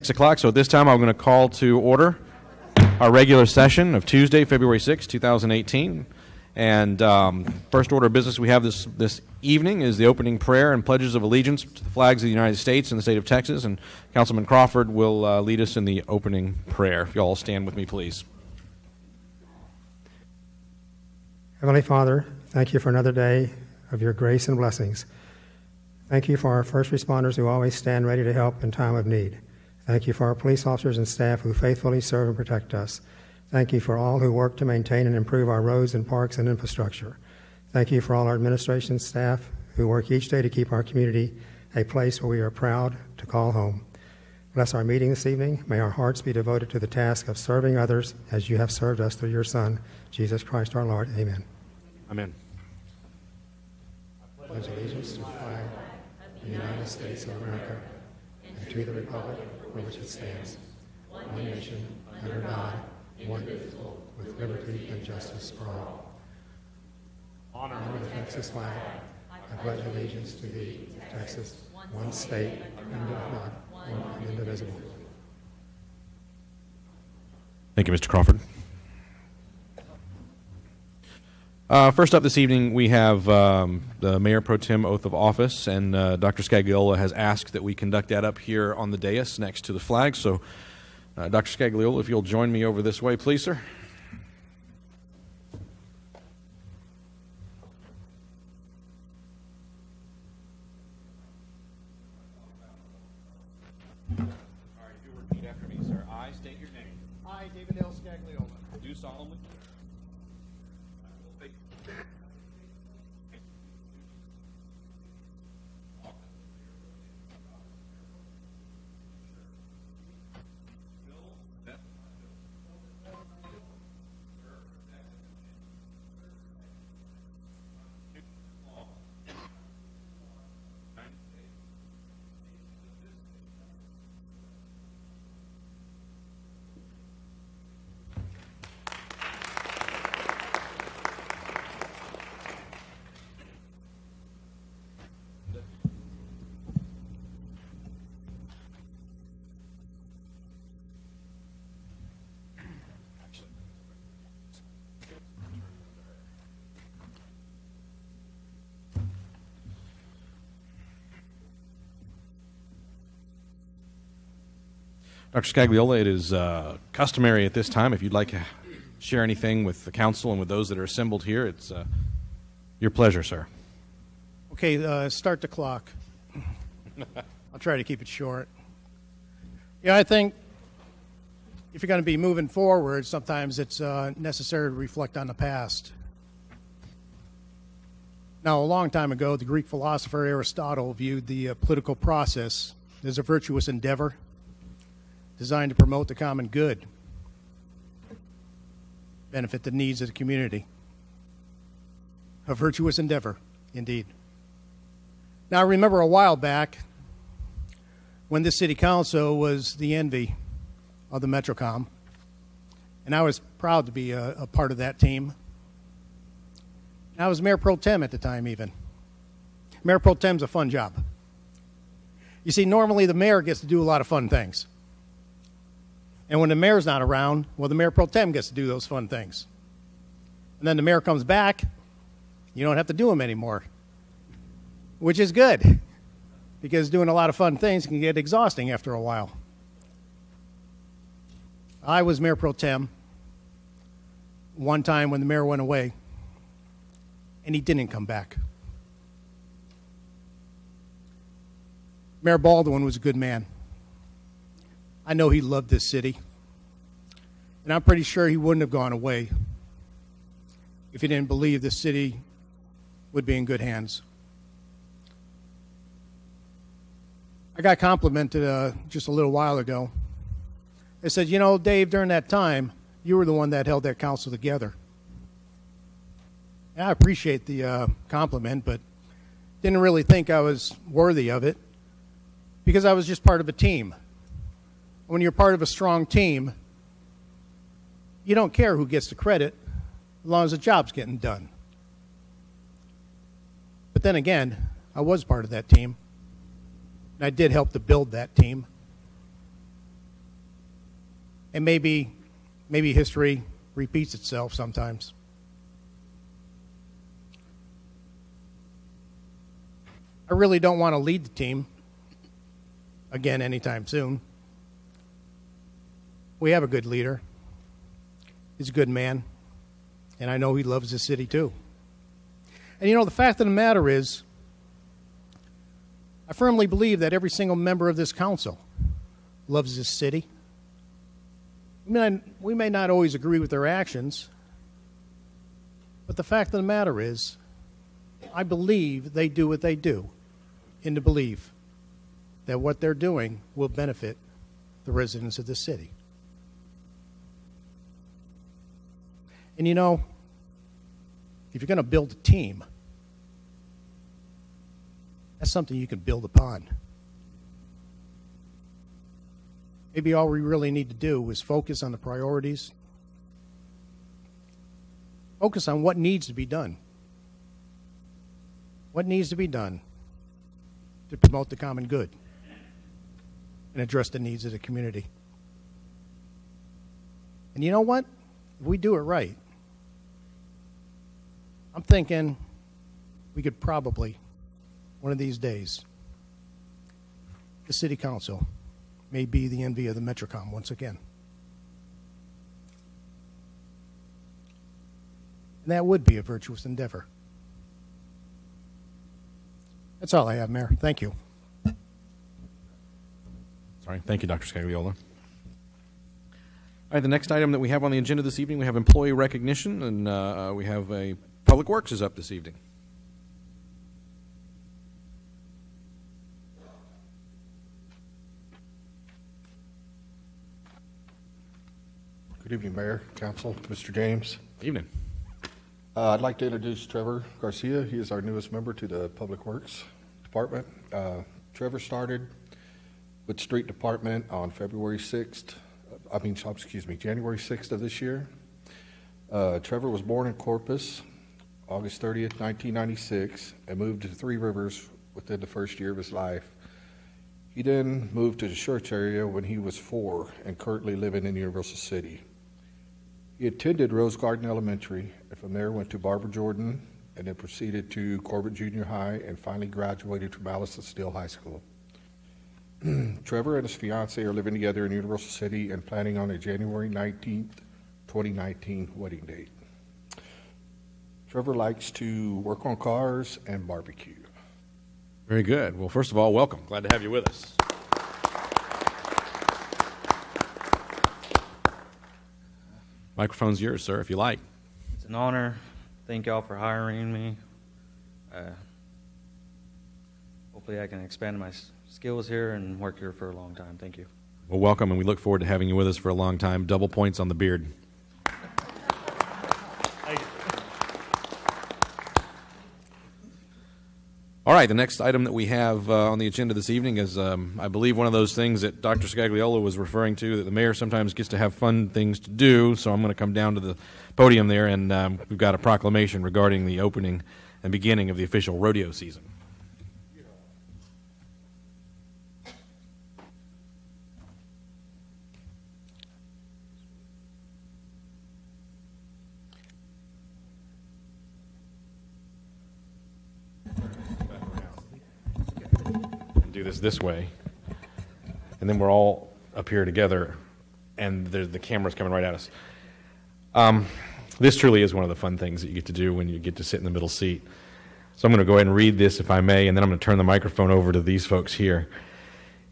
6 o'clock, so at this time I'm going to call to order our regular session of Tuesday, February 6, 2018. And first order of business we have this evening is the opening prayer and pledges of allegiance to the flags of the United States and the state of Texas. And Councilman Crawford will lead us in the opening prayer. If you all stand with me, please. Heavenly Father, thank you for another day of your grace and blessings. Thank you for our first responders who always stand ready to help in time of need. Thank you for our police officers and staff who faithfully serve and protect us. Thank you for all who work to maintain and improve our roads and parks and infrastructure. Thank you for all our administration staff who work each day to keep our community a place where we are proud to call home. Bless our meeting this evening. May our hearts be devoted to the task of serving others as you have served us through your Son, Jesus Christ our Lord. Amen. Amen. I pledge allegiance to the flag of the United States of America and to the republic for which it stands, one nation, under God, indivisible, with liberty and justice for all. Honor the Texas flag. I pledge allegiance to thee, Texas, one state, under God, one and indivisible. Thank you, Mr. Crawford. First up this evening, we have the Mayor Pro Tem oath of office, and Dr. Scagliola has asked that we conduct that up here on the dais next to the flag. So, Dr. Scagliola, if you'll join me over this way, please, sir. All right, if you repeat after me, sir. I state your name. I, David L. Scagliola, Do solemnly. Dr. Scagliola, it is customary at this time, if you'd like to share anything with the council and with those that are assembled here, it's your pleasure, sir. Okay, start the clock. I'll try to keep it short. Yeah, I think if you're going to be moving forward, sometimes it's necessary to reflect on the past. Now, a long time ago, the Greek philosopher Aristotle viewed the political process as a virtuous endeavor designed to promote the common good, benefit the needs of the community. A virtuous endeavor, indeed. Now, I remember a while back when this city council was the envy of the Metrocom, and I was proud to be a part of that team. And I was Mayor Pro Tem at the time, even. Mayor Pro Tem's a fun job. You see, normally the mayor gets to do a lot of fun things. And when the mayor's not around, well, the Mayor Pro Tem gets to do those fun things. And then the mayor comes back, you don't have to do them anymore, which is good, because doing a lot of fun things can get exhausting after a while. I was Mayor Pro Tem one time when the mayor went away, and he didn't come back. Mayor Baldwin was a good man. I know he loved this city, and I'm pretty sure he wouldn't have gone away if he didn't believe this city would be in good hands. I got complimented just a little while ago. They said, you know, Dave, during that time, you were the one that held that council together. And I appreciate the compliment, but didn't really think I was worthy of it because I was just part of a team. When you're part of a strong team, you don't care who gets the credit as long as the job's getting done. But then again, I was part of that team, and I did help to build that team. And maybe history repeats itself sometimes. I really don't want to lead the team again anytime soon. We have a good leader. He's a good man, and I know he loves this city too. And the fact of the matter is, I firmly believe that every single member of this council loves this city. We may not always agree with their actions, but the fact of the matter is, I believe they do what they do in the belief that what they're doing will benefit the residents of this city. And if you're going to build a team, that's something you can build upon. Maybe all we really need to do is focus on the priorities, focus on what needs to be done. What needs to be done to promote the common good and address the needs of the community. And you know what? If we do it right, I'm thinking we could probably, one of these days, the city council may be the envy of the Metrocom once again. And that would be a virtuous endeavor. That's all I have, Mayor. Thank you. Sorry. Thank you, Dr. Scagliola. All right, the next item that we have on the agenda this evening, we have employee recognition, and we have a Public Works is up this evening. Good evening, Mayor, Council, Mr. James. Evening. I'd like to introduce Trevor Garcia. He is our newest member to the Public Works Department. Trevor started with Street Department on January 6th of this year. Trevor was born in Corpus, August 30th, 1996, and moved to Three Rivers within the first year of his life. He then moved to the Schertz area when he was 4 and currently living in Universal City. He attended Rose Garden Elementary, and from there went to Barbara Jordan, and then proceeded to Corbett Junior High, and finally graduated from Allison Steele High School. Trevor and his fiancée are living together in Universal City and planning on a January 19th, 2019 wedding date. Trevor likes to work on cars and barbecue. Very good. Well, first of all, welcome. Glad to have you with us. Microphone's yours, sir, if you like. It's an honor. Thank y'all for hiring me. Hopefully I can expand my skills here and work here for a long time. Thank you. Well, welcome, and we look forward to having you with us for a long time. Double points on the beard. All right, the next item that we have on the agenda this evening is, I believe, one of those things that Dr. Scagliola was referring to, that the mayor sometimes gets to have fun things to do, so I'm going to come down to the podium there, and we've got a proclamation regarding the opening and beginning of the official rodeo season. Do this way, and then we're all up here together, and the camera's coming right at us. This truly is one of the fun things that you get to do when you get to sit in the middle seat. So I'm going to go ahead and read this, if I may, and then I'm going to turn the microphone over to these folks here.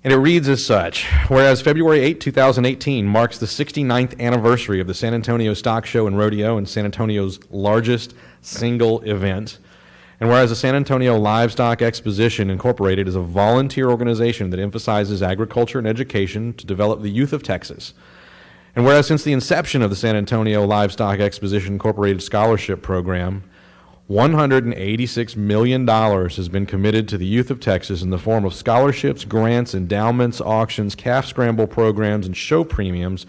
And it reads as such: whereas February 8, 2018 marks the 69th anniversary of the San Antonio Stock Show and Rodeo, and San Antonio's largest single event. And whereas the San Antonio Livestock Exposition Incorporated is a volunteer organization that emphasizes agriculture and education to develop the youth of Texas. And whereas since the inception of the San Antonio Livestock Exposition Incorporated Scholarship Program, $186 million has been committed to the youth of Texas in the form of scholarships, grants, endowments, auctions, calf scramble programs, and show premiums,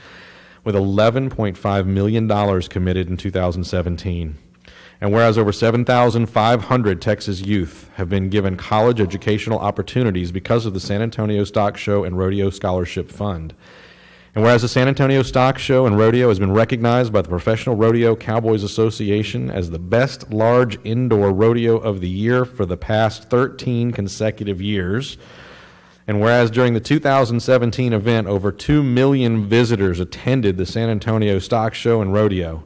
with $11.5 million committed in 2017. And whereas over 7,500 Texas youth have been given college educational opportunities because of the San Antonio Stock Show and Rodeo Scholarship Fund. And whereas the San Antonio Stock Show and Rodeo has been recognized by the Professional Rodeo Cowboys Association as the best large indoor rodeo of the year for the past 13 consecutive years. And whereas during the 2017 event, over 2 million visitors attended the San Antonio Stock Show and Rodeo.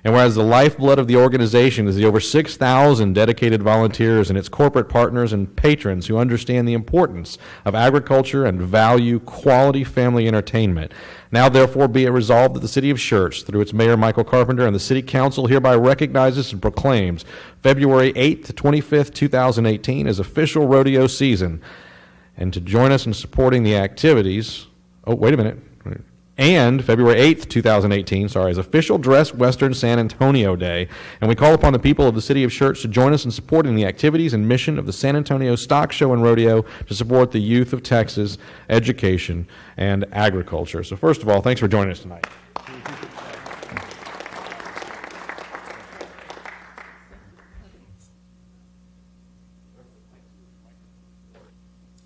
And whereas the lifeblood of the organization is the over 6,000 dedicated volunteers and its corporate partners and patrons who understand the importance of agriculture and value quality family entertainment. Now, therefore, be it resolved that the City of Schertz, through its Mayor Michael Carpenter and the City Council, hereby recognizes and proclaims February 8th to 25th, 2018 as official rodeo season. And to join us in supporting the activities, and February 8th, 2018, as official Dress Western San Antonio Day. And we call upon the people of the City of Schertz to join us in supporting the activities and mission of the San Antonio Stock Show and Rodeo to support the youth of Texas, education, and agriculture. So first of all, thanks for joining us tonight.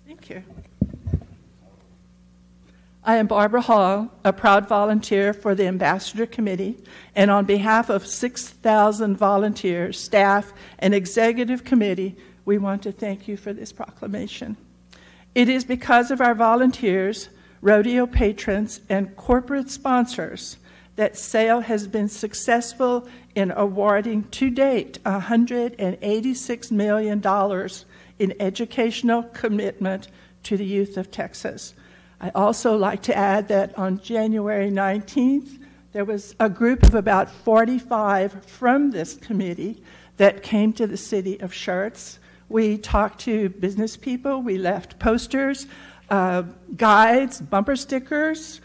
Thank you. I am Barbara Hall, a proud volunteer for the Ambassador Committee, and on behalf of 6,000 volunteers, staff, and executive committee, we want to thank you for this proclamation. It is because of our volunteers, rodeo patrons, and corporate sponsors that SAIL has been successful in awarding to date $186 million in educational commitment to the youth of Texas. I also like to add that on January 19th, there was a group of about 45 from this committee that came to the city of Schertz. We talked to business people. We left posters, guides, bumper stickers.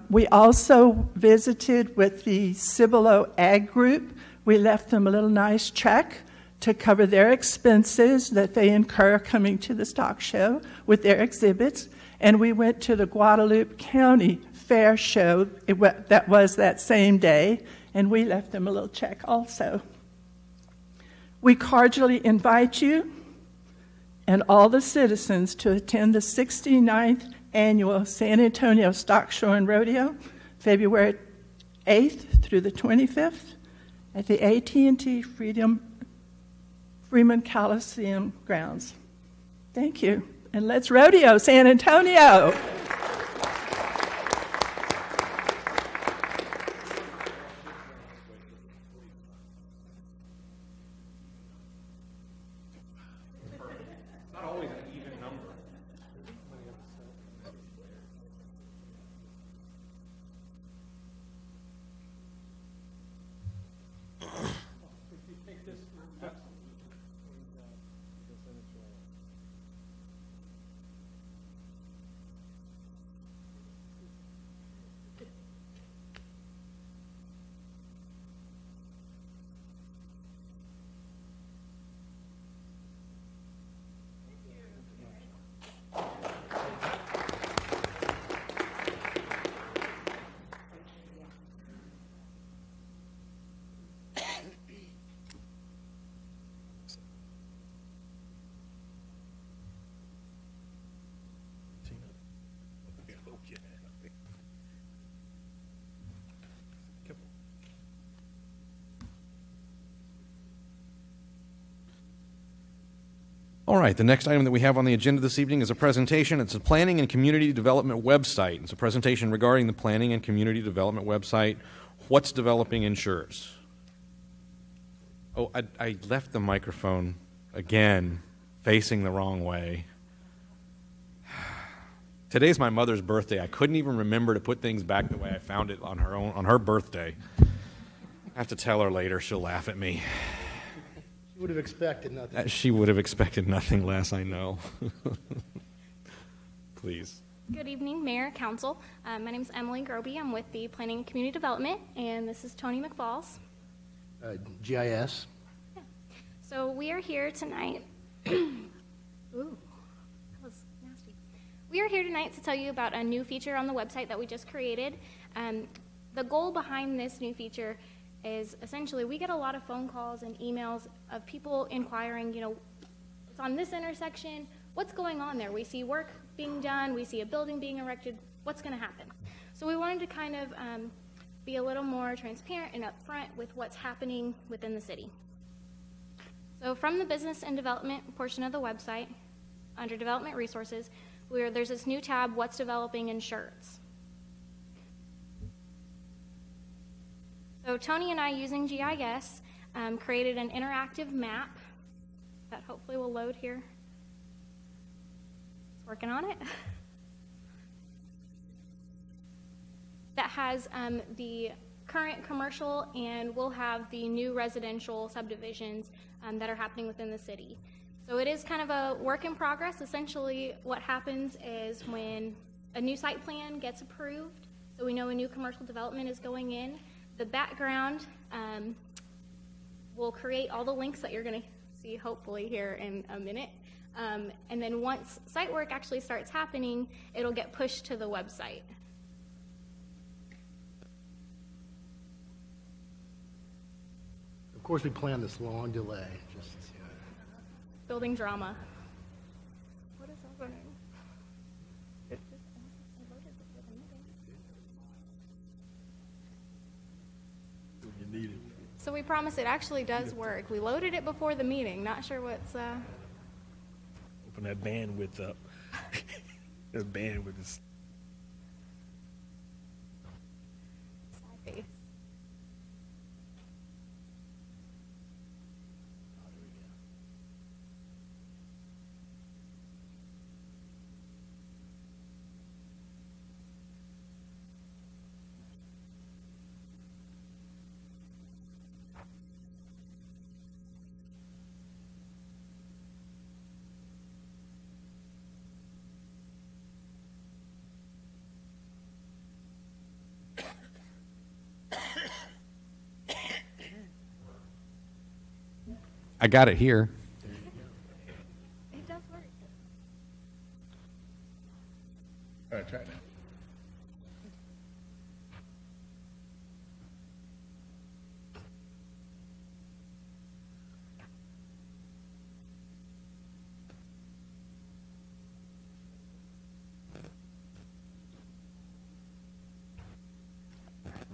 We also visited with the Cibolo Ag Group. We left them a little nice check to cover their expenses that they incur coming to the stock show with their exhibits. And we went to the Guadalupe County Fair Show that was that same day, and we left them a little check also. We cordially invite you and all the citizens to attend the 69th Annual San Antonio Stock Show and Rodeo, February 8th through the 25th at the AT&T Freeman Coliseum grounds. Thank you. And let's rodeo San Antonio. All right, the next item that we have on the agenda this evening is a presentation. It's a Planning and Community Development website. It's a presentation regarding the Planning and Community Development website, What's Developing in Schertz. Oh, I left the microphone again facing the wrong way. Today's my mother's birthday. I couldn't even remember to put things back the way I found it on her birthday. I have to tell her later. She'll laugh at me. She would have expected nothing. She would have expected nothing less, I know. Please. Good evening, Mayor, Council. My name is Emily Groby. I'm with the Planning and Community Development, and this is Tony McFalls. GIS. Yeah. So we are here tonight. Ooh, that was nasty. We are here tonight to tell you about a new feature on the website that we just created. The goal behind this new feature is essentially we get a lot of phone calls and emails of people inquiring, it's on this intersection, what's going on there? We see work being done, we see a building being erected, what's going to happen? So we wanted to kind of be a little more transparent and upfront with what's happening within the city. So from the business and development portion of the website, under development resources, there's this new tab, What's Developing in Schertz. So Tony and I, using GIS, created an interactive map that hopefully will load here. It's working on it. That has the current commercial, and we'll have the new residential subdivisions that are happening within the city. So it is kind of a work in progress. Essentially, what happens is when a new site plan gets approved, so we know a new commercial development is going in, the background will create all the links that you're going to see hopefully here in a minute. And then once site work actually starts happening, it'll get pushed to the website. Of course, we planned this long delay. Just Building drama. What is happening? you need it. So we promise it actually does work. We loaded it before the meeting. Not sure what's... Open that bandwidth up. That bandwidth is... Sad face. I got it here. It does work. All right, try it now.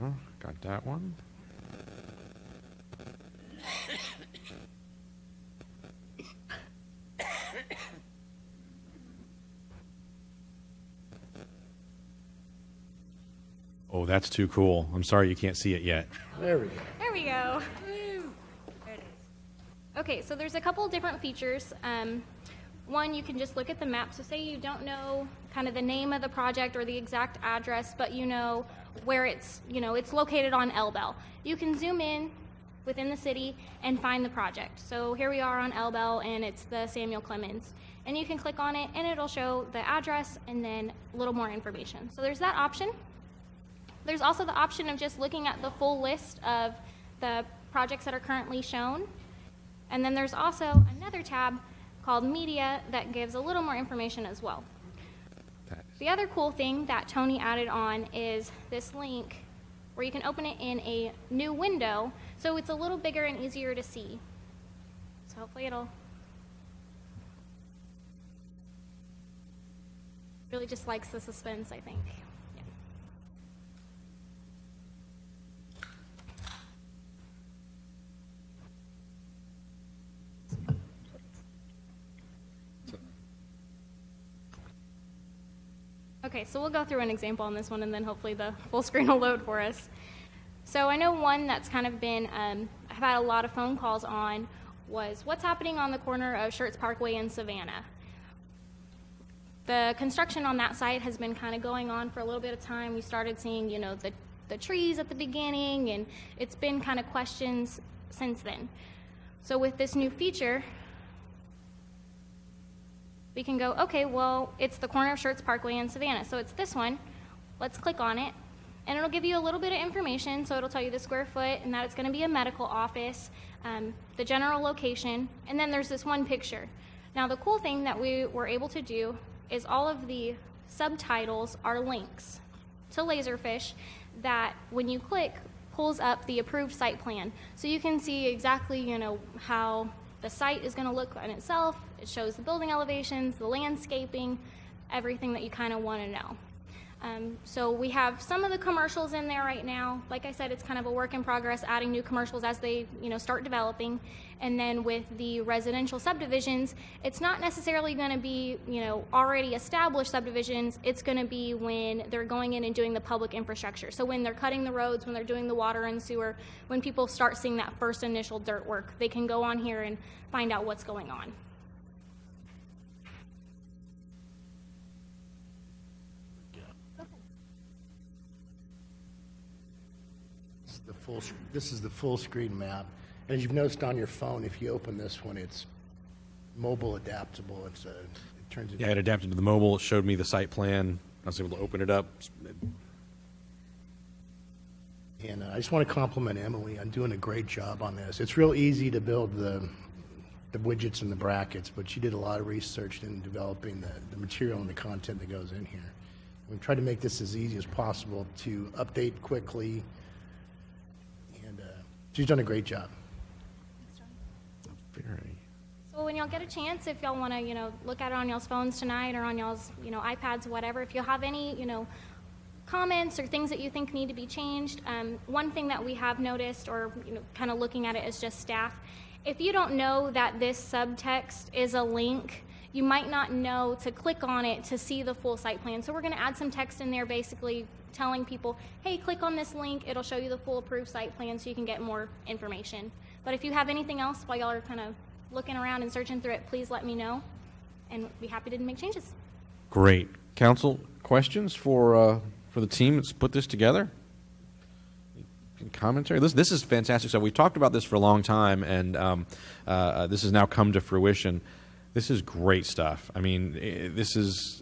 Oh, got that one. Oh, that's too cool. I'm sorry you can't see it yet. There we go. There we go. Okay, so there's a couple of different features. One, you can just look at the map. So say you don't know kind of the name of the project or the exact address, but you know where it's located on El Bell. You can zoom in within the city and find the project. So here we are on El Bell, and it's the Samuel Clemens. And you can click on it, and it'll show the address and then a little more information. So there's that option. There's also the option of just looking at the full list of the projects that are currently shown. And then there's also another tab called Media that gives a little more information as well. The other cool thing that Tony added on is this link where you can open it in a new window, so it's a little bigger and easier to see. So hopefully it'll really just likes the suspense, I think. Okay, so we'll go through an example on this one, and then hopefully the full screen will load for us. So I know one that's kind of been, I've had a lot of phone calls on, was what's happening on the corner of Schertz Parkway and Savannah. The construction on that site has been kind of going on for a little bit of time. We started seeing, the trees at the beginning, and it's been kind of questions since then. So with this new feature, we can go, okay, well, it's the corner of Schertz Parkway and Savannah, so it's this one. Let's click on it, and it'll give you a little bit of information. So it'll tell you the square foot and that it's going to be a medical office, the general location, and then there's this one picture. Now, the cool thing that we were able to do is all of the subtitles are links to Laserfish that, when you click, pulls up the approved site plan. So you can see exactly, how the site is going to look on itself. It shows the building elevations, the landscaping, everything that you kind of want to know. So we have some of the commercials in there right now. Like I said, it's kind of a work in progress, adding new commercials as they, start developing. And then with the residential subdivisions, it's not necessarily going to be, already established subdivisions. It's going to be when they're going in and doing the public infrastructure. So when they're cutting the roads, when they're doing the water and sewer, when people start seeing that first initial dirt work, they can go on here and find out what's going on. This is the full screen map. And as you've noticed on your phone, if you open this one, it's mobile adaptable. It turns into... Yeah, it adapted to the mobile. It showed me the site plan. I was able to open it up. And I just want to compliment Emily on doing a great job on this. It's real easy to build the widgets and the brackets, but she did a lot of research in developing the material and the content that goes in here. We've tried to make this as easy as possible to update quickly. She's done a great job. So when y'all get a chance, if y'all want to, look at it on y'all's phones tonight or on y'all's, iPads, whatever, if you have any, comments or things that you think need to be changed, one thing that we have noticed or, kind of looking at it as just staff, if you don't know that this subtext is a link, you might not know to click on it to see the full site plan. So we're going to add some text in there basically telling people, hey, click on this link. It'll show you the full approved site plan so you can get more information. But if you have anything else while y'all are kind of looking around and searching through it, please let me know, and be happy to make changes. Great. Council, questions for the team that's put this together? Commentary? This is fantastic. So we've talked about this for a long time, and this has now come to fruition. This is great stuff. I mean, this is...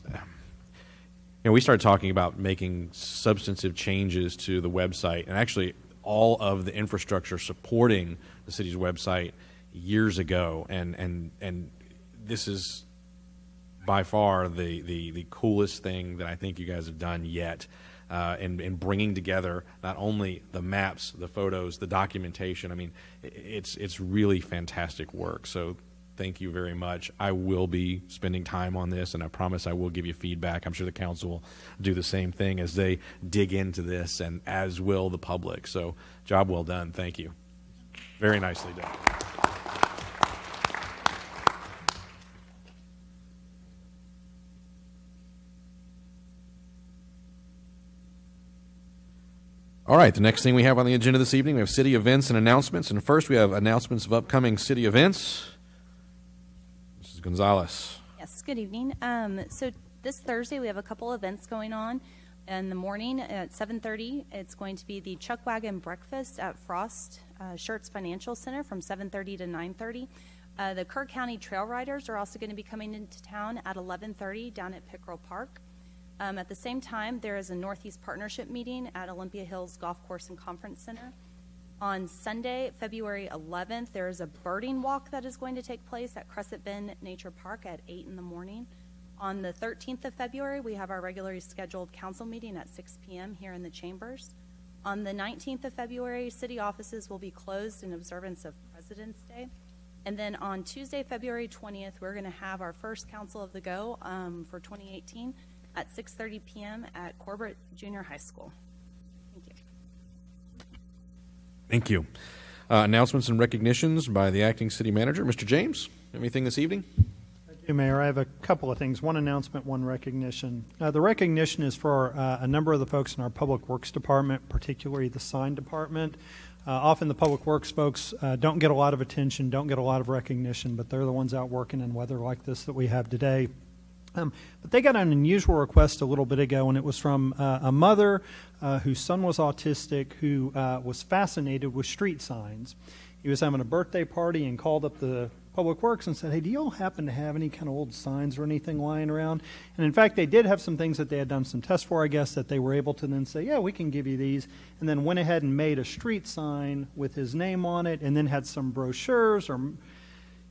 we started talking about making substantive changes to the website, and actually all of the infrastructure supporting the city's website years ago, and this is by far the coolest thing that I think you guys have done yet, in bringing together not only the maps, the photos, the documentation. I mean, it's really fantastic work. So thank you very much. I will be spending time on this, and I promise I will give you feedback. I'm sure the council will do the same thing as they dig into this, and as will the public. So job well done. Thank you. Very nicely done. All right, the next thing we have on the agenda this evening, we have city events and announcements. And first, we have announcements of upcoming city events. Mrs. Gonzalez. Yes, good evening. So this Thursday, we have a couple events going on. In the morning at 7:30, it's going to be the Chuck Wagon Breakfast at Frost Schertz Financial Center from 7:30 to 9:30. The Kerr County Trail Riders are also going to be coming into town at 11:30 down at Pickerel Park. At the same time, there is a Northeast Partnership meeting at Olympia Hills Golf Course and Conference Center. On Sunday, February 11th, there is a birding walk that is going to take place at Crescent Bend Nature Park at 8 in the morning. On the 13th of February, we have our regularly scheduled council meeting at 6 p.m. here in the chambers. On the 19th of February, city offices will be closed in observance of President's Day. And then on Tuesday, February 20th, we're going to have our first Council of the Go for 2018 at 6:30 p.m. at Corbett Junior High School. Thank you. Thank you. Announcements and recognitions by the acting city manager. Mr. James, anything this evening? Thank you, Mayor. I have a couple of things. One announcement, one recognition. The recognition is for a number of the folks in our Public Works Department, particularly the sign department. Often the Public Works folks don't get a lot of attention, don't get a lot of recognition, but they're the ones out working in weather like this that we have today. But they got an unusual request a little bit ago, and it was from a mother whose son was autistic who was fascinated with street signs. He was having a birthday party and called up the Public Works and said, hey, do you all happen to have any kind of old signs or anything lying around? And in fact, they did have some things that they had done some tests for, I guess, that they were able to then say, yeah, we can give you these, and then went ahead and made a street sign with his name on it, and then had some brochures or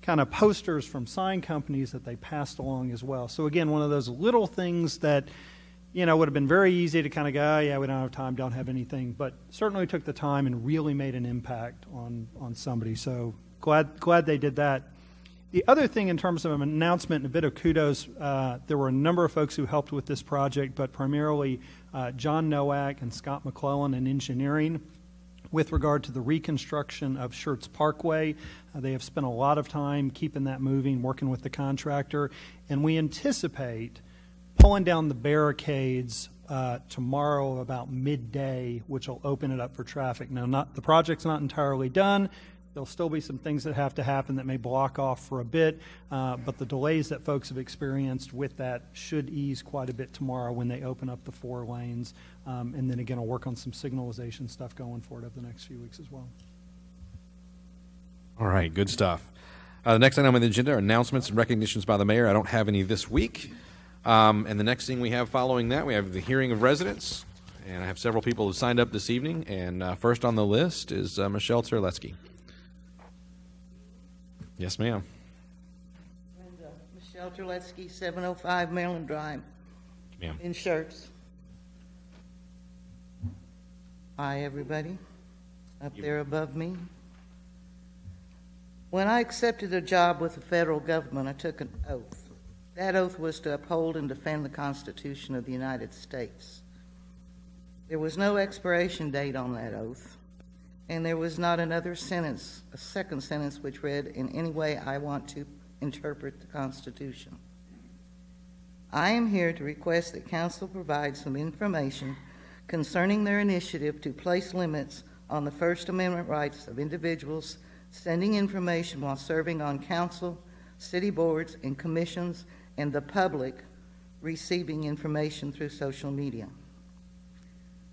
kind of posters from sign companies that they passed along as well. So again, one of those little things that, would have been very easy to kind of go, oh, yeah, we don't have time, don't have anything, but certainly took the time and really made an impact on somebody. So glad they did that. The other thing in terms of an announcement and a bit of kudos, there were a number of folks who helped with this project, but primarily John Nowak and Scott McClellan in engineering with regard to the reconstruction of Schertz Parkway. They have spent a lot of time keeping that moving, working with the contractor, and we anticipate pulling down the barricades tomorrow about midday, which will open it up for traffic. Now, the project's not entirely done. There'll still be some things that have to happen that may block off for a bit, but the delays that folks have experienced with that should ease quite a bit tomorrow when they open up the 4 lanes. And then again, I'll work on some signalization stuff going forward over the next few weeks as well. All right, good stuff. The next item on the agenda are announcements and recognitions by the mayor. I don't have any this week. And the next thing we have following that, we have the hearing of residents. And I have several people who signed up this evening. And first on the list is Michelle Terletsky. Yes, ma'am. Michelle Terletsky, 705 Maryland Drive, Ma'am. in Schertz. Hi, everybody up there above me. When I accepted a job with the federal government, I took an oath. That oath was to uphold and defend the Constitution of the United States. There was no expiration date on that oath, and there was not another sentence, a second sentence, which read, in any way I want to interpret the Constitution. I am here to request that Council provide some information concerning their initiative to place limits on the First Amendment rights of individuals sending information while serving on Council, city boards, and commissions, and the public receiving information through social media.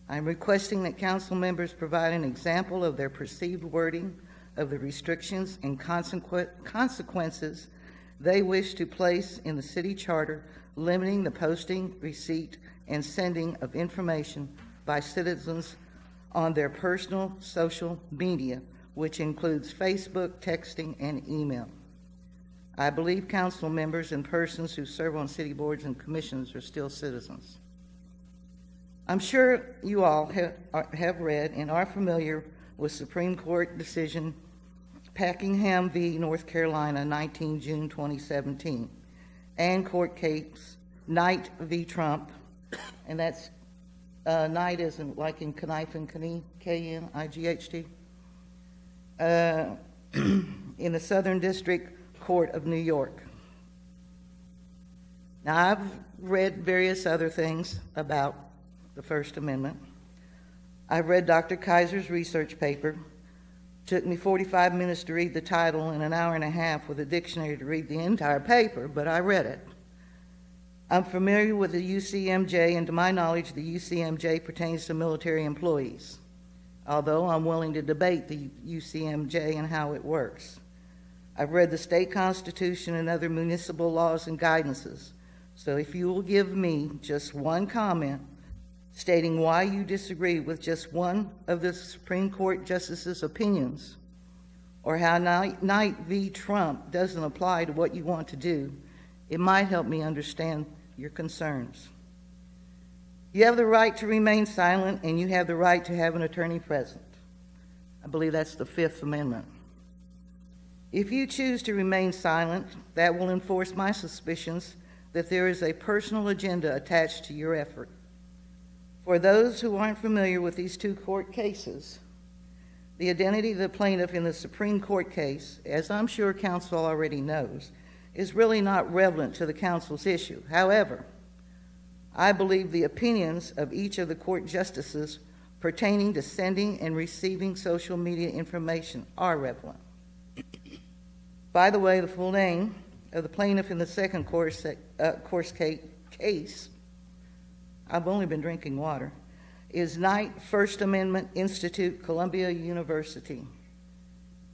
I'm requesting that Council members provide an example of their perceived wording of the restrictions and consequences they wish to place in the city charter limiting the posting, receipt, and sending of information by citizens on their personal social media, which includes Facebook, texting, and email. I believe Council members and persons who serve on city boards and commissions are still citizens. I'm sure you all have read and are familiar with Supreme Court decision Packingham v. North Carolina, 19 June 2017, and court case Knight v. Trump, and that's Knight isn't like in Knife and K-N-I-G-H-T, in the Southern District Court of New York. Now, I've read various other things about the First Amendment. I've read Dr. Kaiser's research paper. Took me 45 minutes to read the title and an hour and a half with a dictionary to read the entire paper, but I read it. I'm familiar with the UCMJ, and to my knowledge, the UCMJ pertains to military employees, although I'm willing to debate the UCMJ and how it works. I've read the state constitution and other municipal laws and guidances, so if you will give me just one comment stating why you disagree with just one of the Supreme Court justices' opinions, or how Knight v. Trump doesn't apply to what you want to do, it might help me understand your concerns. You have the right to remain silent, and you have the right to have an attorney present. I believe that's the Fifth Amendment. If you choose to remain silent, that will enforce my suspicions that there is a personal agenda attached to your effort. For those who aren't familiar with these two court cases, the identity of the plaintiff in the Supreme Court case, as I'm sure counsel already knows, is really not relevant to the council's issue. However, I believe the opinions of each of the court justices pertaining to sending and receiving social media information are relevant. By the way, the full name of the plaintiff in the second case, I've only been drinking water, is Knight First Amendment Institute, Columbia University.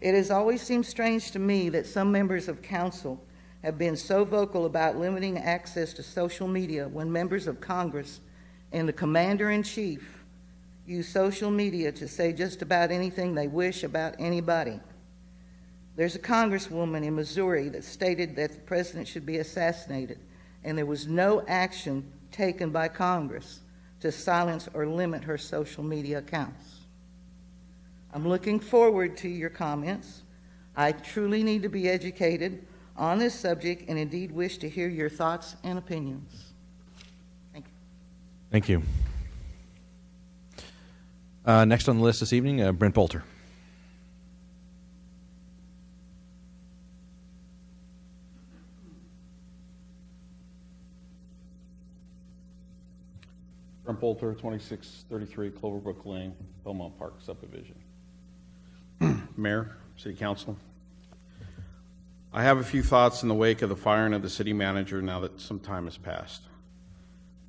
It has always seemed strange to me that some members of council have been so vocal about limiting access to social media when members of Congress and the Commander-in-Chief use social media to say just about anything they wish about anybody. There's a congresswoman in Missouri that stated that the president should be assassinated, and there was no action taken by Congress to silence or limit her social media accounts. I'm looking forward to your comments. I truly need to be educated on this subject and indeed wish to hear your thoughts and opinions. Thank you. Thank you. Next on the list this evening, Brent Bolter. Brent Bolter, 2633 Cloverbrook Lane, Belmont Park subdivision. Mayor, City Council, I have a few thoughts in the wake of the firing of the city manager now that some time has passed.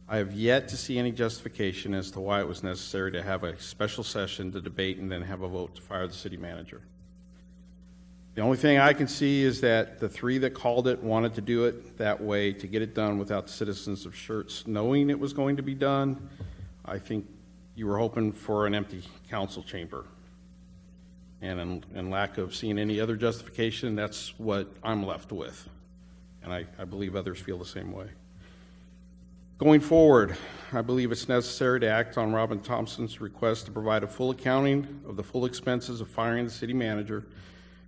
I have yet to see any justification as to why it was necessary to have a special session to debate and then have a vote to fire the city manager. The only thing I can see is that the three that called it wanted to do it that way to get it done without the citizens of Schertz knowing it was going to be done. I think you were hoping for an empty council chamber. And in lack of seeing any other justification, that's what I'm left with. And I believe others feel the same way. Going forward, I believe it's necessary to act on Robin Thompson's request to provide a full accounting of the full expenses of firing the city manager,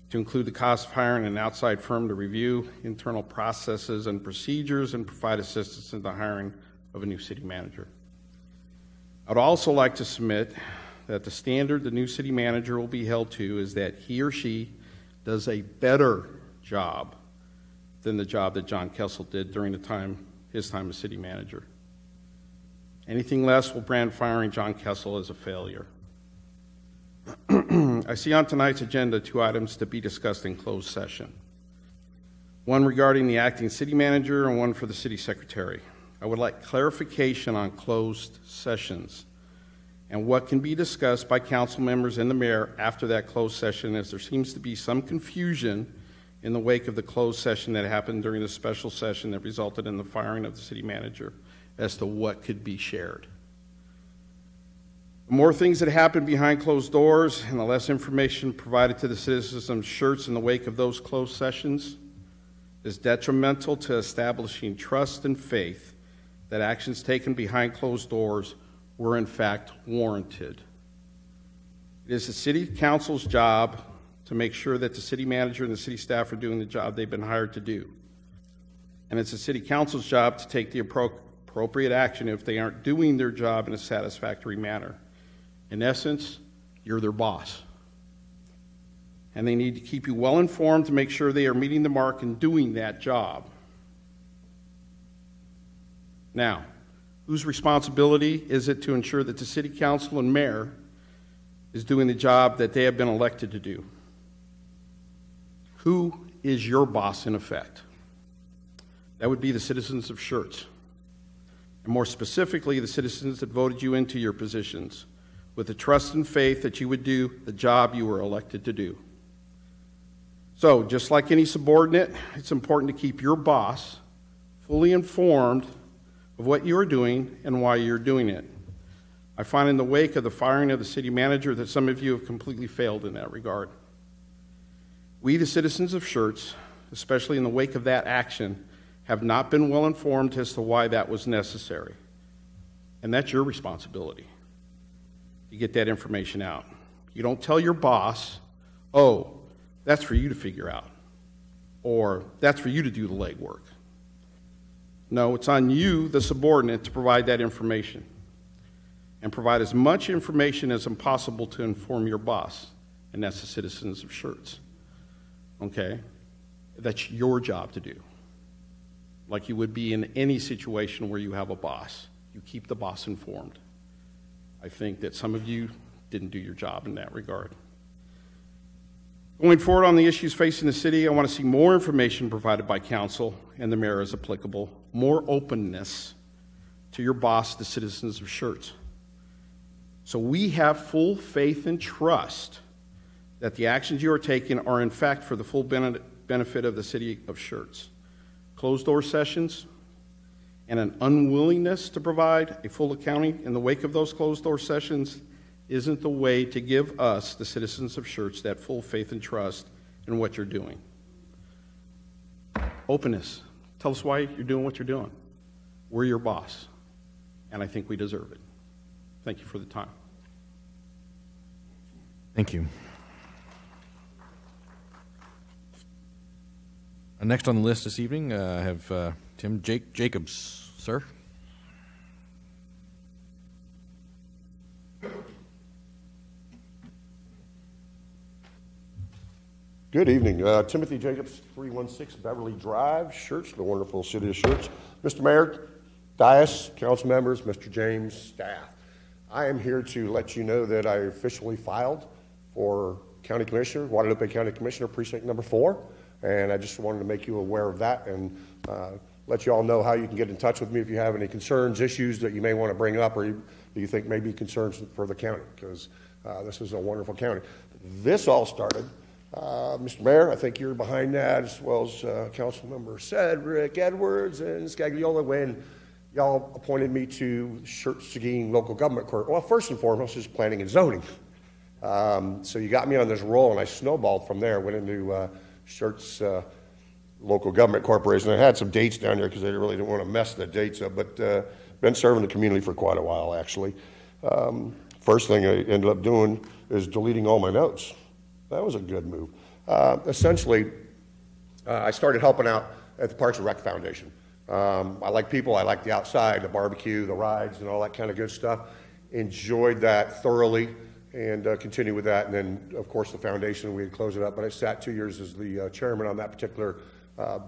to include the cost of hiring an outside firm to review internal processes and procedures and provide assistance in the hiring of a new city manager. I'd also like to submit that the standard the new city manager will be held to is that he or she does a better job than the job that John Kessel did during his time as city manager. Anything less will brand firing John Kessel as a failure. I see on tonight's agenda 2 items to be discussed in closed session. One regarding the acting city manager and one for the city secretary. I would like clarification on closed sessions and what can be discussed by council members and the mayor after that closed session, as there seems to be some confusion in the wake of the closed session that happened during the special session that resulted in the firing of the city manager as to what could be shared. The more things that happen behind closed doors and the less information provided to the citizens of Schertz in the wake of those closed sessions is detrimental to establishing trust and faith that actions taken behind closed doors were in fact warranted. It is the city council's job to make sure that the city manager and the city staff are doing the job they've been hired to do. And it's the city council's job to take the appropriate action if they aren't doing their job in a satisfactory manner. In essence, you're their boss. And they need to keep you well informed to make sure they are meeting the mark and doing that job. Now, whose responsibility is it to ensure that the city council and mayor is doing the job that they have been elected to do? Who is your boss in effect? That would be the citizens of Schertz. And more specifically, the citizens that voted you into your positions with the trust and faith that you would do the job you were elected to do. So, just like any subordinate, it's important to keep your boss fully informed of what you are doing and why you're doing it. I find in the wake of the firing of the city manager that some of you have completely failed in that regard. We, the citizens of Schertz, especially in the wake of that action, have not been well informed as to why that was necessary. And that's your responsibility to get that information out. You don't tell your boss, oh, that's for you to figure out, or that's for you to do the legwork. No, it's on you, the subordinate, to provide that information and provide as much information as possible to inform your boss, and that's the citizens of Schertz. Okay? That's your job to do. Like you would be in any situation where you have a boss. You keep the boss informed. I think that some of you didn't do your job in that regard. Going forward on the issues facing the city, I want to see more information provided by council and the mayor as applicable, more openness to your boss, the citizens of Schertz. So we have full faith and trust that the actions you are taking are in fact for the full benefit of the city of Schertz. Closed door sessions and an unwillingness to provide a full accounting in the wake of those closed door sessions isn't the way to give us, the citizens of Schertz, that full faith and trust in what you're doing. Openness. Tell us why you're doing what you're doing. We're your boss, and I think we deserve it. Thank you for the time. Thank you. Next on the list this evening, I have Tim Jacobs. Sir? Good evening. Timothy Jacobs, 316 Beverly Drive, Schertz, the wonderful city of Schertz. Mr. Mayor, Dias, council members, Mr. James, staff. I am here to let you know that I officially filed for County Commissioner, Guadalupe County Commissioner, Precinct number 4, and I just wanted to make you aware of that and let you all know how you can get in touch with me if you have any concerns, issues that you may want to bring up or you think may be concerns for the county, because this is a wonderful county. This all started, Mr. Mayor, I think you're behind that, as well as Councilmember Cedric Edwards and Scagliola, when y'all appointed me to Schertz local government court. Well, first and foremost is planning and zoning. So you got me on this roll, and I snowballed from there, went into Schertz local government corporation. I had some dates down there because I really didn't want to mess the dates up, but been serving the community for quite a while, actually. First thing I ended up doing is deleting all my notes. That was a good move. Essentially, I started helping out at the Parks and Rec Foundation. I like people, I like the outside, the barbecue, the rides, and all that kind of good stuff. Enjoyed that thoroughly and continue with that. And then, of course, the foundation, we had closed it up. But I sat 2 years as the chairman on that particular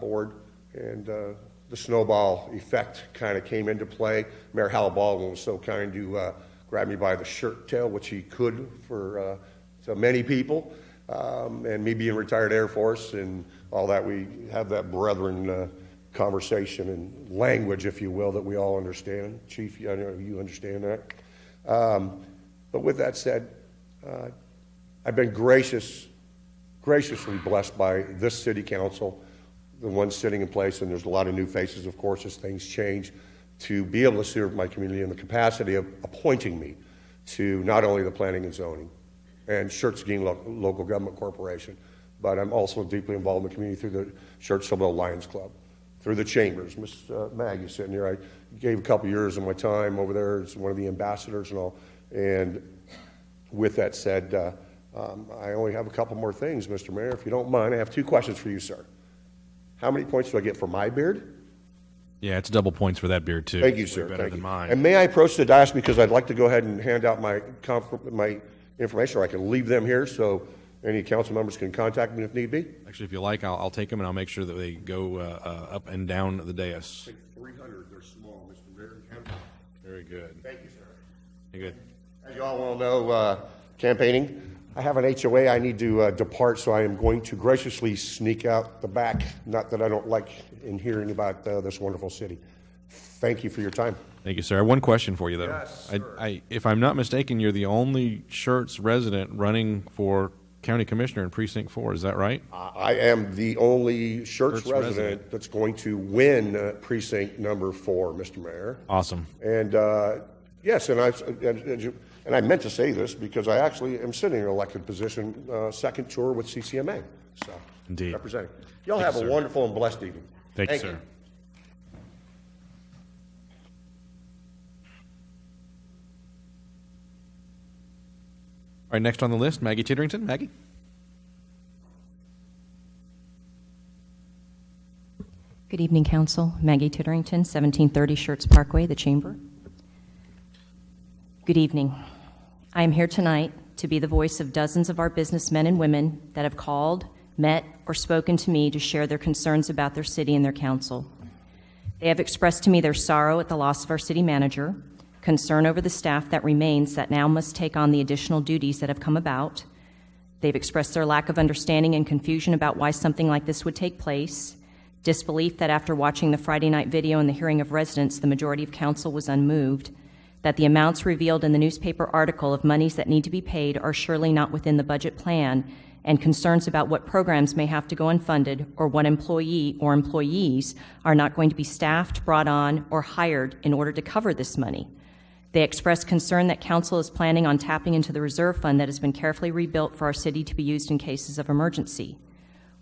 board. And the snowball effect kind of came into play. Mayor Hal Baldwin was so kind to grab me by the shirt tail, which he could for so many people. And me being retired Air Force and all that, we have that brethren conversation and language, if you will, that we all understand. Chief, I know you understand that. But with that said, I've been graciously blessed by this city council, the ones sitting in place, and there's a lot of new faces, of course, as things change, to be able to serve my community in the capacity of appointing me to not only the planning and zoning and Schertz Local Government Corporation, but I'm also deeply involved in the community through the Schertz Lions Club, through the chambers. Miss Maggie sitting here, I gave a couple years of my time over there as one of the ambassadors and all. And with that said, I only have a couple more things, Mr. Mayor. If you don't mind, I have 2 questions for you, sir. How many points do I get for my beard? Yeah, it's double points for that beard, too. Thank you, It's sir. way better than mine. And may I approach the dais, because I'd like to go ahead and hand out my information, or I can leave them here so any council members can contact me if need be. Actually, if you like, I'll take them and I'll make sure that they go up and down the dais. 300, they're small, Mr. Mayor. Very good. Thank you, sir. Very good. As you all well know, campaigning, I have an HOA I need to depart, so I am going to graciously sneak out the back. Not that I don't like in hearing about this wonderful city. Thank you for your time. Thank you, sir. I have one question for you, though. Yes, sir. If I'm not mistaken, you're the only Schertz resident running for county commissioner in Precinct 4. Is that right? I am the only Schertz resident that's going to win Precinct number 4, Mr. Mayor. Awesome. And yes, and I meant to say this because I actually am sitting in an elected position, second tour with CCMA. So, indeed. Representing. Y'all have a wonderful and blessed evening. Thank you, sir. All right, next on the list, Maggie Titterington. Maggie? Good evening, Council. Maggie Titterington, 1730 Schertz Parkway, the Chamber. Good evening. I am here tonight to be the voice of dozens of our businessmen and women that have called, met, or spoken to me to share their concerns about their city and their council. They have expressed to me their sorrow at the loss of our city manager, concern over the staff that remains that now must take on the additional duties that have come about. They've expressed their lack of understanding and confusion about why something like this would take place, disbelief that after watching the Friday night video and the hearing of residents, the majority of council was unmoved, that the amounts revealed in the newspaper article of monies that need to be paid are surely not within the budget plan, and concerns about what programs may have to go unfunded or what employee or employees are not going to be staffed, brought on, or hired in order to cover this money. They expressed concern that council is planning on tapping into the reserve fund that has been carefully rebuilt for our city to be used in cases of emergency.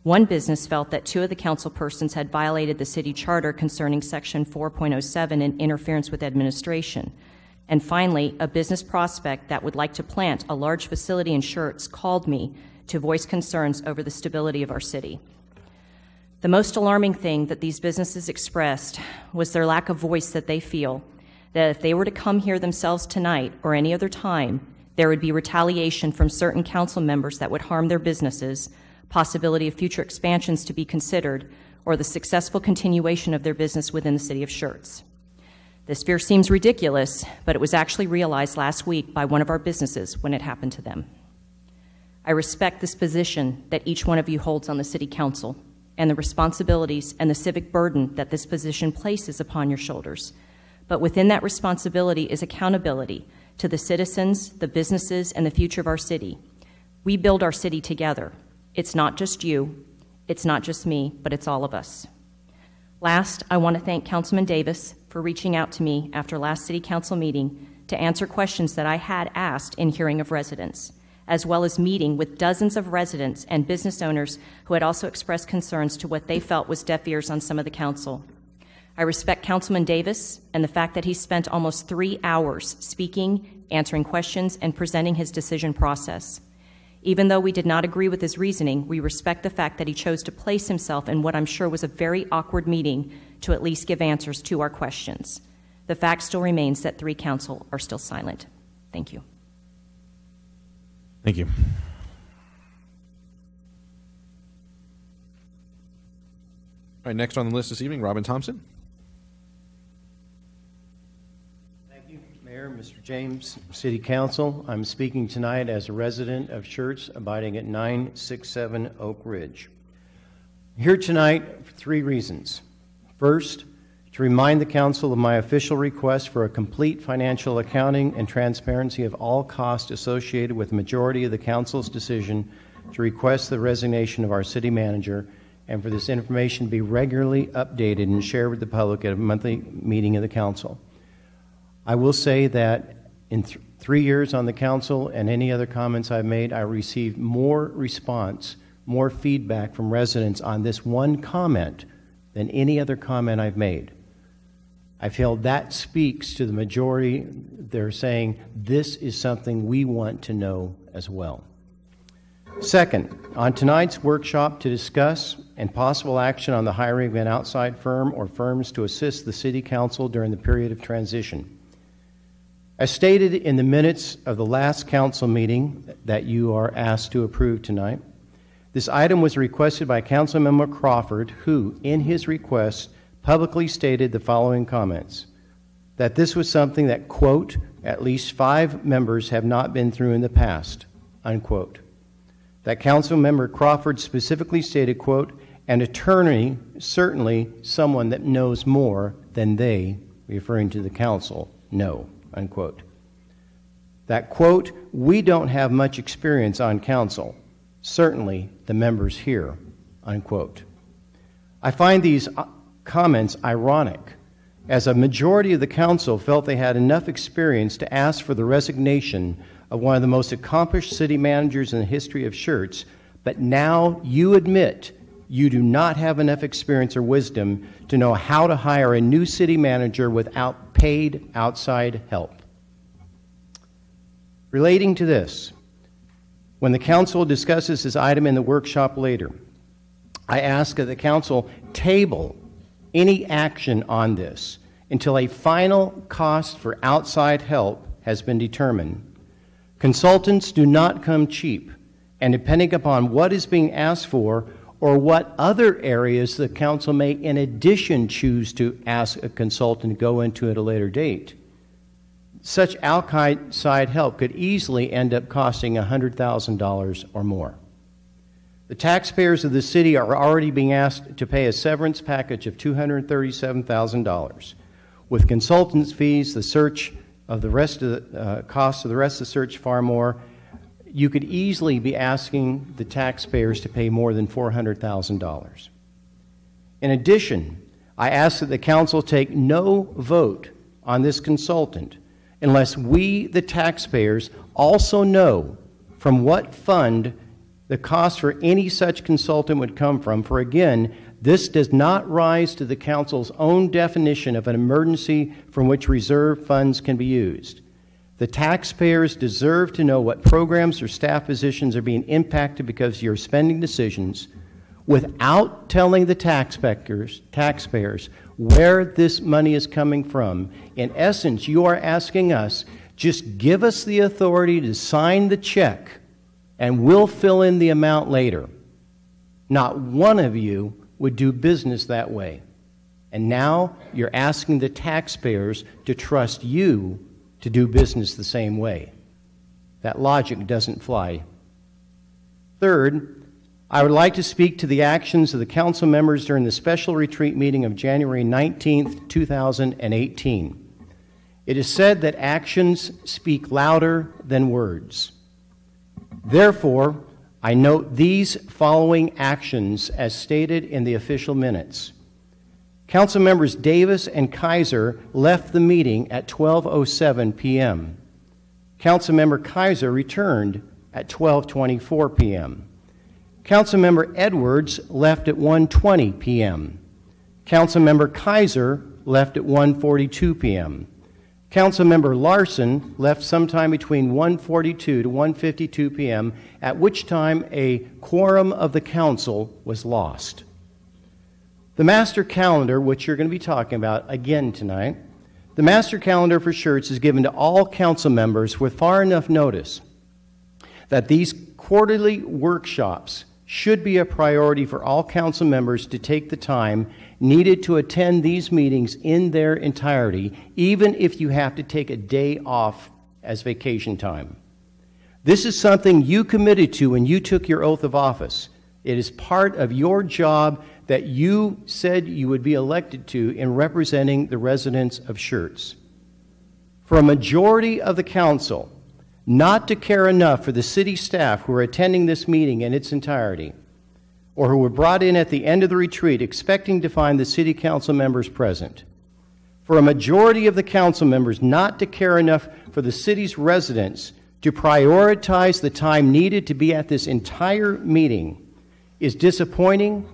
One business felt that 2 of the council persons had violated the city charter concerning Section 4.07 and interference with administration. And finally, a business prospect that would like to plant a large facility in Schertz called me to voice concerns over the stability of our city. The most alarming thing that these businesses expressed was their lack of voice, that they feel that if they were to come here themselves tonight or any other time, there would be retaliation from certain council members that would harm their businesses, possibility of future expansions to be considered, or the successful continuation of their business within the city of Schertz. This fear seems ridiculous, but it was actually realized last week by one of our businesses when it happened to them. I respect this position that each one of you holds on the city council and the responsibilities and the civic burden that this position places upon your shoulders. But within that responsibility is accountability to the citizens, the businesses, and the future of our city. We build our city together. It's not just you, it's not just me, but it's all of us. Last, I want to thank Councilman Davis for reaching out to me after last city council meeting to answer questions that I had asked in hearing of residents, as well as meeting with dozens of residents and business owners who had also expressed concerns to what they felt was deaf ears on some of the council. I respect Councilman Davis and the fact that he spent almost 3 hours speaking, answering questions, and presenting his decision process. Even though we did not agree with his reasoning, we respect the fact that he chose to place himself in what I'm sure was a very awkward meeting to at least give answers to our questions. The fact still remains that 3 council are still silent. Thank you. Thank you. All right, next on the list this evening, Robin Thompson. Mayor, Mr. James, City Council, I'm speaking tonight as a resident of Schertz, abiding at 967 Oak Ridge. I'm here tonight for 3 reasons. First, to remind the Council of my official request for a complete financial accounting and transparency of all costs associated with the majority of the Council's decision to request the resignation of our City Manager, and for this information to be regularly updated and shared with the public at a monthly meeting of the Council. I will say that in 3 years on the council and any other comments I've made, I received more response, more feedback from residents on this one comment than any other comment I've made. I feel that speaks to the majority. They're saying this is something we want to know as well. Second, on tonight's workshop to discuss and possible action on the hiring of an outside firm or firms to assist the City Council during the period of transition. As stated in the minutes of the last council meeting that you are asked to approve tonight, this item was requested by Councilmember Crawford, who, in his request, publicly stated the following comments: that this was something that, quote, at least 5 members have not been through in the past, unquote. That Councilmember Crawford specifically stated, quote, an attorney, certainly someone that knows more than they, referring to the council, know, unquote. That, quote, we don't have much experience on council, certainly the members here, unquote. I find these comments ironic, as a majority of the council felt they had enough experience to ask for the resignation of one of the most accomplished city managers in the history of Schertz, but now you admit you do not have enough experience or wisdom to know how to hire a new city manager without paid outside help. Relating to this, when the council discusses this item in the workshop later, I ask that the council table any action on this until a final cost for outside help has been determined. Consultants do not come cheap, and depending upon what is being asked for or what other areas the council may in addition choose to ask a consultant to go into at a later date, such outside help could easily end up costing $100,000 or more. The taxpayers of the city are already being asked to pay a severance package of $237,000. With consultants' fees, the search of the rest of the cost of the rest of the search far more, you could easily be asking the taxpayers to pay more than $400,000. In addition, I ask that the council take no vote on this consultant unless we, the taxpayers, also know from what fund the cost for any such consultant would come from. For again, this does not rise to the council's own definition of an emergency from which reserve funds can be used. The taxpayers deserve to know what programs or staff positions are being impacted because of your spending decisions, without telling the taxpayers where this money is coming from. In essence, you are asking us, just give us the authority to sign the check and we'll fill in the amount later. Not one of you would do business that way. And now you're asking the taxpayers to trust you to do business the same way. That logic doesn't fly. Third, I would like to speak to the actions of the council members during the special retreat meeting of January 19th, 2018. It is said that actions speak louder than words. Therefore, I note these following actions as stated in the official minutes. Council members Davis and Kaiser left the meeting at 12:07 p.m. Councilmember Kaiser returned at 12:24 p.m. Councilmember Edwards left at 1:20 p.m. Councilmember Kaiser left at 1:42 p.m. Councilmember Larson left sometime between 1:42 to 1:52 p.m., at which time a quorum of the council was lost. The master calendar, which you're going to be talking about again tonight, the master calendar for Schertz is given to all council members with far enough notice that these quarterly workshops should be a priority for all council members to take the time needed to attend these meetings in their entirety, even if you have to take a day off as vacation time. This is something you committed to when you took your oath of office. It is part of your job that you said you would be elected to in representing the residents of Schertz. For a majority of the council not to care enough for the city staff who are attending this meeting in its entirety, or who were brought in at the end of the retreat expecting to find the city council members present, for a majority of the council members not to care enough for the city's residents to prioritize the time needed to be at this entire meeting is disappointing,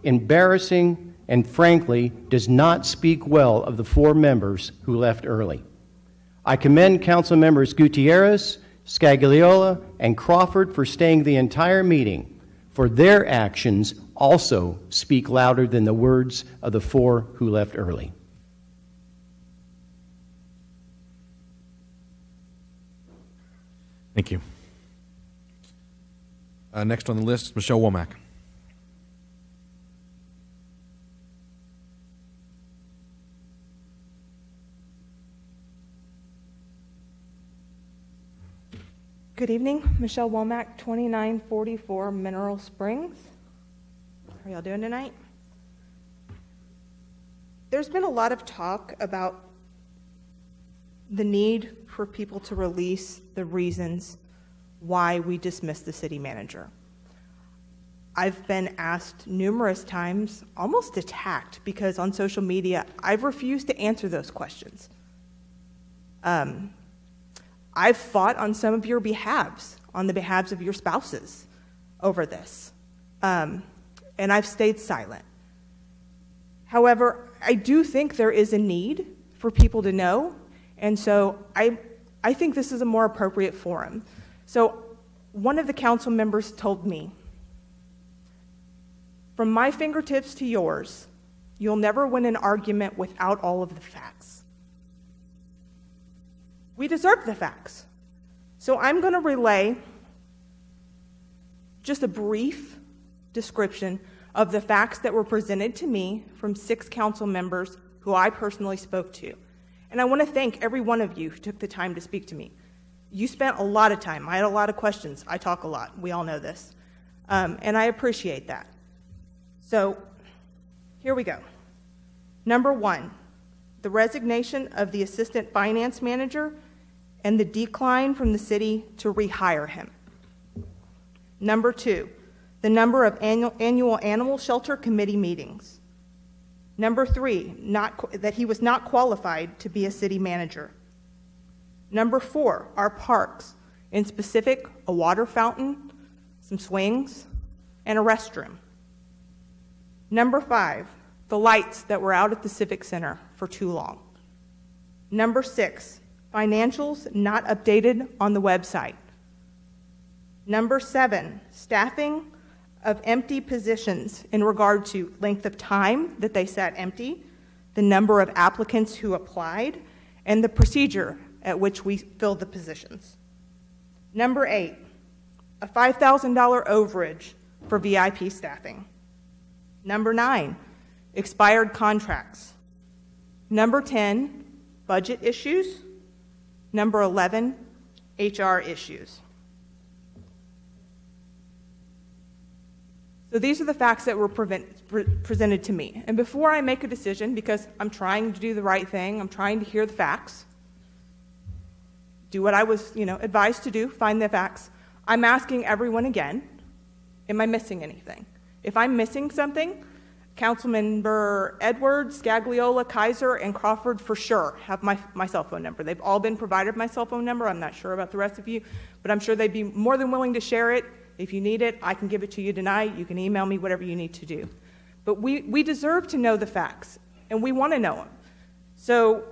embarrassing, and frankly does not speak well of the 4 members who left early. I commend council members Gutierrez, Scagliola, and Crawford for staying the entire meeting, for their actions also speak louder than the words of the 4 who left early. Thank you. Next on the list, Michelle Womack. Good evening, Michelle Womack, 2944 Mineral Springs. How are y'all doing tonight? There's been a lot of talk about the need for people to release the reasons why we dismissed the city manager. I've been asked numerous times, almost attacked, because on social media, I've refused to answer those questions. I've fought on some of your behalves, on the behalves of your spouses, over this. And I've stayed silent. However, I do think there is a need for people to know, and so I think this is a more appropriate forum. So one of the council members told me, from my fingertips to yours, you'll never win an argument without all of the facts. We deserve the facts. So I'm going to relay just a brief description of the facts that were presented to me from 6 council members who I personally spoke to. And I want to thank every one of you who took the time to speak to me. You spent a lot of time. I had a lot of questions. I talk a lot. We all know this. And I appreciate that. So here we go. Number 1, the resignation of the assistant finance manager and the decline from the city to rehire him. Number 2, the number of annual animal shelter committee meetings. Number 3, that he was not qualified to be a city manager. Number 4, our parks, in specific, a water fountain, some swings, and a restroom. Number 5, the lights that were out at the Civic Center for too long. Number 6, financials not updated on the website. Number 7, staffing of empty positions in regard to length of time that they sat empty, the number of applicants who applied, and the procedure at which we filled the positions. Number 8, a $5,000 overage for VIP staffing. Number 9, expired contracts. Number 10, budget issues. Number 11, HR issues. So these are the facts that were presented to me. And before I make a decision, because I'm trying to do the right thing, I'm trying to hear the facts, do what I was, advised to do, find the facts, I'm asking everyone again, am I missing anything? If I'm missing something, Councilmember Edwards, Scagliola, Kaiser, and Crawford for sure have my cell phone number. They've all been provided my cell phone number. I'm not sure about the rest of you, but I'm sure they'd be more than willing to share it. If you need it, I can give it to you tonight. You can email me, whatever you need to do. But we deserve to know the facts, and we want to know them. So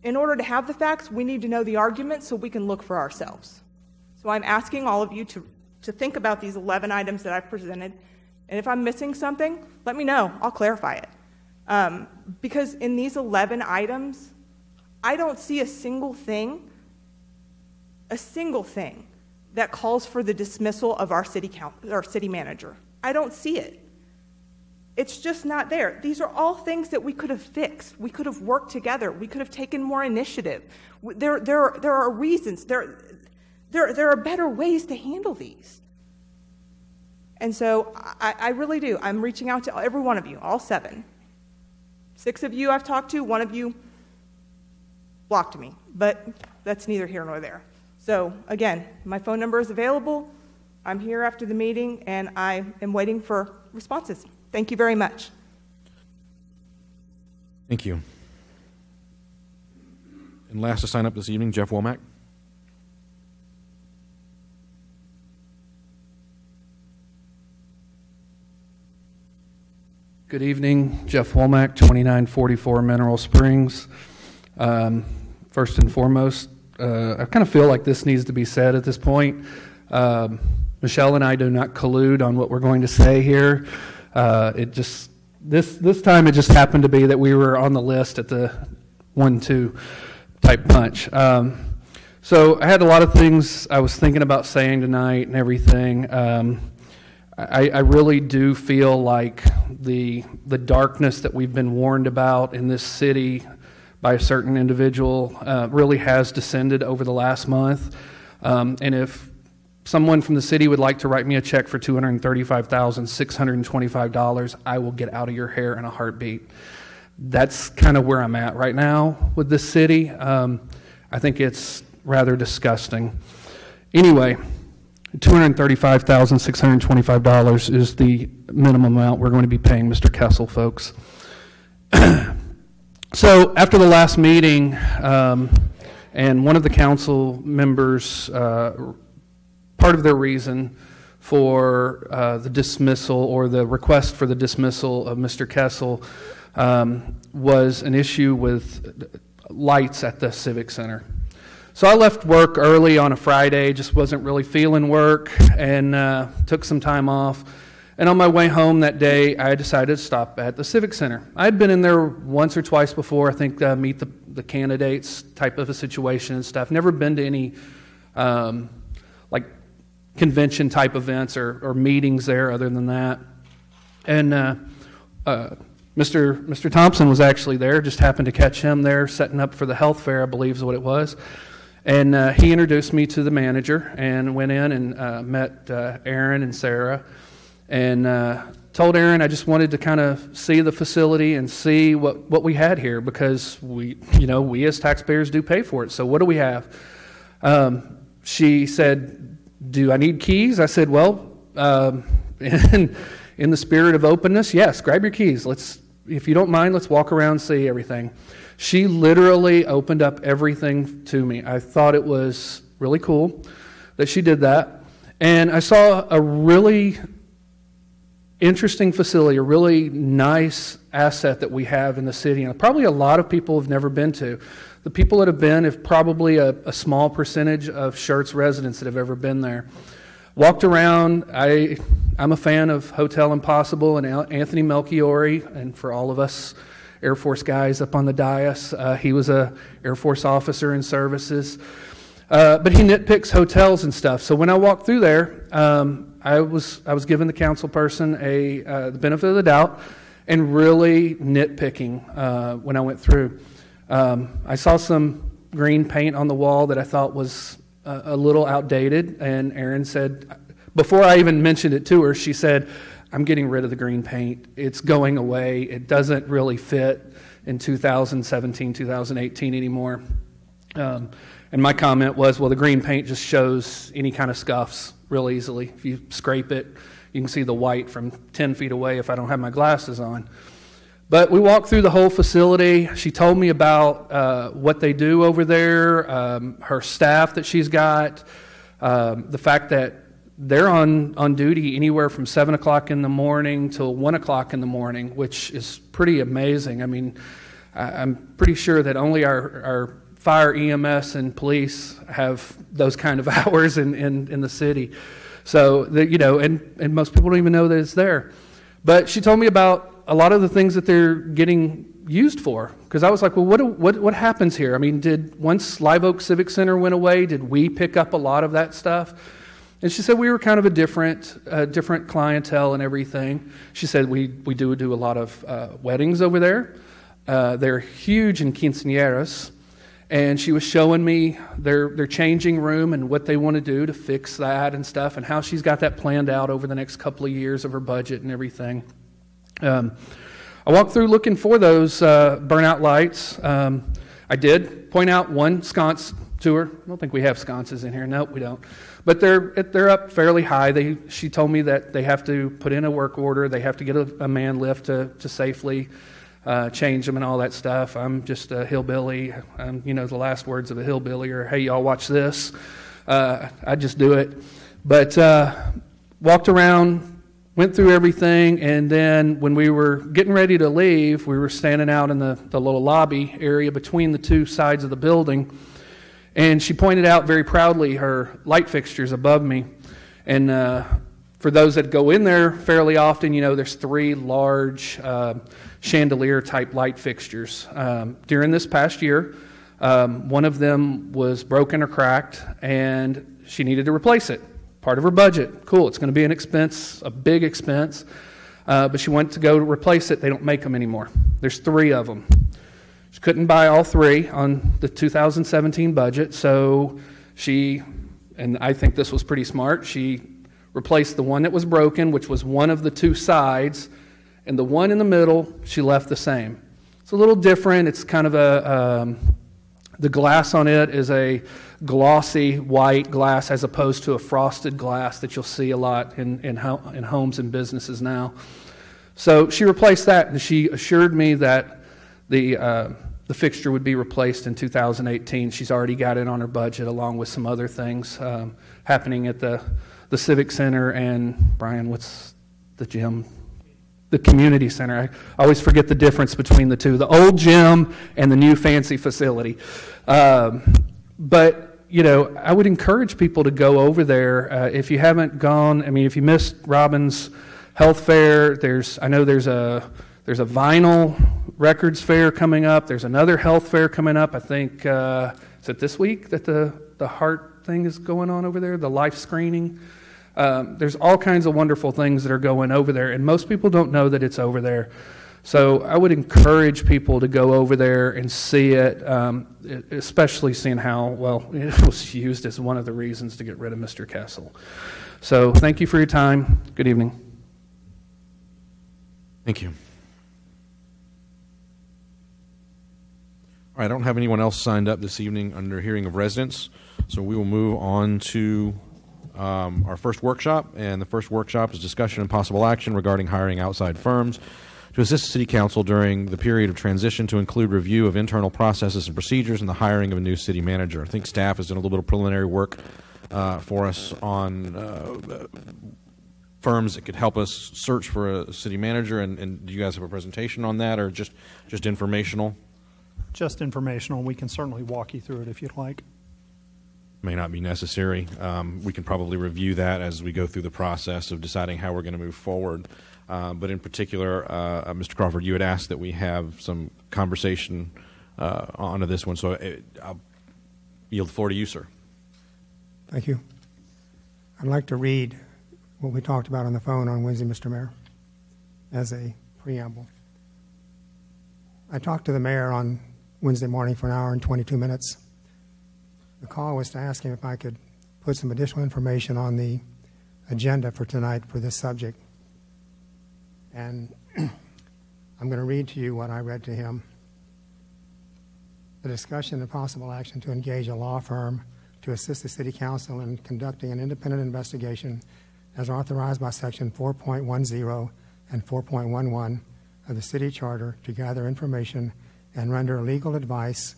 in order to have the facts, we need to know the arguments so we can look for ourselves. So I'm asking all of you to think about these 11 items that I've presented, and if I'm missing something, let me know. I'll clarify it. Because in these 11 items, I don't see a single thing that calls for the dismissal of our city manager. I don't see it. It's just not there. These are all things that we could have fixed. We could have worked together. We could have taken more initiative. There are reasons. There are better ways to handle these. And so I really do. I'm reaching out to every one of you, all 7. 6 of you I've talked to, 1 of you blocked me, but that's neither here nor there. So again, my phone number is available. I'm here after the meeting, and I am waiting for responses. Thank you very much. Thank you. And last to sign up this evening, Jeff Womack. Good evening, Jeff Womack, 2944 Mineral Springs. First and foremost, I kind of feel like this needs to be said at this point. Michelle and I do not collude on what we're going to say here. This time it just happened to be that we were on the list at the 1-2 type punch. So I had a lot of things I was thinking about saying tonight and everything. I really do feel like the darkness that we've been warned about in this city by a certain individual really has descended over the last month. And if someone from the city would like to write me a check for $235,625, I will get out of your hair in a heartbeat. That's kind of where I'm at right now with this city. I think it's rather disgusting. Anyway, $235,625 is the minimum amount we're going to be paying Mr. Kessel, folks. So after the last meeting, and one of the council members, part of their reason for the dismissal or the request for the dismissal of Mr. Kessel was an issue with lights at the Civic Center. So I left work early on a Friday, just wasn't really feeling work, and took some time off. And on my way home that day, I decided to stop at the Civic Center. I had been in there once or twice before, I think meet the candidates type of a situation and stuff. Never been to any like convention type events or meetings there other than that. And Mr. Thompson was actually there, just happened to catch him there setting up for the health fair, I believe is what it was. And he introduced me to the manager and went in and met Aaron and Sarah and told Aaron I just wanted to kind of see the facility and see what we had here because we as taxpayers do pay for it. So what do we have? She said, do I need keys? I said, well, in the spirit of openness, yes, grab your keys. If you don't mind, let's walk around and see everything. She literally opened up everything to me. I thought it was really cool that she did that. And I saw a really interesting facility, a really nice asset that we have in the city, and probably a lot of people have never been to. The people that have been have probably a small percentage of Schertz residents that have ever been there. Walked around. I'm a fan of Hotel Impossible and Anthony Melchiori, and for all of us Air Force guys up on the dais, he was a Air Force officer in services. But he nitpicks hotels and stuff. So when I walked through there, I was given the council person the benefit of the doubt and really nitpicking when I went through. I saw some green paint on the wall that I thought was a little outdated, and Erin said, before I even mentioned it to her, she said, I'm getting rid of the green paint. It's going away. It doesn't really fit in 2017, 2018 anymore. And my comment was, well, the green paint just shows any kind of scuffs real easily. If you scrape it, you can see the white from 10 feet away if I don't have my glasses on. But we walked through the whole facility. She told me about what they do over there, her staff that she's got, the fact that they're on duty anywhere from 7 o'clock in the morning till 1 o'clock in the morning, which is pretty amazing. I mean, I'm pretty sure that only our fire, EMS, and police have those kind of hours in the city. So, and most people don't even know that it's there. But she told me about a lot of the things that they're getting used for. Because I was like, well, what happens here? I mean, once Live Oak Civic Center went away, did we pick up a lot of that stuff? And she said we were kind of a different clientele and everything. She said we do a lot of weddings over there. They're huge in quinceañeras. And she was showing me their changing room and what they want to do to fix that and stuff, and how she's got that planned out over the next couple of years of her budget and everything. I walked through looking for those burnout lights. I did point out one sconce to her. I don't think we have sconces in here. Nope, we don't. But they're up fairly high. She told me that they have to put in a work order. They have to get a man lift to safely change them and all that stuff. I'm just a hillbilly. The last words of a hillbilly are, hey, y'all watch this. I just do it. But walked around, went through everything, and then when we were getting ready to leave, we were standing out in the little lobby area between the two sides of the building, and she pointed out very proudly her light fixtures above me. And for those that go in there fairly often, there's 3 large chandelier-type light fixtures. During this past year, one of them was broken or cracked, and she needed to replace it. Part of her budget. Cool, it's going to be an expense, a big expense, but she went to go to replace it. They don't make them anymore. There's 3 of them. She couldn't buy all 3 on the 2017 budget, so she, and I think this was pretty smart, she replaced the one that was broken, which was one of the 2 sides, and the one in the middle she left the same. It's a little different. It's kind of the glass on it is a glossy white glass as opposed to a frosted glass that you'll see a lot in homes and businesses now. So she replaced that, and she assured me that the fixture would be replaced in 2018. She's already got it on her budget, along with some other things happening at the Civic Center and, Brian, what's the gym? The community center. I always forget the difference between the two, the old gym and the new fancy facility. But, I would encourage people to go over there. If you haven't gone, if you missed Robin's health fair, I know there's a vinyl records fair coming up. There's another health fair coming up. I think, is it this week that the heart thing is going on over there, the life screening? There's all kinds of wonderful things that are going over there, and most people don't know that it's over there. So I would encourage people to go over there and see it, especially seeing how well it was used as one of the reasons to get rid of Mr. Kessel. So thank you for your time. Good evening. Thank you. All right, I don't have anyone else signed up this evening under hearing of residents, so we will move on to our first workshop, and the first workshop is discussion and possible action regarding hiring outside firms to assist the City Council during the period of transition, to include review of internal processes and procedures and the hiring of a new city manager. I think staff has done a little bit of preliminary work for us on firms that could help us search for a city manager, and do you guys have a presentation on that, or just informational? Just informational. We can certainly walk you through it if you'd like. may not be necessary. We can probably review that as we go through the process of deciding how we're going to move forward. But in particular, Mr. Crawford, you had asked that we have some conversation onto this one, so I'll yield the floor to you, sir. Thank you. I'd like to read what we talked about on the phone on Wednesday, Mr. Mayor, as a preamble. I talked to the mayor on Wednesday morning for an hour and 22 minutes. The call was to ask him if I could put some additional information on the agenda for tonight for this subject. And I'm going to read to you what I read to him. The discussion of possible action to engage a law firm to assist the City Council in conducting an independent investigation as authorized by Section 4.10 and 4.11 of the City Charter to gather information and render legal advice,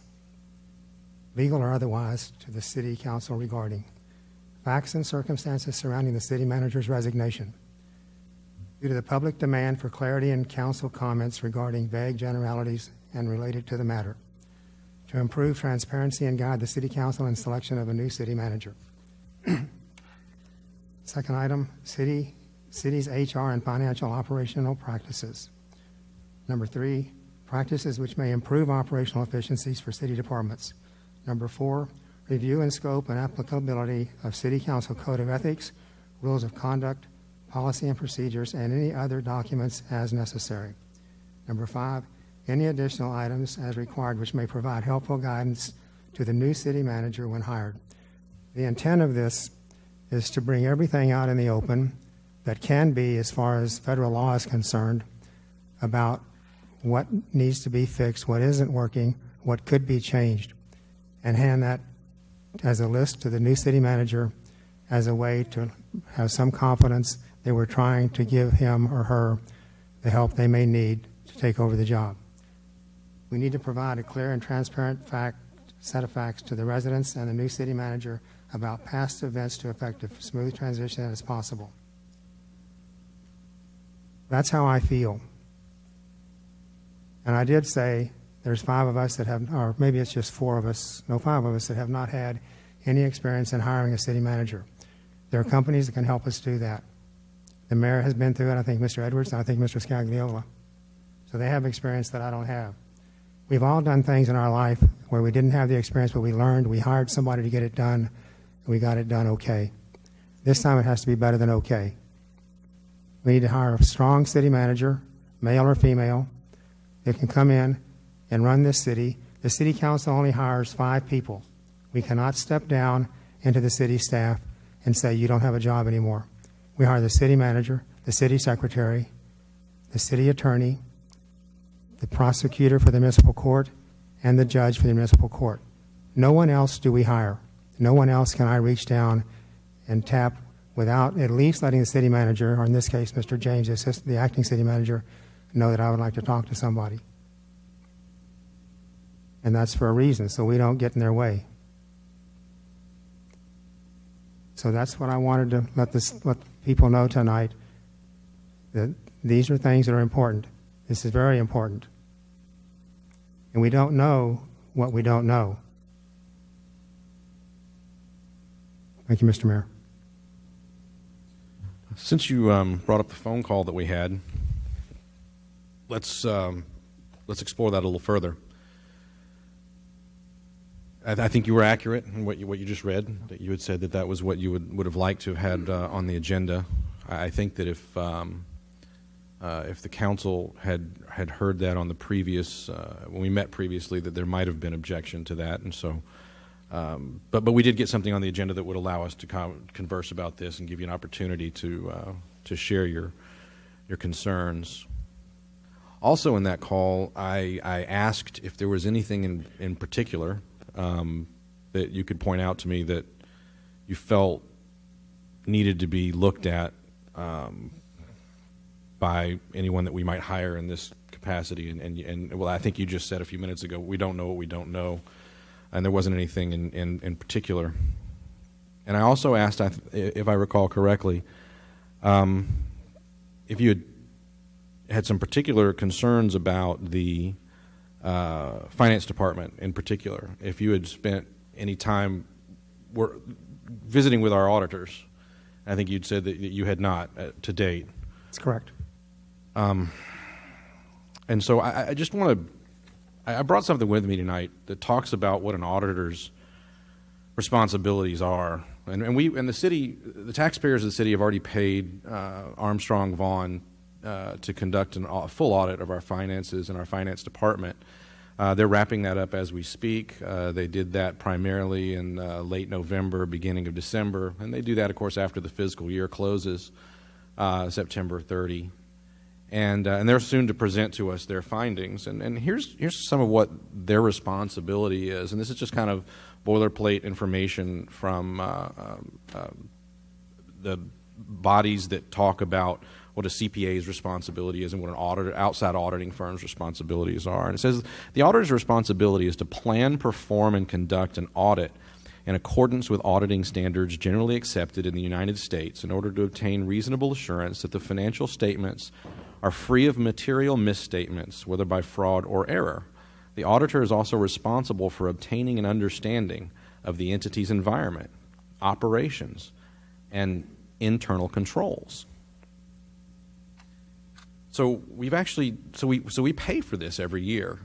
legal or otherwise, to the City Council regarding facts and circumstances surrounding the City Manager's resignation. Due to the public demand for clarity in Council comments regarding vague generalities and related to the matter, to improve transparency and guide the City Council in selection of a new City Manager. Second item, city's HR and financial operational practices. Number 3, practices which may improve operational efficiencies for city departments. Number 4, review and scope and applicability of City Council Code of Ethics, Rules of Conduct, Policy and Procedures, and any other documents as necessary. Number 5, any additional items as required which may provide helpful guidance to the new City Manager when hired. The intent of this is to bring everything out in the open that can be, as far as federal law is concerned, about what needs to be fixed, what isn't working, what could be changed, and hand that as a list to the new City Manager as a way to have some confidence that we're trying to give him or her the help they may need to take over the job. We need to provide a clear and transparent set of facts to the residents and the new City Manager about past events to effect a smooth transition as possible. That's how I feel. And I did say there's 5 of us that have, or maybe it's just 4 of us, no, 5 of us that have not had any experience in hiring a City Manager. There are companies that can help us do that. The mayor has been through it, I think Mr. Edwards, and I think Mr. Scagliola. So they have experience that I don't have. We've all done things in our life where we didn't have the experience, but we learned, we hired somebody to get it done, and we got it done okay. This time it has to be better than okay. We need to hire a strong City Manager, male or female, that can come in and run this city. The City Council only hires 5 people. We cannot step down into the city staff and say, you don't have a job anymore. We hire the City Manager, the City Secretary, the City Attorney, the prosecutor for the municipal court, and the judge for the municipal court. No one else do we hire. No one else can I reach down and tap without at least letting the City Manager, or in this case, Mr. James, the acting City Manager, know that I would like to talk to somebody. And that's for a reason, so we don't get in their way. So that's what I wanted to let people know tonight, that these are things that are important. This is very important. And we don't know what we don't know. Thank you, Mr. Mayor. Since you brought up the phone call that we had, let's explore that a little further. I think you were accurate in what you just read, that you had said that was what you would have liked to have had on the agenda. I think that if the council had heard that on the previous, when we met previously, that there might have been objection to that, and so, but we did get something on the agenda that would allow us to converse about this and give you an opportunity to share your concerns. Also in that call, I asked if there was anything in particular that you could point out to me that you felt needed to be looked at by anyone that we might hire in this capacity. And well, I think you just said a few minutes ago, we don't know what we don't know, and there wasn't anything in particular. And I also asked, if I recall correctly, if you had some particular concerns about the finance department in particular, if you had spent any time were visiting with our auditors. I think you'd said that you had not to date. That's correct. And so I just want to, I brought something with me tonight that talks about what an auditor's responsibilities are. And the city, the taxpayers of the city have already paid Armstrong Vaughn to conduct a full audit of our finances and our finance department. They're wrapping that up as we speak. They did that primarily in late November, beginning of December, and they do that, of course, after the fiscal year closes, September 30. And they're soon to present to us their findings. And here's some of what their responsibility is. And this is just kind of boilerplate information from the bodies that talk about what a CPA's responsibility is and what an outside auditing firm's responsibilities are. And it says the auditor's responsibility is to plan, perform, and conduct an audit in accordance with auditing standards generally accepted in the United States in order to obtain reasonable assurance that the financial statements are free of material misstatements, whether by fraud or error. The auditor is also responsible for obtaining an understanding of the entity's environment, operations, and internal controls. So we pay for this every year,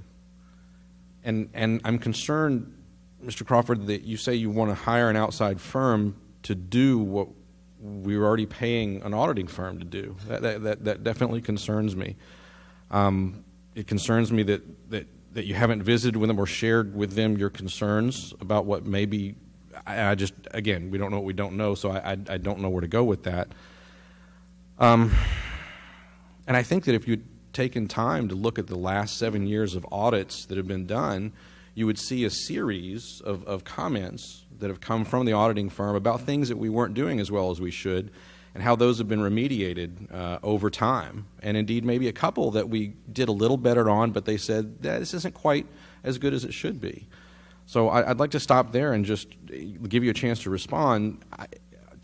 and I'm concerned, Mr. Crawford, that you say you want to hire an outside firm to do what we were already paying an auditing firm to do. That definitely concerns me. It concerns me that you haven't visited with them or shared with them your concerns about what maybe. I just, again, we don't know what we don't know, so I don't know where to go with that. And I think that if you'd taken time to look at the last 7 years of audits that have been done, you would see a series of comments that have come from the auditing firm about things that we weren't doing as well as we should and how those have been remediated over time. And indeed, maybe a couple that we did a little better on, but they said, this isn't quite as good as it should be. So I'd like to stop there and just give you a chance to respond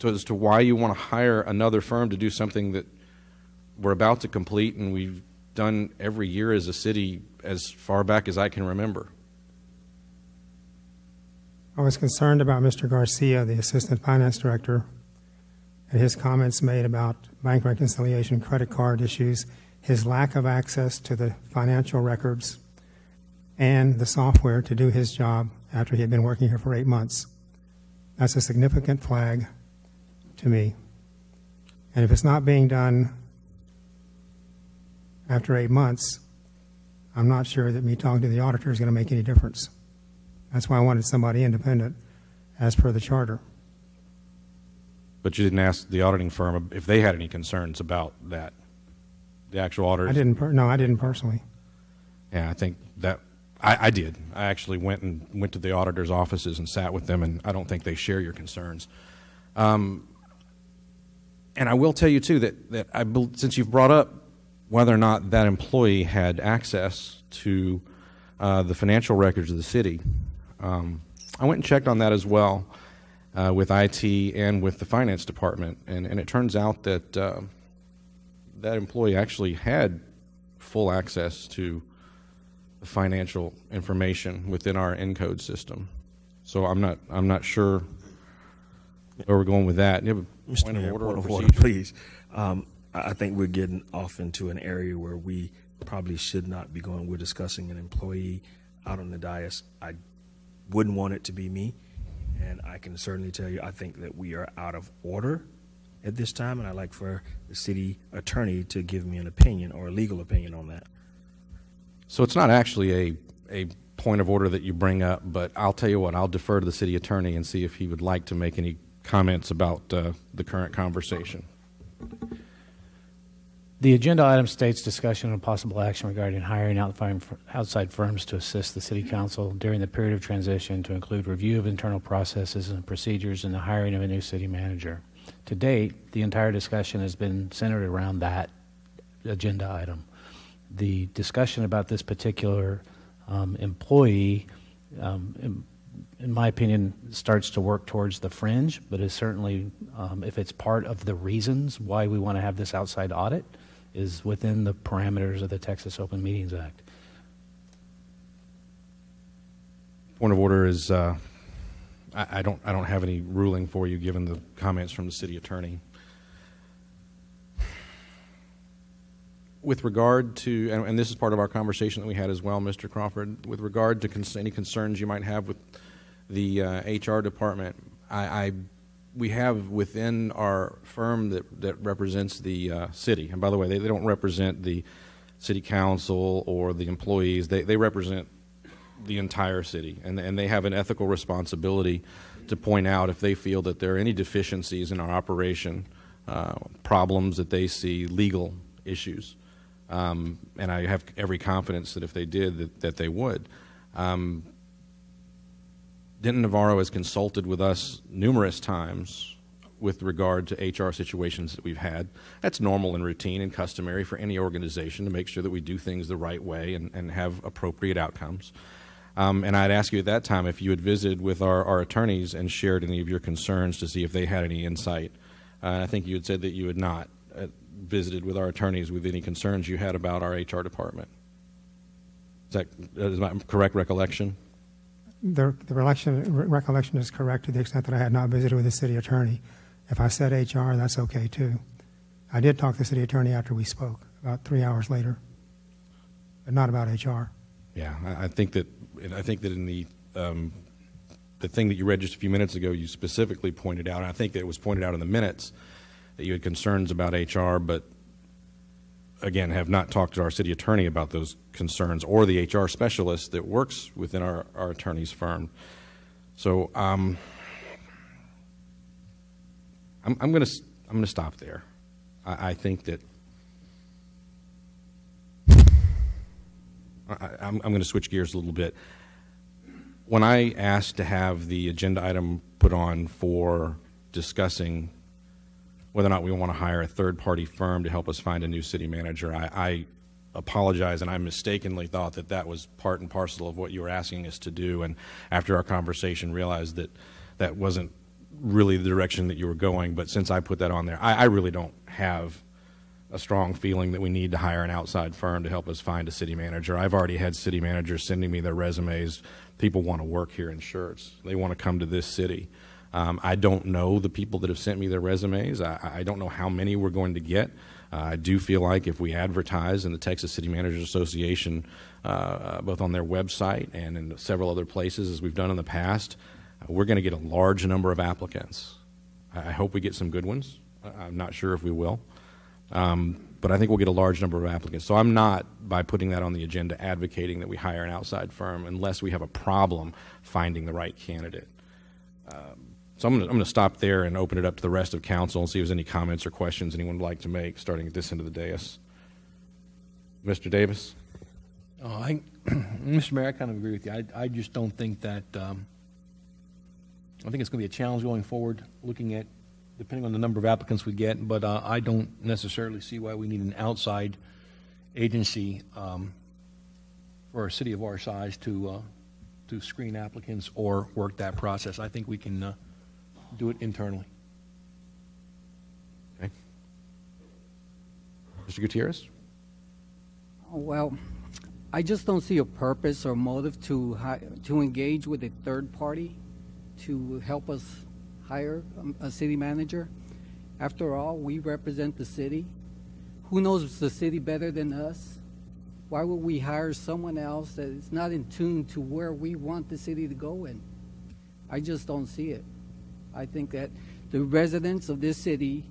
as to why you want to hire another firm to do something that we're about to complete and we've done every year as a city as far back as I can remember. I was concerned about Mr. Garcia, the Assistant Finance Director, and his comments made about bank reconciliation, credit card issues, his lack of access to the financial records and the software to do his job after he had been working here for 8 months. That's a significant flag to me. And if it's not being done after 8 months, I'm not sure that me talking to the auditor is going to make any difference. That's why I wanted somebody independent as per the charter. But you didn't ask the auditing firm if they had any concerns about that, the actual auditors? I didn't personally. Yeah, I think that I did. I actually went to the auditor's offices and sat with them, and I don't think they share your concerns. And I will tell you, too, that since you've brought up whether or not that employee had access to the financial records of the city, I went and checked on that as well with IT and with the finance department, and it turns out that that employee actually had full access to the financial information within our ENCODE system. So I'm not sure where we're going with that. You have a Mr. point Mayor, of order, please. I think we're getting off into an area where we probably should not be going. We're discussing an employee out on the dais. I wouldn't want it to be me, and I can certainly tell you I think that we are out of order at this time, and I'd like for the city attorney to give me an opinion or a legal opinion on that. So it's not actually a point of order that you bring up, but I'll tell you what, I'll defer to the city attorney and see if he would like to make any comments about the current conversation. The agenda item states discussion and possible action regarding hiring outside firms to assist the City Council during the period of transition to include review of internal processes and procedures and the hiring of a new city manager. To date, the entire discussion has been centered around that agenda item. The discussion about this particular employee, in my opinion, starts to work towards the fringe, but is certainly, if it's part of the reasons why we want to have this outside audit, is within the parameters of the Texas Open Meetings Act. Point of order is I don't have any ruling for you given the comments from the city attorney. With regard to, and this is part of our conversation that we had as well, Mr. Crawford, with regard to any concerns you might have with the HR department, we have within our firm that represents the city, and by the way, they don't represent the city council or the employees, they represent the entire city, and they have an ethical responsibility to point out if they feel that there are any deficiencies in our operation, problems that they see, legal issues. And I have every confidence that if they did, that they would. Denton Navarro has consulted with us numerous times with regard to HR situations that we've had. That's normal and routine and customary for any organization to make sure that we do things the right way and have appropriate outcomes. And I'd ask you at that time if you had visited with our attorneys and shared any of your concerns to see if they had any insight. I think you had said that you had not visited with our attorneys with any concerns you had about our HR department. Is my correct recollection? The recollection is correct to the extent that I had not visited with the city attorney. If I said HR, that's okay too. I did talk to the city attorney after we spoke, about 3 hours later, but not about HR. Yeah, I think that in the thing that you read just a few minutes ago, you specifically pointed out, and I think that it was pointed out in the minutes, that you had concerns about HR, but again, have not talked to our city attorney about those concerns or the HR specialist that works within our attorney's firm. So I'm going to stop there. I think that I'm going to switch gears a little bit. When I asked to have the agenda item put on for discussing whether or not we want to hire a third-party firm to help us find a new city manager, I apologize, and I mistakenly thought that that was part and parcel of what you were asking us to do, and after our conversation realized that that wasn't really the direction that you were going. But since I put that on there, I really don't have a strong feeling that we need to hire an outside firm to help us find a city manager. I've already had city managers sending me their resumes. People want to work here in Schertz. They want to come to this city. I don't know the people that have sent me their resumes. I don't know how many we're going to get. I do feel like if we advertise in the Texas City Managers Association, both on their website and in several other places as we've done in the past, we're going to get a large number of applicants. I hope we get some good ones. I'm not sure if we will. But I think we'll get a large number of applicants. So I'm not, by putting that on the agenda, advocating that we hire an outside firm unless we have a problem finding the right candidate. So I'm going to stop there and open it up to the rest of council and see if there's any comments or questions anyone would like to make, starting at this end of the dais. Mr. Davis? Mr. Mayor, I kind of agree with you. I just don't think that, I think it's going to be a challenge going forward, looking at, depending on the number of applicants we get, but I don't necessarily see why we need an outside agency for a city of our size to screen applicants or work that process. I think we can do it internally. Okay. Mr. Gutierrez? Oh, well, I just don't see a purpose or motive to engage with a third party to help us hire a city manager. After all, we represent the city. Who knows the city better than us? Why would we hire someone else that is not in tune to where we want the city to go in? I just don't see it. I think that the residents of this city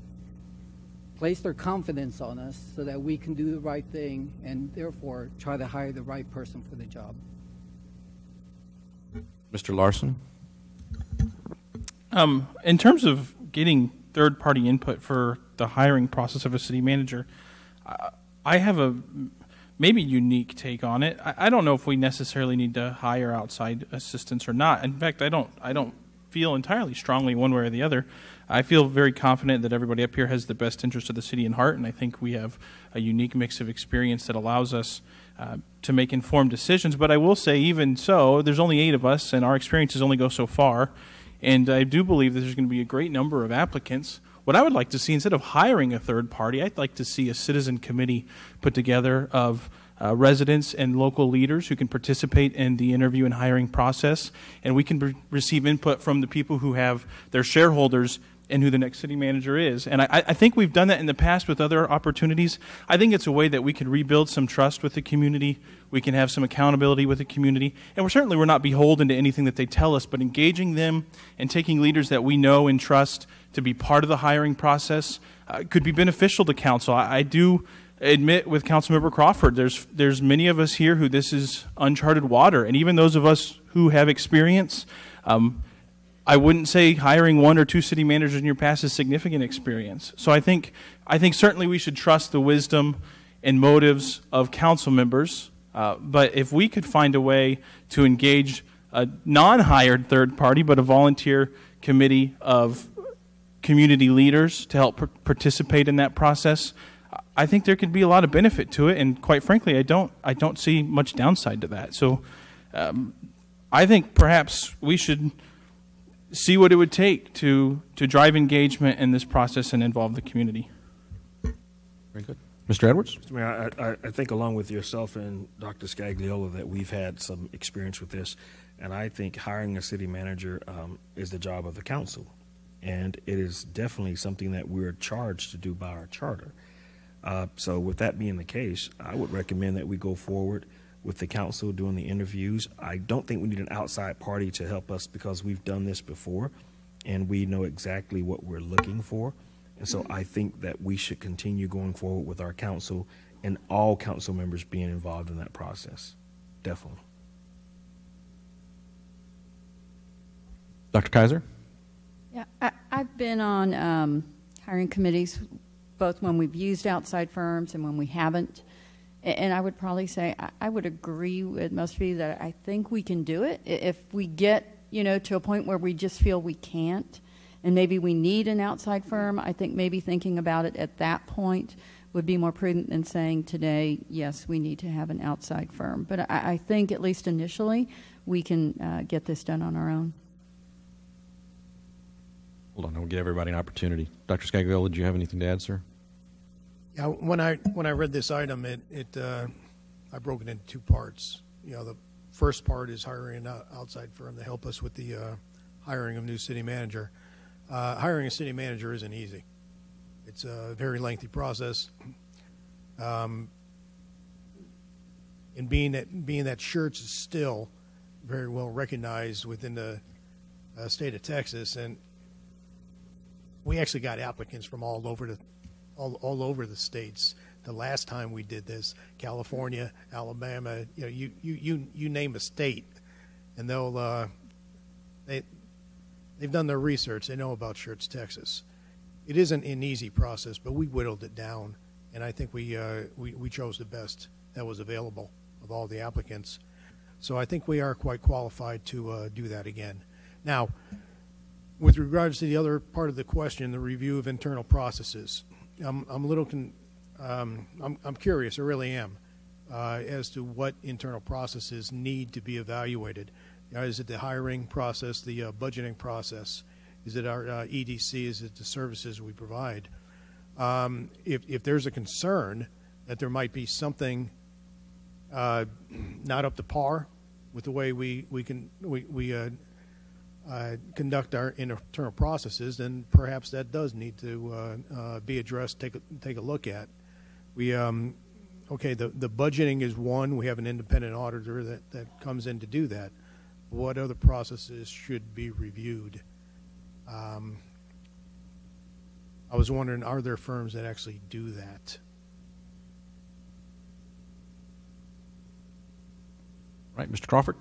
place their confidence on us so that we can do the right thing and therefore try to hire the right person for the job. Mr. Larson? In terms of getting third-party input for the hiring process of a city manager, I have a maybe unique take on it. I don't know if we necessarily need to hire outside assistance or not. In fact, I don't feel entirely strongly one way or the other. I feel very confident that everybody up here has the best interest of the city in heart, and I think we have a unique mix of experience that allows us to make informed decisions. But I will say, even so, there's only 8 of us, and our experiences only go so far. And I do believe that there's going to be a great number of applicants. What I would like to see, instead of hiring a third party, I'd like to see a citizen committee put together of residents and local leaders who can participate in the interview and hiring process, and we can receive input from the people who have their shareholders and who the next city manager is. And I think we've done that in the past with other opportunities. I think it's a way that we can rebuild some trust with the community. We can have some accountability with the community. And we're not beholden to anything that they tell us, but engaging them and taking leaders that we know and trust to be part of the hiring process could be beneficial to council. I do admit with Councilmember Crawford, there's many of us here who this is uncharted water. And even those of us who have experience, I wouldn't say hiring one or two city managers in your past is significant experience. So I think certainly we should trust the wisdom and motives of council members. But if we could find a way to engage a non-hired third party, but a volunteer committee of community leaders to help participate in that process, I think there could be a lot of benefit to it. And quite frankly, I don't see much downside to that. So I think perhaps we should see what it would take to drive engagement in this process and involve the community. Very good. Mr. Edwards? Mr. Mayor, I think along with yourself and Dr. Scagliola that we've had some experience with this, and I think hiring a city manager is the job of the council, and it is definitely something that we're charged to do by our charter. So with that being the case, I would recommend that we go forward with the council doing the interviews. I don't think we need an outside party to help us because we've done this before and we know exactly what we're looking for. And so I think that we should continue going forward with our council and all council members being involved in that process. Definitely. Dr. Kaiser? Yeah, I've been on hiring committees both when we've used outside firms and when we haven't. And I would probably say I would agree with most of you that I think we can do it. If we get, to a point where we just feel we can't and maybe we need an outside firm, I think maybe thinking about it at that point would be more prudent than saying today, yes, we need to have an outside firm. But I think at least initially we can get this done on our own. Hold on, I'll give everybody an opportunity. Dr. Scagliola, did you have anything to add, sir? Yeah, when I read this item, I broke it into two parts. The first part is hiring an outside firm to help us with the hiring of new city manager. Hiring a city manager isn't easy. It's a very lengthy process. And being that Schertz is still very well recognized within the state of Texas, and we actually got applicants from all over the states. The last time we did this, California, Alabama, you name a state, and they've done their research. They know about Schertz, Texas. It isn't an easy process, but we whittled it down, and I think we chose the best that was available of all the applicants. So I think we are quite qualified to do that again. Now, with regards to the other part of the question, the review of internal processes, I'm a little I'm curious, I really am, as to what internal processes need to be evaluated. Is it the hiring process, the budgeting process? Is it our EDC? Is it the services we provide? If there's a concern that there might be something not up to par with the way we conduct our internal processes, then perhaps that does need to be addressed, take a look at. Okay, the budgeting is one. We have an independent auditor that comes in to do that. What other processes should be reviewed? I was wondering, are there firms that actually do that? Right, Mr. Crawford.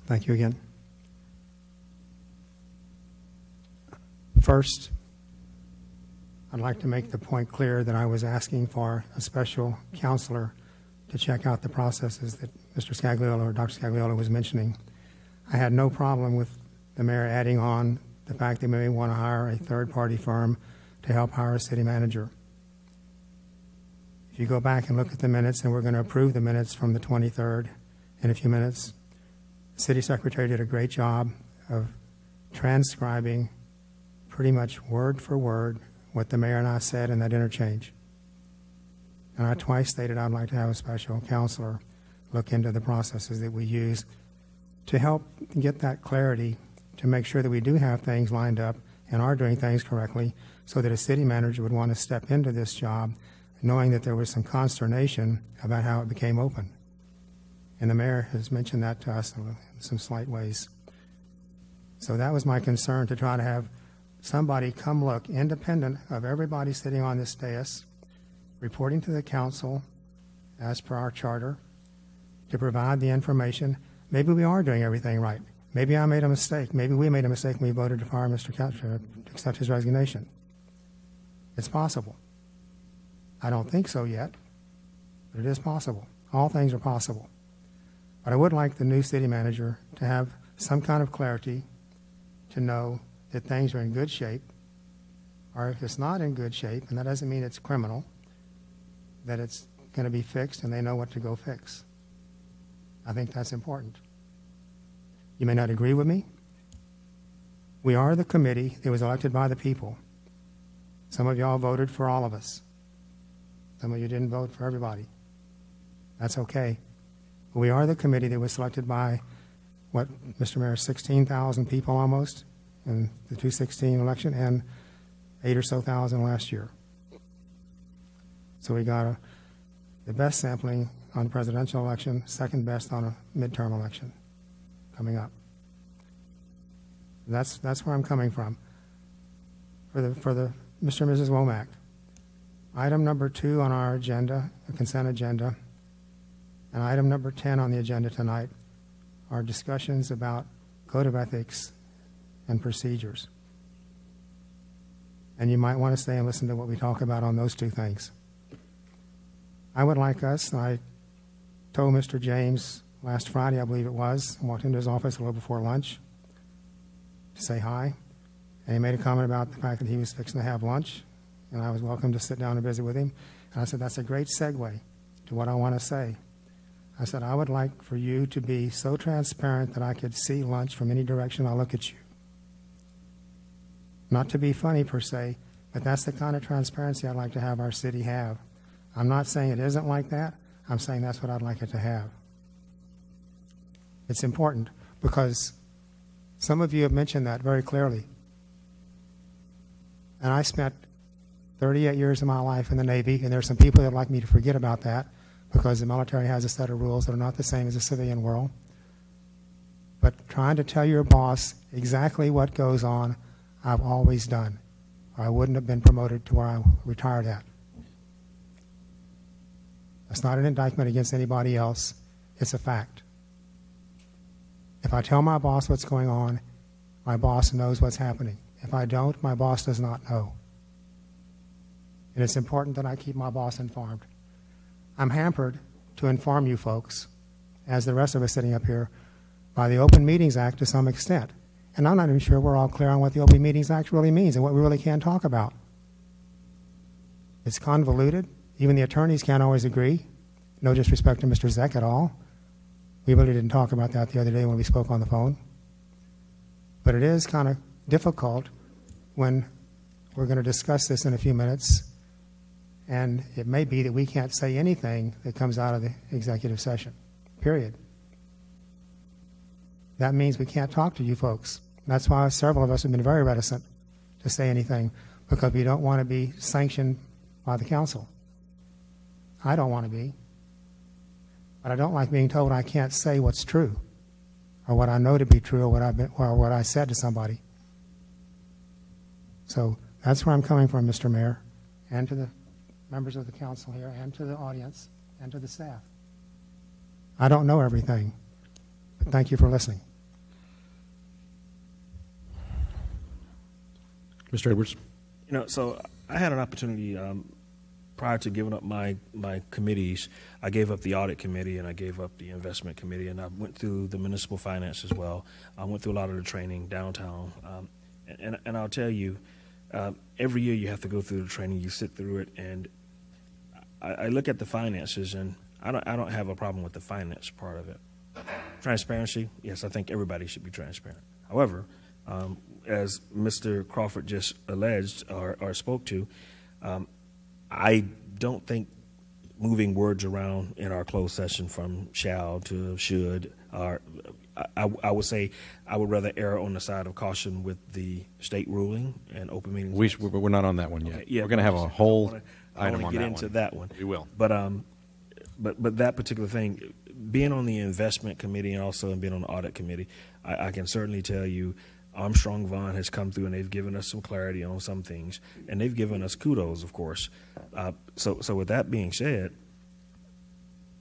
Thank you again. First, I'd like to make the point clear that I was asking for a special counselor to check out the processes that Mr. Scagliola or Dr. Scagliola was mentioning. I had no problem with the mayor adding on the fact that we may want to hire a third-party firm to help hire a city manager. If you go back and look at the minutes, and we're going to approve the minutes from the 23rd in a few minutes, the city secretary did a great job of transcribing pretty much word for word what the mayor and I said in that interchange. And I twice stated I'd like to have a special counselor look into the processes that we use to help get that clarity, to make sure that we do have things lined up and are doing things correctly, so that a city manager would want to step into this job knowing that there was some consternation about how it became open. And the mayor has mentioned that to us in some slight ways. So that was my concern, to try to have somebody come look, independent of everybody sitting on this dais, reporting to the council as per our charter, to provide the information. Maybe we are doing everything right. Maybe I made a mistake. Maybe we made a mistake when we voted to fire Mr. Couch, to accept his resignation. It's possible. I don't think so yet, but it is possible. All things are possible. But I would like the new city manager to have some kind of clarity, to know that things are in good shape, or if it's not in good shape, and that doesn't mean it's criminal, that it's going to be fixed and they know what to go fix. I think that's important. You may not agree with me. We are the committee that was elected by the people. Some of y'all voted for all of us. Some of you didn't vote for everybody. That's okay. But we are the committee that was selected by, what, Mr. Mayor, 16,000 people almost in the 2016 election, and 8 or so thousand last year. So we got the best sampling on the presidential election, second best on a midterm election coming up. That's where I'm coming from. For the Mr. and Mrs. Womack, item number 2 on our agenda, the consent agenda, and item number 10 on the agenda tonight are discussions about code of ethics and procedures. And you might want to stay and listen to what we talk about on those 2 things. I would like us, and I told Mr. James last Friday, I believe it was, I walked into his office a little before lunch to say hi, and he made a comment about the fact that he was fixing to have lunch, and I was welcome to sit down and visit with him. And I said, that's a great segue to what I want to say. I said, I would like for you to be so transparent that I could see lunch from any direction I look at you. Not to be funny per se, but that's the kind of transparency I'd like to have our city have. I'm not saying it isn't like that. I'm saying that's what I'd like it to have. It's important because some of you have mentioned that very clearly. And I spent 38 years of my life in the Navy, and there's some people that like me to forget about that because the military has a set of rules that are not the same as the civilian world. But trying to tell your boss exactly what goes on, I've always done, or I wouldn't have been promoted to where I retired at. That's not an indictment against anybody else. It's a fact. If I tell my boss what's going on, my boss knows what's happening. If I don't, my boss does not know. And it's important that I keep my boss informed. I'm hampered to inform you folks, as the rest of us sitting up here, by the Open Meetings Act to some extent. And I'm not even sure we're all clear on what the Open Meetings Act really means and what we really can talk about. It's convoluted. Even the attorneys can't always agree. No disrespect to Mr. Zeck at all. We really didn't talk about that the other day when we spoke on the phone. But it is kind of difficult when we're going to discuss this in a few minutes, and it may be that we can't say anything that comes out of the executive session, period. That means we can't talk to you folks. That's why several of us have been very reticent to say anything, because we don't want to be sanctioned by the council. I don't want to be. But I don't like being told I can't say what's true, or what I know to be true, or what I said to somebody. So that's where I'm coming from, Mr. Mayor, and to the members of the council here, and to the audience, and to the staff. I don't know everything, but thank you for listening. Mr. Edwards. You know, so I had an opportunity prior to giving up my committees. I gave up the audit committee and I gave up the investment committee, and I went through the municipal finance as well. I went through a lot of the training downtown, and I'll tell you, every year you have to go through the training. You sit through it, and I look at the finances, and I don't have a problem with the finance part of it. Transparency, yes, I think everybody should be transparent. However, as Mr. Crawford just alleged or spoke to, I don't think moving words around in our closed session from shall to should. I would say I would rather err on the side of caution with the state ruling and open meetings. We're not on that one yet. Okay, yeah, we're going to have a whole item I on get that into one. that one. We will. But that particular thing, being on the investment committee and also being on the audit committee, I can certainly tell you Armstrong Vaughn has come through and they've given us some clarity on some things, and they've given us kudos, of course. So with that being said,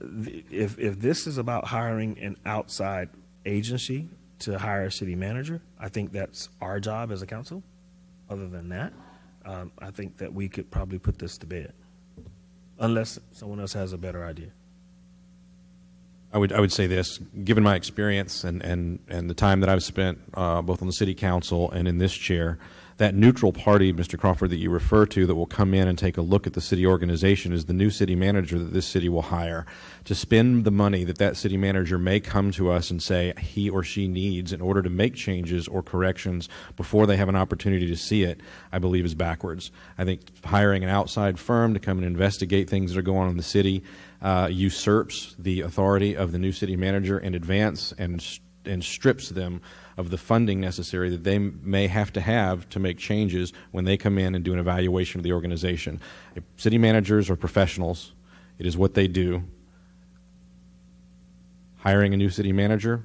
if this is about hiring an outside agency to hire a city manager, I think that's our job as a council. Other than that, I think that we could probably put this to bed, unless someone else has a better idea. I would say this, given my experience and the time that I've spent both on the city council and in this chair, that neutral party, Mr. Crawford, that you refer to that will come in and take a look at the city organization is the new city manager that this city will hire to spend the money that city manager may come to us and say he or she needs in order to make changes or corrections before they have an opportunity to see it, I believe is backwards. I think hiring an outside firm to come and investigate things that are going on in the city usurps the authority of the new city manager in advance and strips them of the funding necessary that they may have to make changes when they come in and do an evaluation of the organization. If city managers are professionals. It is what they do. Hiring a new city manager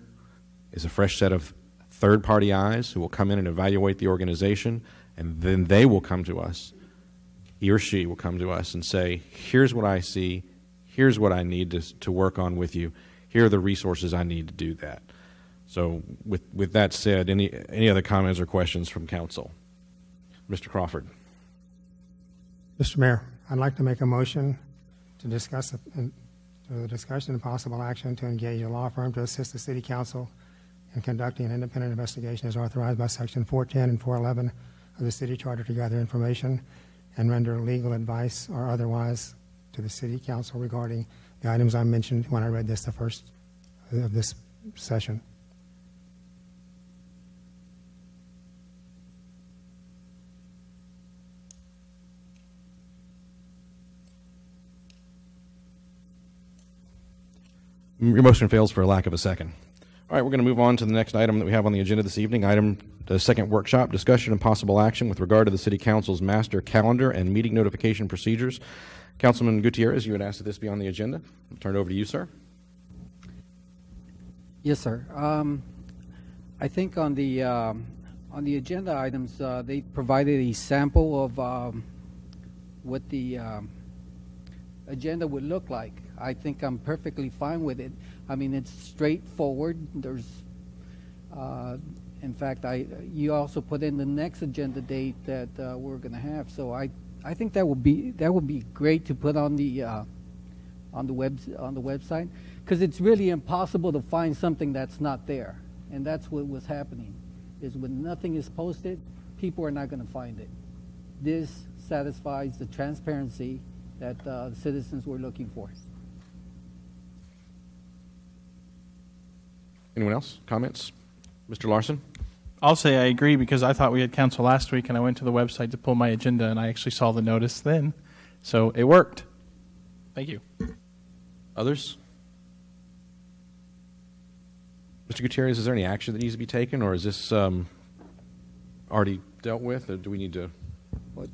is a fresh set of third-party eyes who will come in and evaluate the organization, and then they will come to us. He or she will come to us and say, here's what I see, here's what I need to work on with you, here are the resources I need to do that. So with that said, any other comments or questions from council? Mr. Crawford. Mr. Mayor, I'd like to make a motion to discuss the discussion and possible action to engage a law firm to assist the city council in conducting an independent investigation as authorized by section 410 and 411 of the city charter to gather information and render legal advice or otherwise to the city council regarding the items I mentioned when I read this the first of this session. Your motion fails for a lack of a second. All right, we're going to move on to the next item that we have on the agenda this evening. The second workshop, discussion and possible action with regard to the City Council's master calendar and meeting notification procedures. Councilman Gutierrez, you had asked that this be on the agenda. I'll turn it over to you, sir. Yes, sir. I think on the agenda items, they provided a sample of what the agenda would look like. I think I'm perfectly fine with it. I mean, it's straightforward. There's, in fact, you also put in the next agenda date that we're going to have. So I think that would be great to put on the website, because it's really impossible to find something that's not there, and that's what was happening. Is when nothing is posted, people are not going to find it. This satisfies the transparency that citizens were looking for. Anyone else? Comments? Mr. Larson? I'll say I agree, because I thought we had council last week, and I went to the website to pull my agenda, and I actually saw the notice then. So it worked. Thank you. Others? Mr. Gutierrez, is there any action that needs to be taken, or is this already dealt with, or do we need to? What?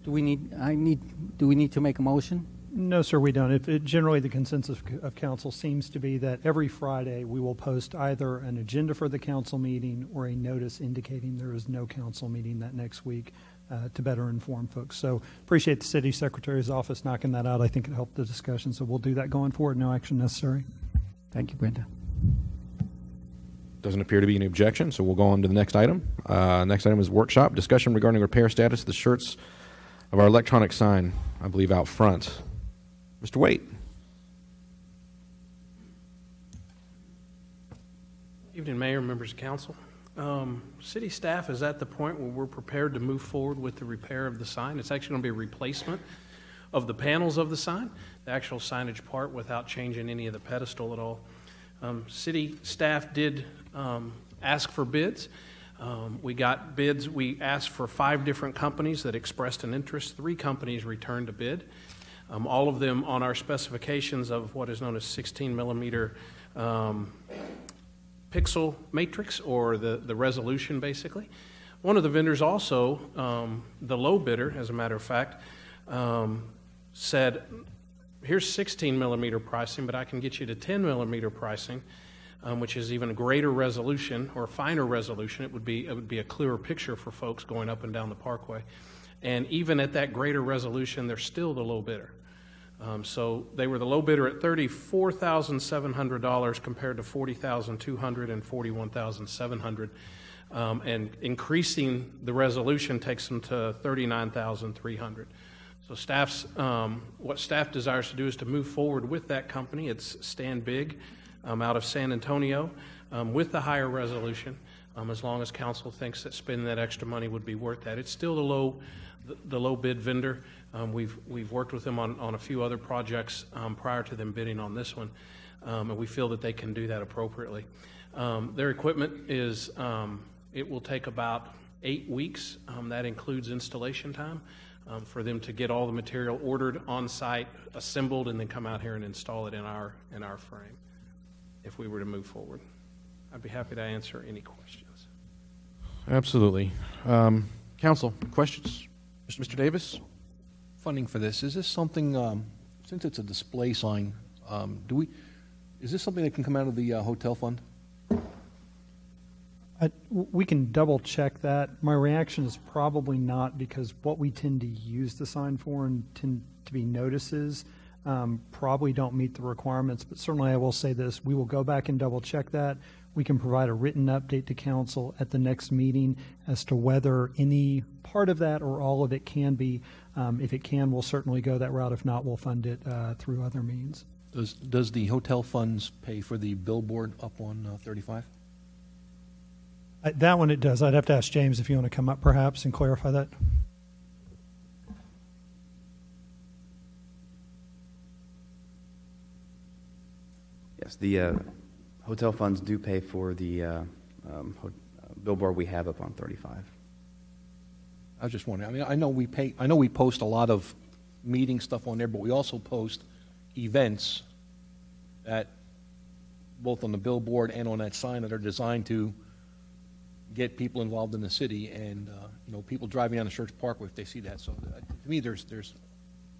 Do we need to make a motion? No, sir, we don't. Generally, the consensus of council seems to be that every Friday we will post either an agenda for the council meeting or a notice indicating there is no council meeting that next week to better inform folks. So appreciate the city secretary's office knocking that out. I think it helped the discussion, so we'll do that going forward. No action necessary. Thank you, Brenda. Doesn't appear to be any objection, so we'll go on to the next item. Next item is workshop, discussion regarding repair status of the Schertz of our electronic sign, I believe, out front. Mr. Waite. Evening, Mayor, members of council. City staff is at the point where we're prepared to move forward with the repair of the sign. It's actually going to be a replacement of the panels of the sign, the actual signage part, without changing any of the pedestal at all. City staff did ask for bids. We got bids. We asked for 5 different companies that expressed an interest. 3 companies returned a bid. all of them on our specifications of what is known as 16 millimeter pixel matrix, or the resolution, basically. One of the vendors also, the low bidder, as a matter of fact, said, here's 16 millimeter pricing, but I can get you to 10 millimeter pricing, which is even a greater resolution or finer resolution. It would be a clearer picture for folks going up and down the parkway. And even at that greater resolution, they're still the low bidder. So they were the low bidder at $34,700 compared to $40,200 and $41,700. And increasing the resolution takes them to $39,300. So what staff desires to do is to move forward with that company. It's Stand Big out of San Antonio with the higher resolution, as long as council thinks that spending that extra money would be worth that. It's still the low bid vendor. We've worked with them on a few other projects prior to them bidding on this one, and we feel that they can do that appropriately. Their equipment is, it will take about 8 weeks. That includes installation time for them to get all the material ordered on site, assembled, and then come out here and install it in our frame if we were to move forward. I'd be happy to answer any questions. Absolutely. Council, questions? Mr. Davis? Funding for this, is this something, since it's a display sign, is this something that can come out of the hotel fund? We can double check that. My reaction is probably not, because what we tend to use the sign for and tend to be notices probably don't meet the requirements. But certainly I will say this, we will go back and double check that. We can provide a written update to council at the next meeting as to whether any part of that or all of it can be. If it can, we'll certainly go that route. If not, we'll fund it through other means. Does the hotel funds pay for the billboard up on 35? That one it does. I'd have to ask James if you want to come up perhaps and clarify that. Yes, the hotel funds do pay for the billboard we have up on 35. I was just wondering. I mean, I know we post a lot of meeting stuff on there, but we also post events that both on the billboard and on that sign that are designed to get people involved in the city, and people driving down the Schertz Parkway if they see that. So to me, there's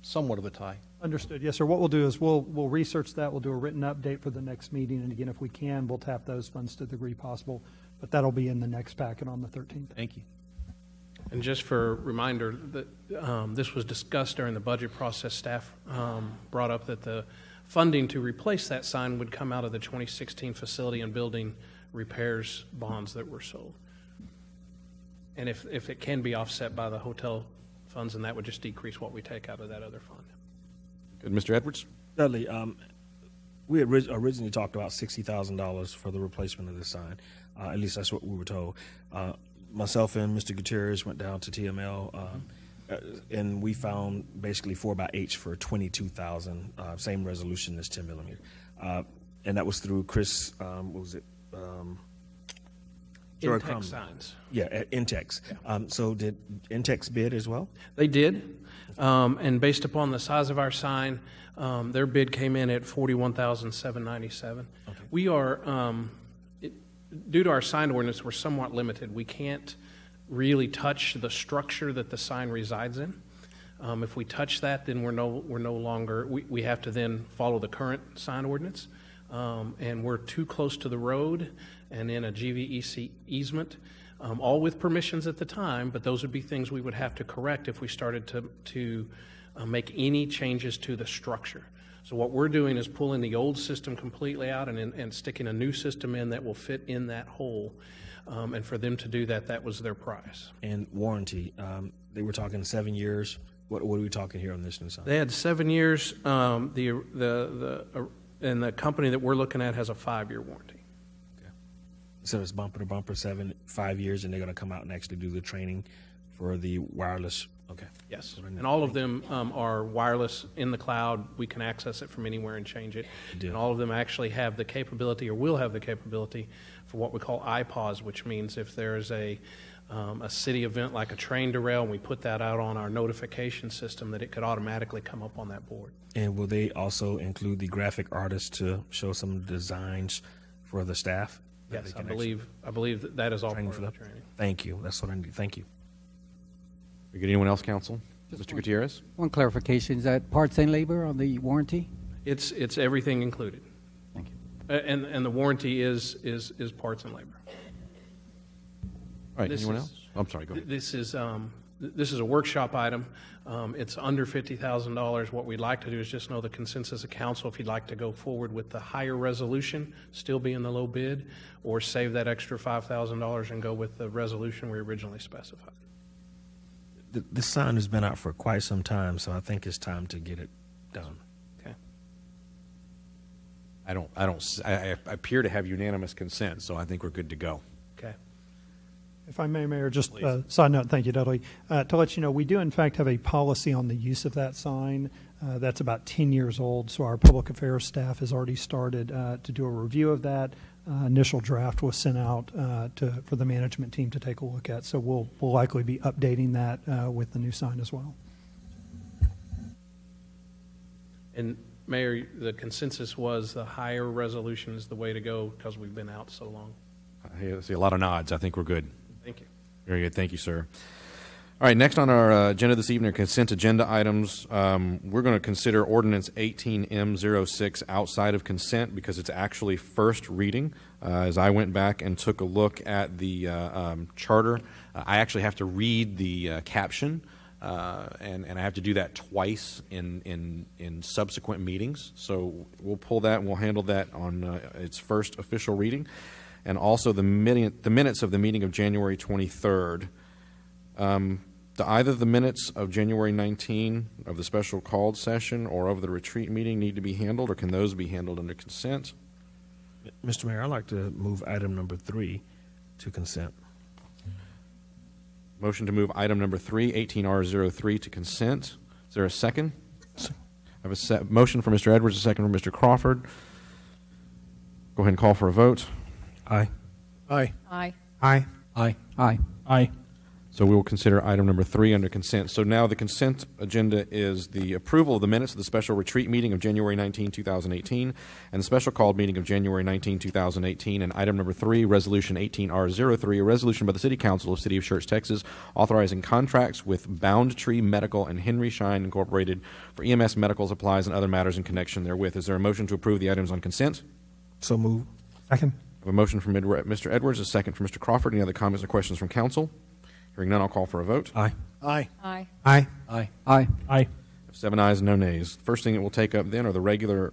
somewhat of a tie. Understood. Yes, sir. What we'll do is we'll research that. We'll do a written update for the next meeting, and again, if we can, we'll tap those funds to the degree possible. But that'll be in the next packet on the 13th. Thank you. And just for a reminder, that this was discussed during the budget process. Staff brought up that the funding to replace that sign would come out of the 2016 facility and building repairs bonds that were sold. And if it can be offset by the hotel funds, and that would just decrease what we take out of that other fund. Good. Mr. Edwards? Dudley, we had originally talked about $60,000 for the replacement of the sign. At least that's what we were told. Myself and Mr. Gutierrez went down to TML, and we found basically 4x8 for $22,000, same resolution as 10 millimeter. And that was through Chris, what was it? Intex signs. Yeah, at Intex. Yeah. So did Intex bid as well? They did. And based upon the size of our sign, their bid came in at $41,797. Okay. We are, due to our sign ordinance, we're somewhat limited. We can't really touch the structure that the sign resides in. If we touch that, then we're no longer, we have to then follow the current sign ordinance. And we're too close to the road and in a GVEC easement, all with permissions at the time, but those would be things we would have to correct if we started to make any changes to the structure. So what we're doing is pulling the old system completely out and sticking a new system in that will fit in that hole. And for them to do that, that was their price. And warranty, they were talking 7 years. What are we talking here on this new sign? They had 7 years. And the company that we're looking at has a 5-year warranty. Okay. So it's bumper to bumper, 5 years, and they're going to come out and actually do the training for the wireless. Okay. Yes. And all of them are wireless in the cloud. We can access it from anywhere and change it. And all of them actually have the capability, or will have the capability, for what we call iPause, which means if there is a a city event like a train derail, and we put that out on our notification system, that it could automatically come up on that board. And will they also include the graphic artist to show some designs for the staff? Yes, I believe that is all part of the training. Thank you. That's what I need. Thank you. We get anyone else, counsel? Mr. Gutierrez? One clarification, is that parts and labor on the warranty? It's everything included. Thank you. And the warranty is parts and labor. All right, anyone else? I'm sorry, go ahead. This is a workshop item. It's under $50,000. What we'd like to do is just know the consensus of council if you'd like to go forward with the higher resolution, still be in the low bid, or save that extra $5,000 and go with the resolution we originally specified. This sign has been out for quite some time, so I think it's time to get it done. Okay. I appear to have unanimous consent, so I think we're good to go. Okay. If I may, Mayor, just a side note, thank you, Dudley. To let you know, we do in fact have a policy on the use of that sign that's about 10 years old, so our public affairs staff has already started to do a review of that. Initial draft was sent out for the management team to take a look at, so we'll likely be updating that with the new sign as well. And Mayor, the consensus was the higher resolution is the way to go because we've been out so long. I see a lot of nods. I think we're good. Thank you. Very good. Thank you, sir. All right, next on our agenda this evening are consent agenda items. We're going to consider Ordinance 18M06 outside of consent because it's actually first reading. As I went back and took a look at the charter, I actually have to read the caption, and I have to do that twice in subsequent meetings. So we'll pull that and we'll handle that on its first official reading. And also the minutes of the meeting of January 23rd. Do either the minutes of January 19 of the special called session or of the retreat meeting need to be handled, or can those be handled under consent? Mr. Mayor, I'd like to move item number 3 to consent. Motion to move item number 3, 18R03, to consent. Is there a second? I have a motion from Mr. Edwards, a second from Mr. Crawford. Go ahead and call for a vote. Aye. Aye. Aye. Aye. Aye. Aye. Aye. So we will consider item number 3 under consent. So now the consent agenda is the approval of the minutes of the special retreat meeting of January 19, 2018, and the special called meeting of January 19, 2018. And item number 3, Resolution 18R03, a resolution by the City Council of the City of Schertz, Texas, authorizing contracts with Bound Tree Medical and Henry Schein Incorporated for EMS medical supplies and other matters in connection therewith. Is there a motion to approve the items on consent? So move. Second. I have a motion from Mr. Edwards, a second from Mr. Crawford. Any other comments or questions from council? Hearing none, I'll call for a vote. Aye. Aye. Aye. Aye. Aye. Aye. Aye. 7 ayes, no nays. First thing that we'll take up then are the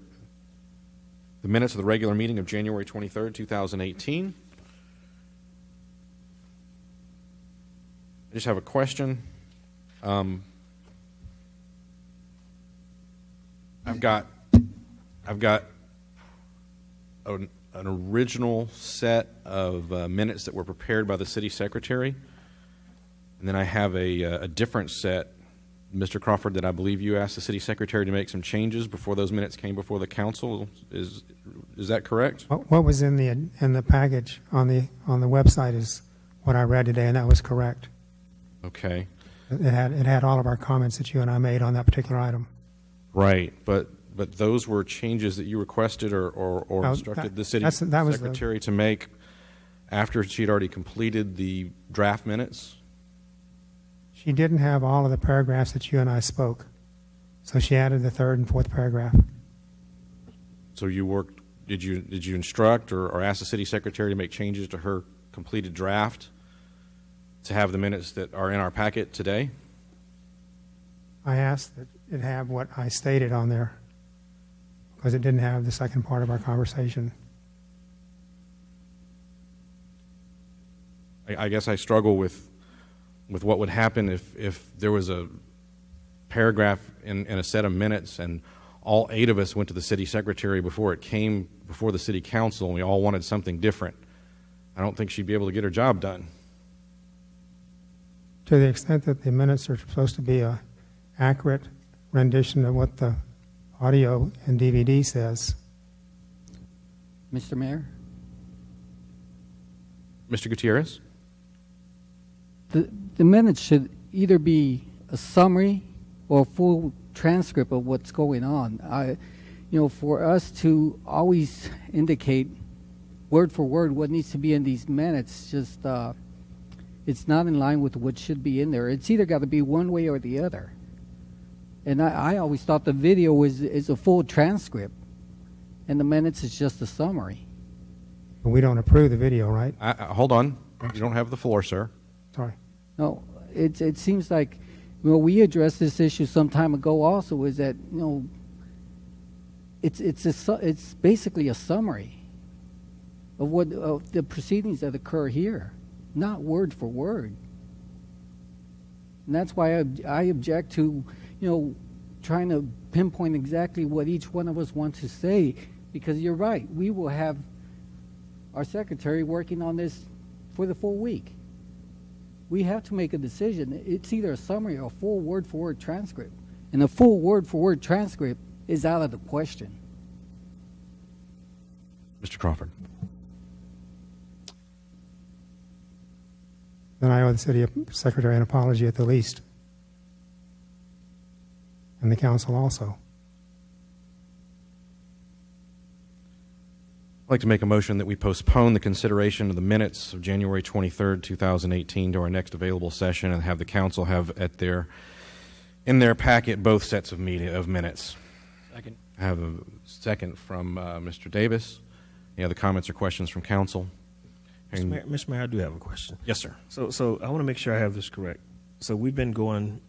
minutes of the regular meeting of January 23rd, 2018. I just have a question. I've got an original set of minutes that were prepared by the city secretary, and then I have a different set, Mr. Crawford, that I believe you asked the city secretary to make some changes before those minutes came before the council. Is that correct? What was in the package on the website is what I read today, and that was correct. Okay. It had all of our comments that you and I made on that particular item. Right, but those were changes that you requested or instructed the city secretary to make after she'd already completed the draft minutes? She didn't have all of the paragraphs that you and I spoke, so she added the third and fourth paragraph. So you worked? Did you instruct or ask the city secretary to make changes to her completed draft to have the minutes that are in our packet today? I asked that it have what I stated on there because it didn't have the second part of our conversation. I guess I struggle with what would happen if there was a paragraph in a set of minutes and all 8 of us went to the city secretary before it came before the city council and we all wanted something different. I don't think she'd be able to get her job done. To the extent that the minutes are supposed to be an accurate rendition of what the audio and DVD says. Mr. Mayor? Mr. Gutierrez? the minutes should either be a summary or a full transcript of what's going on. For us to always indicate word for word what needs to be in these minutes, it's not in line with what should be in there. It's either got to be one way or the other. And I always thought the video is a full transcript, and the minutes is just a summary. But we don't approve the video, right? Hold on. You don't have the floor, sir. Sorry. No, it seems like we addressed this issue some time ago. Also, is that it's basically a summary of the proceedings that occur here, not word for word. And that's why I object to trying to pinpoint exactly what each one of us wants to say, because you're right. We will have our secretary working on this for the full week. We have to make a decision. It's either a summary or a full word-for-word transcript. And a full word-for-word transcript is out of the question. Mr. Crawford. Then I owe the city secretary an apology at the least. And the council also. I'd like to make a motion that we postpone the consideration of the minutes of January 23rd, 2018 to our next available session, and have the council have in their packet both sets of minutes. Second. I have a second from Mr. Davis. Any other comments or questions from council? Mr. Mayor, I do have a question. Yes, sir. So I want to make sure I have this correct. So we've been going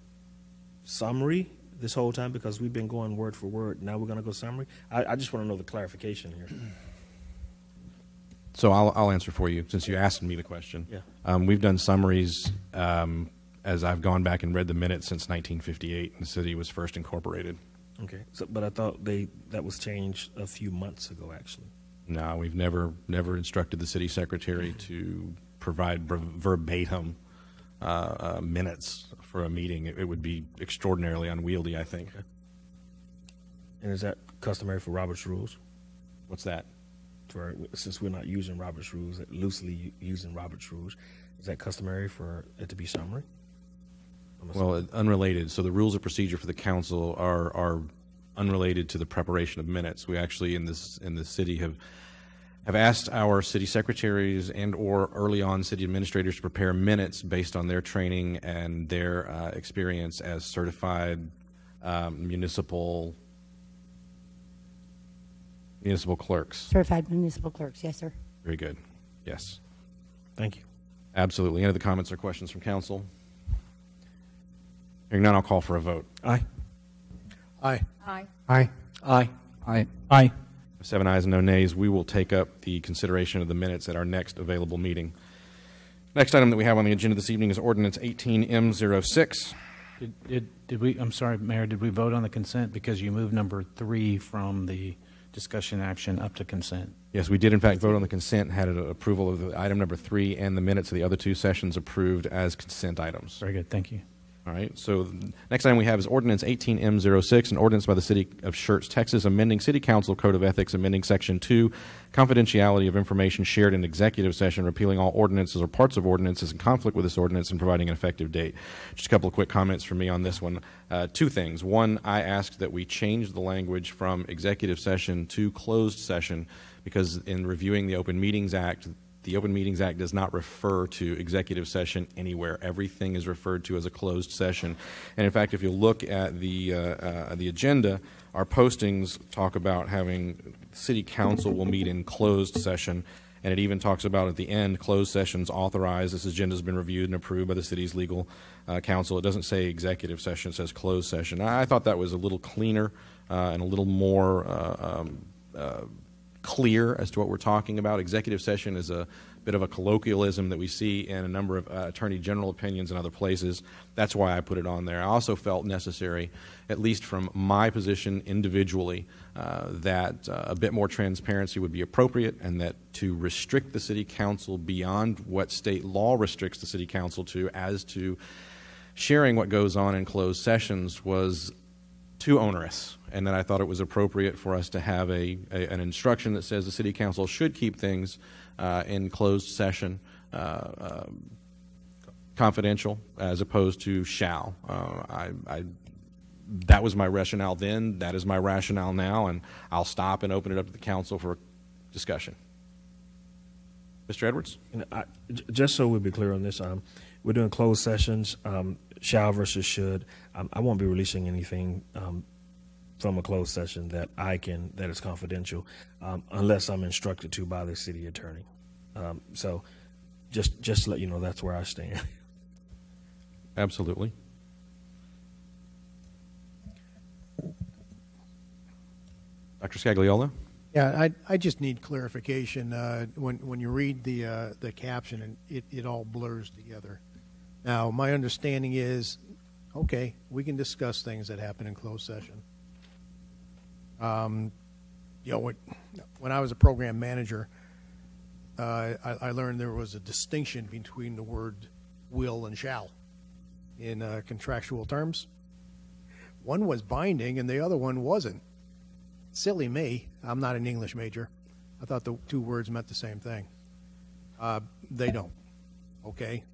summary this whole time because we've been going word for word. Now we're going to go summary? I just want to know the clarification here. So I'll answer for you since you asked me the question. Yeah. We've done summaries as I've gone back and read the minutes since 1958. The city was first incorporated. Okay. But I thought that was changed a few months ago, actually. No, we've never instructed the city secretary to provide verbatim minutes for a meeting. It would be extraordinarily unwieldy, I think. Okay. And is that customary for Robert's rules? What's that? Since we're not using Robert's rules, loosely using Robert's rules, is that customary for it to be summary? Well, unrelated. So the rules of procedure for the council are unrelated to the preparation of minutes. We actually in the city have asked our city secretaries and or early on city administrators to prepare minutes based on their training and their experience as certified municipal clerks. Certified municipal clerks, yes, sir. Very good. Yes. Thank you. Absolutely. Any other comments or questions from council? Hearing none, I'll call for a vote. Aye. Aye. Aye. Aye. Aye. Aye. Aye. 7 ayes and no nays. We will take up the consideration of the minutes at our next available meeting. Next item that we have on the agenda this evening is Ordinance 18M06. Did we? I'm sorry, Mayor. Did we vote on the consent because you moved number 3 from the discussion action up to consent? Yes, we did in fact vote on the consent, had an approval of the item number 3 and the minutes of the other 2 sessions approved as consent items. Very good. Thank you. All right, so next item we have is Ordinance 18M06, an ordinance by the City of Schertz, Texas, amending City Council Code of Ethics, amending Section 2, confidentiality of information shared in executive session, repealing all ordinances or parts of ordinances in conflict with this ordinance, and providing an effective date. Just a couple of quick comments from me on this one. 2 things. One, I asked that we change the language from executive session to closed session because in reviewing the Open Meetings Act does not refer to executive session anywhere. Everything is referred to as a closed session. And in fact, if you look at the agenda, our postings talk about having City Council will meet in closed session, and it even talks about at the end, closed sessions authorized. This agenda has been reviewed and approved by the city's legal counsel. It doesn't say executive session, it says closed session. I thought that was a little cleaner and a little more clear as to what we're talking about. Executive session is a bit of a colloquialism that we see in a number of attorney general opinions in other places. That's why I put it on there. I also felt necessary, at least from my position individually, that a bit more transparency would be appropriate, and that to restrict the city council beyond what state law restricts the city council to as to sharing what goes on in closed sessions was too onerous, and that I thought it was appropriate for us to have an instruction that says the city council should keep things in closed session confidential as opposed to shall. That was my rationale then. That is my rationale now, and I'll stop and open it up to the council for discussion. Mr. Edwards? Just so we'll be clear on this, we're doing closed sessions, shall versus should. I won't be releasing anything from a closed session that is confidential, unless I'm instructed to by the city attorney. So just to let you know, that's where I stand. Absolutely. Dr. Scagliola? Yeah, I just need clarification. When you read the caption, and it all blurs together. Now, my understanding is, okay, we can discuss things that happen in closed session. When I was a program manager, I learned there was a distinction between the word will and shall in contractual terms. One was binding and the other one wasn't. Silly me. I'm not an English major. I thought the two words meant the same thing. They don't. Okay?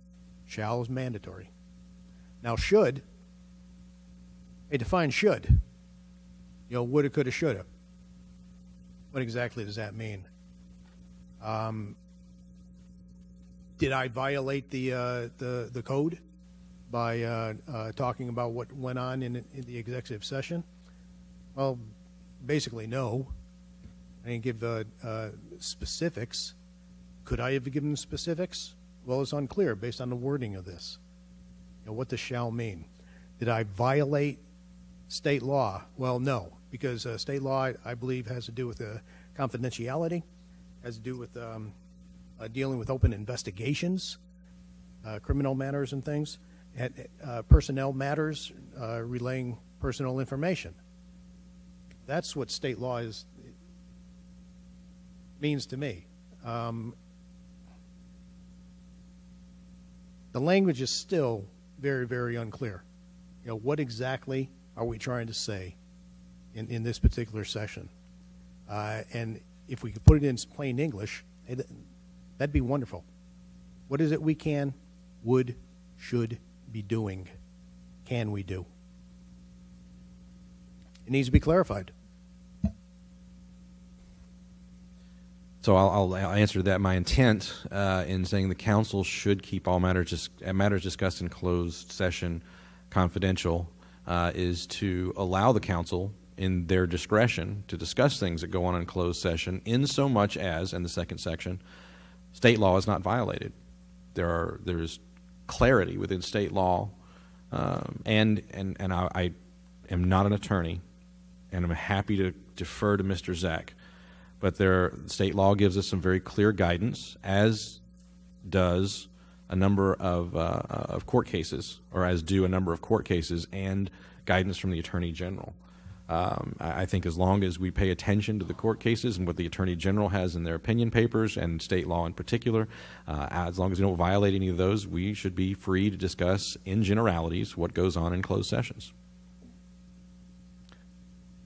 Shall is mandatory. Now, should, they define should. Woulda, coulda, shoulda. What exactly does that mean? Did I violate the code by talking about what went on in the executive session? Well, basically, no. I didn't give specifics. Could I have given specifics? Well, it's unclear based on the wording of this. What does shall mean? Did I violate state law? Well, no, because state law, I believe, has to do with confidentiality, has to do with dealing with open investigations, criminal matters and things, and personnel matters, relaying personal information. That's what state law means to me. The language is still very, very unclear. What exactly are we trying to say in this particular session? And if we could put it in plain English, that'd be wonderful. What is it we can, would, should be doing? Can we do? It needs to be clarified. So I'll answer that. My intent in saying the council should keep all matters discussed in closed session confidential is to allow the council, in their discretion, to discuss things that go on in closed session, in so much as, in the second section, state law is not violated. There's clarity within state law, and I am not an attorney, and I'm happy to defer to Mr. Zach. But state law gives us some very clear guidance, as does a number of court cases, or as do a number of court cases, and guidance from the Attorney General. I think as long as we pay attention to the court cases and what the Attorney General has in their opinion papers, and state law in particular, as long as we don't violate any of those, we should be free to discuss in generalities what goes on in closed sessions.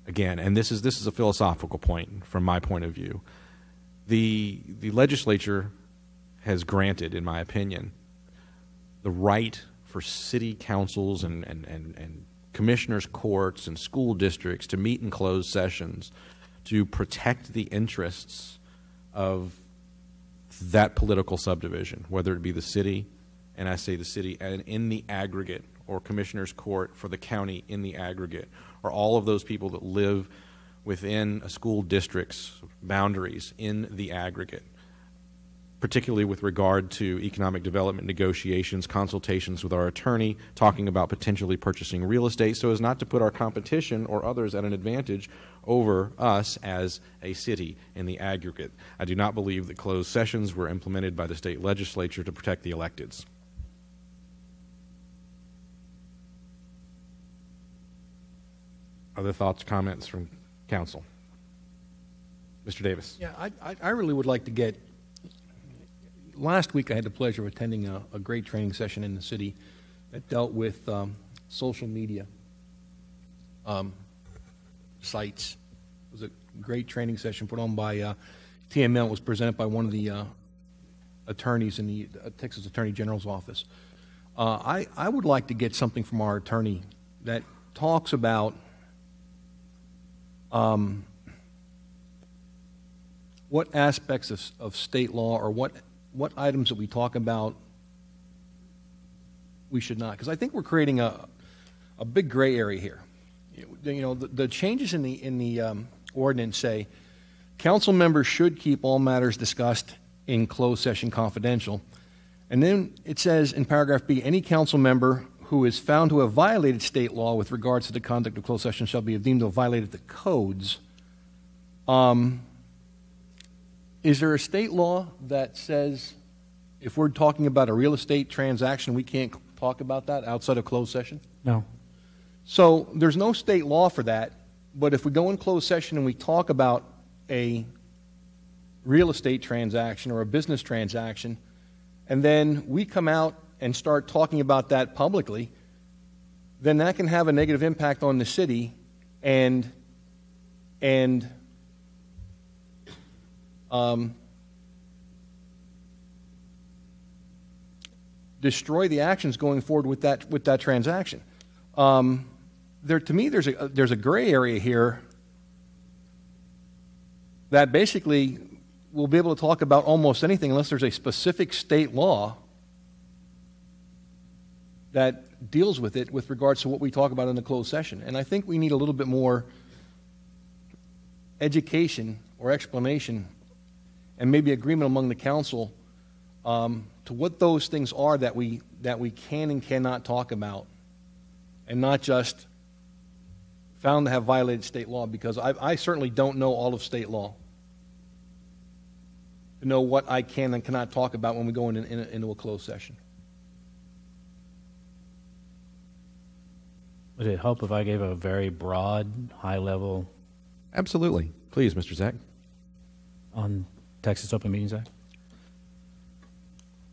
Again, and this is a philosophical point from my point of view. The legislature has granted, in my opinion, the right for city councils and commissioners' courts and school districts to meet in closed sessions to protect the interests of that political subdivision, whether it be the city, and I say the city and in the aggregate, or commissioners' court for the county in the aggregate, or all of those people that live within a school district's boundaries in the aggregate, particularly with regard to economic development negotiations, consultations with our attorney, talking about potentially purchasing real estate, so as not to put our competition or others at an advantage over us as a city in the aggregate. I do not believe that closed sessions were implemented by the state legislature to protect the electeds. Other thoughts, comments from council? Mr. Davis. Yeah, I really would like to get, last week I had the pleasure of attending a great training session in the city that dealt with social media sites. It was a great training session put on by TML. It was presented by one of the attorneys in the Texas Attorney General's office. I would like to get something from our attorney that talks about what aspects of state law or what items that we talk about we should not. Because I think we're creating a big gray area here. The changes in the ordinance say council members should keep all matters discussed in closed session confidential. And then it says in paragraph B, any council member who is found to have violated state law with regards to the conduct of closed session shall be deemed to have violated the codes. Is there a state law that says if we're talking about a real estate transaction, we can't talk about that outside of closed session? No. So there's no state law for that, but if we go in closed session and we talk about a real estate transaction or a business transaction, and then we come out and start talking about that publicly, then that can have a negative impact on the city and destroy the actions going forward with that transaction. To me, there's a gray area here that basically we'll be able to talk about almost anything unless there's a specific state law that deals with it with regards to what we talk about in the closed session. And I think we need a little bit more education or explanation and maybe agreement among the council to what those things are that we can and cannot talk about, and not just found to have violated state law, because I certainly don't know all of state law to know what I can and cannot talk about when we go into a closed session. Would it help if I gave a very broad, high-level... Absolutely. Please, Mr. Zach. On Texas Open Meetings Act?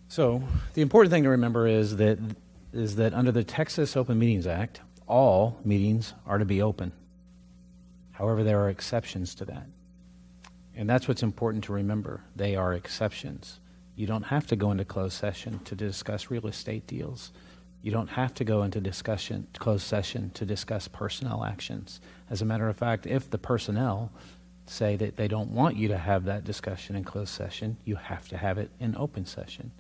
So the important thing to remember is that under the Texas Open Meetings Act, all meetings are to be open. However, there are exceptions to that. And that's what's important to remember. They are exceptions. You don't have to go into closed session to discuss real estate deals. You don't have to go into closed session to discuss personnel actions. As a matter of fact, if the personnel say that they don't want you to have that discussion in closed session, you have to have it in open session.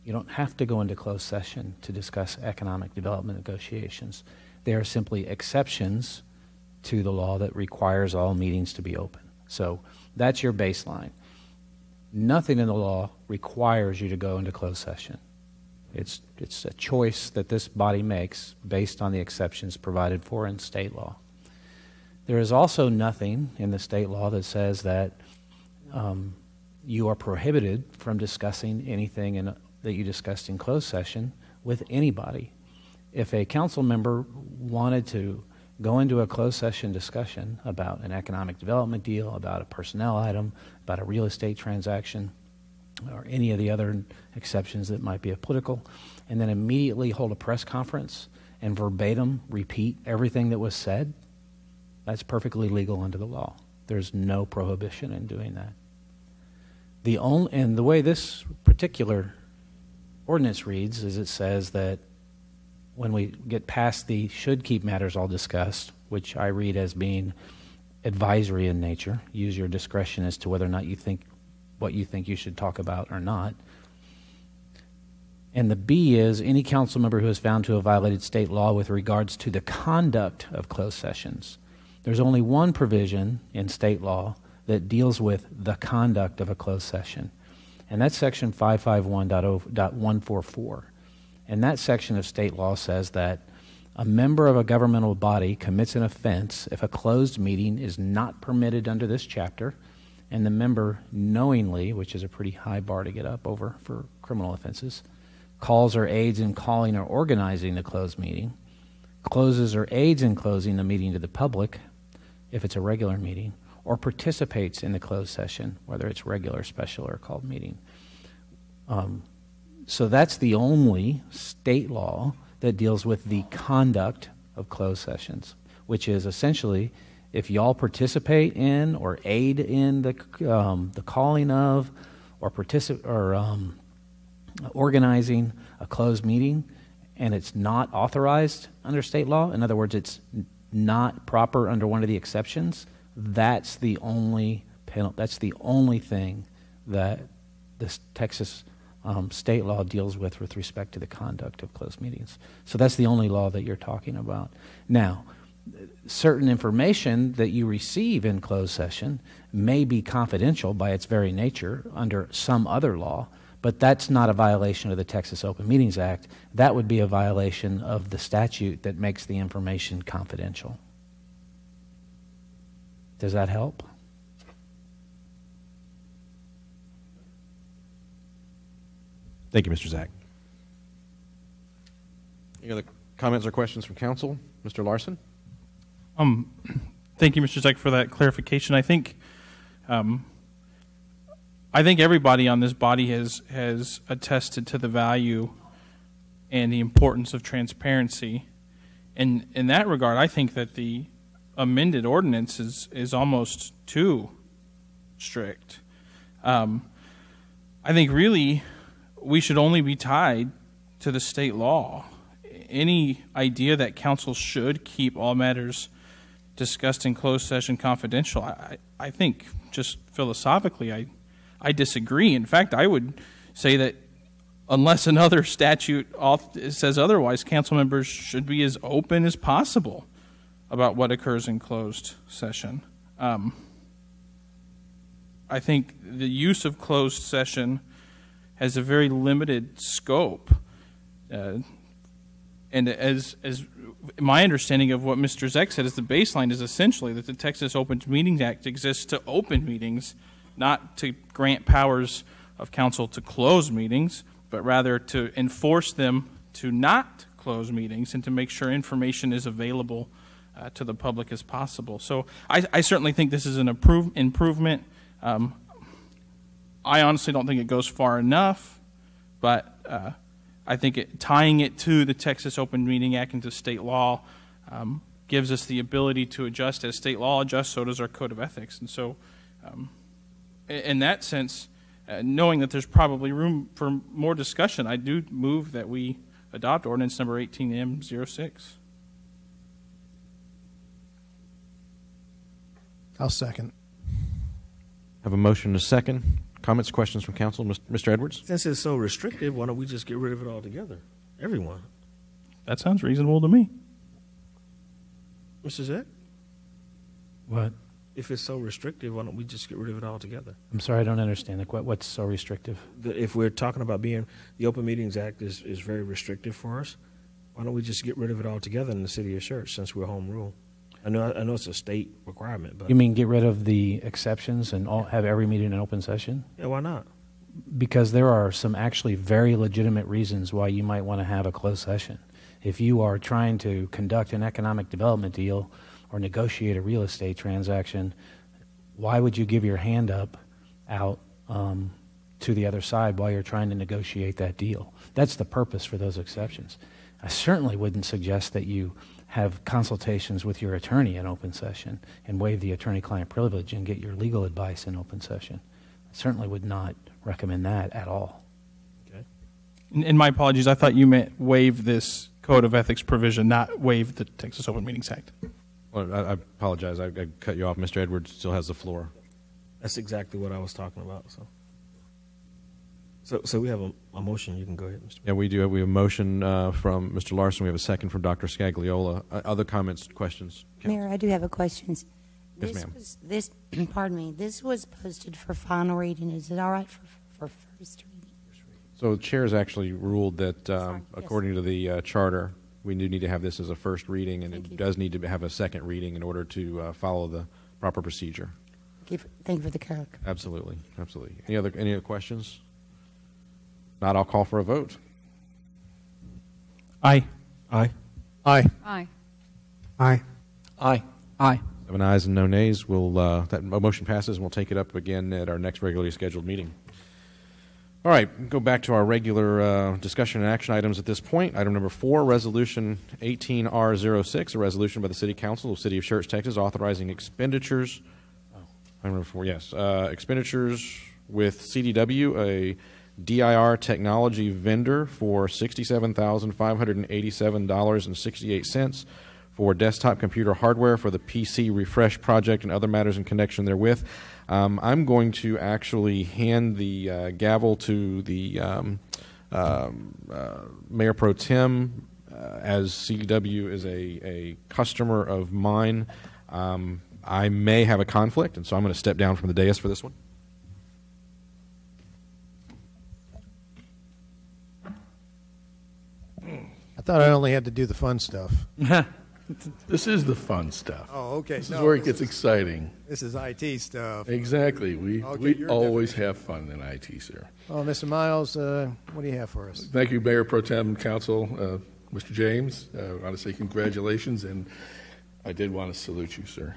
You don't have to go into closed session to discuss economic development negotiations. They are simply exceptions to the law that requires all meetings to be open. So that's your baseline. Nothing in the law requires you to go into closed session. It's a choice that this body makes based on the exceptions provided for in state law. There is also nothing in the state law that says that you are prohibited from discussing anything that you discussed in closed session with anybody. If a council member wanted to go into a closed session discussion about an economic development deal, about a personnel item, about a real estate transaction, or any of the other exceptions that might be political, and then immediately hold a press conference and verbatim repeat everything that was said, that's perfectly legal under the law. There's no prohibition in doing that. And the way this particular ordinance reads is it says that when we get past the should keep matters all discussed, which I read as being advisory in nature, use your discretion as to whether or not you think what you think you should talk about or not. And the B is any council member who is found to have violated state law with regards to the conduct of closed sessions. There's only one provision in state law that deals with the conduct of a closed session, and that's section 551.144. And that section of state law says that a member of a governmental body commits an offense if a closed meeting is not permitted under this chapter, and the member knowingly, which is a pretty high bar to get up over for criminal offenses, calls or aids in calling or organizing the closed meeting, closes or aids in closing the meeting to the public, if it's a regular meeting, or participates in the closed session, whether it's regular, special, or called meeting. So that's the only state law that deals with the conduct of closed sessions, which is essentially if y'all participate in or aid in the calling of or organizing a closed meeting, and it's not authorized under state law, in other words, it's not proper under one of the exceptions, that's the only that's the only thing that this Texas state law deals with respect to the conduct of closed meetings. So that's the only law that you're talking about. Now, certain information that you receive in closed session may be confidential by its very nature under some other law, but that's not a violation of the Texas Open Meetings Act. That would be a violation of the statute that makes the information confidential. Does that help? Thank you, Mr. Zach. Any other comments or questions from council? Mr. Larson? Thank you, Mr. Zach, for that clarification. I think everybody on this body has attested to the value and the importance of transparency. And in that regard, I think that the amended ordinance is almost too strict. I think really we should only be tied to the state law. Any idea that council should keep all matters discussed in closed session confidential, I think just philosophically I disagree. In fact, I would say that unless another statute says otherwise, council members should be as open as possible about what occurs in closed session. I think the use of closed session has a very limited scope. And as my understanding of what Mr. Zek said is the baseline is essentially that the Texas Open Meetings Act exists to open meetings, not to grant powers of council to close meetings, but rather to enforce them to not close meetings and to make sure information is available to the public as possible. So I certainly think this is an improvement. I honestly don't think it goes far enough, but I think tying it to the Texas Open Meeting Act and to state law gives us the ability to adjust as state law adjusts, so does our code of ethics. And so in that sense, knowing that there's probably room for more discussion, I do move that we adopt ordinance number 18M06. I'll second. Have a motion and a second. Comments, questions from council? Mr. Edwards? Since it's so restrictive, why don't we just get rid of it altogether? Everyone. That sounds reasonable to me. Mr. Zek? What? If it's so restrictive, why don't we just get rid of it altogether? I'm sorry, I don't understand. Like, what's so restrictive? If we're talking about the Open Meetings Act is very restrictive for us, why don't we just get rid of it altogether in the city of Schertz since we're home rule? I know it's a state requirement, but you mean get rid of the exceptions and have every meeting in open session? Yeah, why not? Because there are some actually very legitimate reasons why you might want to have a closed session. If you are trying to conduct an economic development deal or negotiate a real estate transaction, why would you give your hand up out to the other side while you're trying to negotiate that deal? That's the purpose for those exceptions. I certainly wouldn't suggest that you have consultations with your attorney in open session and waive the attorney-client privilege and get your legal advice in open session. I certainly would not recommend that at all. Okay. And my apologies, I thought you meant waive this code of ethics provision, not waive the Texas Open Meetings Act. Well, I apologize. I cut you off. Mr. Edwards still has the floor. That's exactly what I was talking about. So we have a motion. You can go ahead, Mr. Yeah, we do. We have a motion from Mr. Larson. We have a second from Dr. Scagliola. Other comments, questions? Mayor, I do have a question. Yes, ma'am. Pardon me. This was posted for final reading. Is it all right for first reading? So the chair has actually ruled that, according to the charter, we do need to have this as a first reading, and it does need to have a second reading in order to follow the proper procedure. Thank you for the clarity. Absolutely, absolutely. Any other questions? Not, I'll call for a vote. Aye. Aye. Aye. Aye. Aye. Aye. Aye. 7 ayes and no nays. That motion passes, and we'll take it up again at our next regularly scheduled meeting. All right, go back to our regular discussion and action items at this point. Item number 4, Resolution 18R06, a resolution by the City Council of the City of Schertz, Texas, authorizing expenditures. Item number 4, yes. Expenditures with CDW, a DIR technology vendor for $67,587.68 for desktop computer hardware for the PC refresh project and other matters in connection therewith. I'm going to actually hand the gavel to the Mayor Pro Tem, as CDW is a customer of mine. I may have a conflict, and so I'm going to step down from the dais for this one. I thought I only had to do the fun stuff. This is the fun stuff. Oh, okay. This is where it gets exciting. This is IT stuff. Exactly. We always have fun in IT, sir. Well, Mr. Miles, what do you have for us? Thank you, Mayor Pro Tem and Council, Mr. James. I want to say congratulations, and I did want to salute you, sir.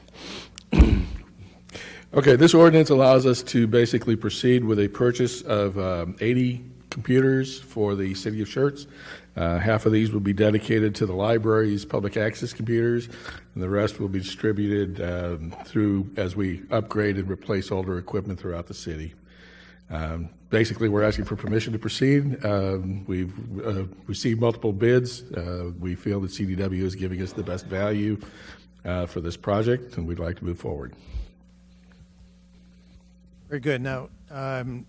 Okay, this ordinance allows us to basically proceed with a purchase of 80 computers for the city of Schertz. Half of these will be dedicated to the library's public access computers, and the rest will be distributed through as we upgrade and replace older equipment throughout the city. Basically, we're asking for permission to proceed. We've received multiple bids. We feel that CDW is giving us the best value for this project, and we'd like to move forward. Very good. Now,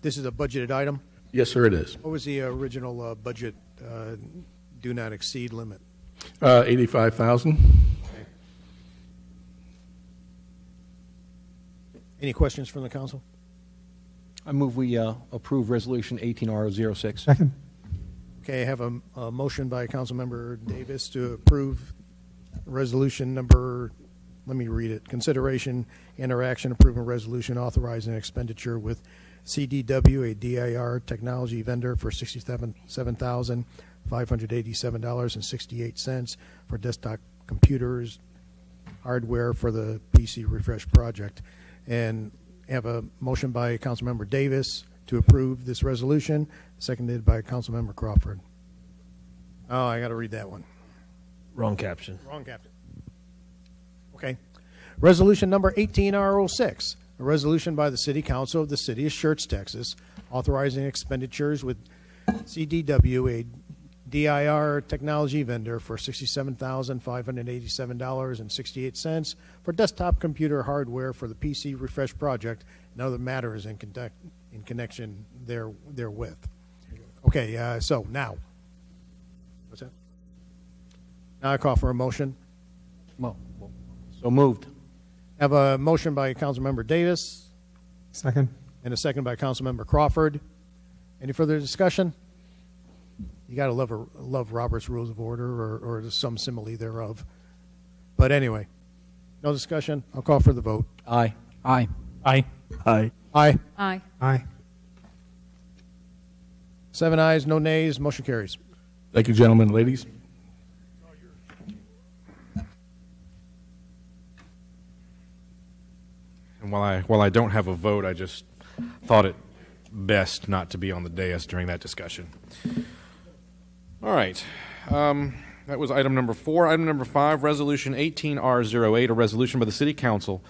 this is a budgeted item? Yes, sir, it is. What was the original budget do not exceed limit? $85,000. Okay. Any questions from the council? I move we approve Resolution 18R06. Second. Okay, I have a motion by Councilmember Davis to approve resolution number, let me read it, consideration and or action approving resolution authorizing expenditure with CDW, a DIR technology vendor, for $67,587.68 for desktop computers, hardware for the PC refresh project. And have a motion by Councilmember Davis to approve this resolution, seconded by Councilmember Crawford. Oh, I got to read that one. Wrong caption. Wrong caption. Okay. Resolution number 18R06, a resolution by the City Council of the City of Schertz, Texas, authorizing expenditures with CDW, a DIR technology vendor, for $67,587.68 for desktop computer hardware for the PC refresh project and other matters in connection therewith. Okay, so now. What's that? Now I call for a motion. Well, so moved. Have a motion by Councilmember Davis. Second. And a second by Councilmember Crawford. Any further discussion? You got to love Robert's Rules of Order or some simile thereof. But anyway, no discussion. I'll call for the vote. Aye. Aye. Aye. Aye. Aye. Aye. Aye. 7 ayes, no nays. Motion carries. Thank you, gentlemen and ladies. And while I don't have a vote, I just thought it best not to be on the dais during that discussion. All right. That was item number 4. Item number 5, Resolution 18R08, a resolution by the City Council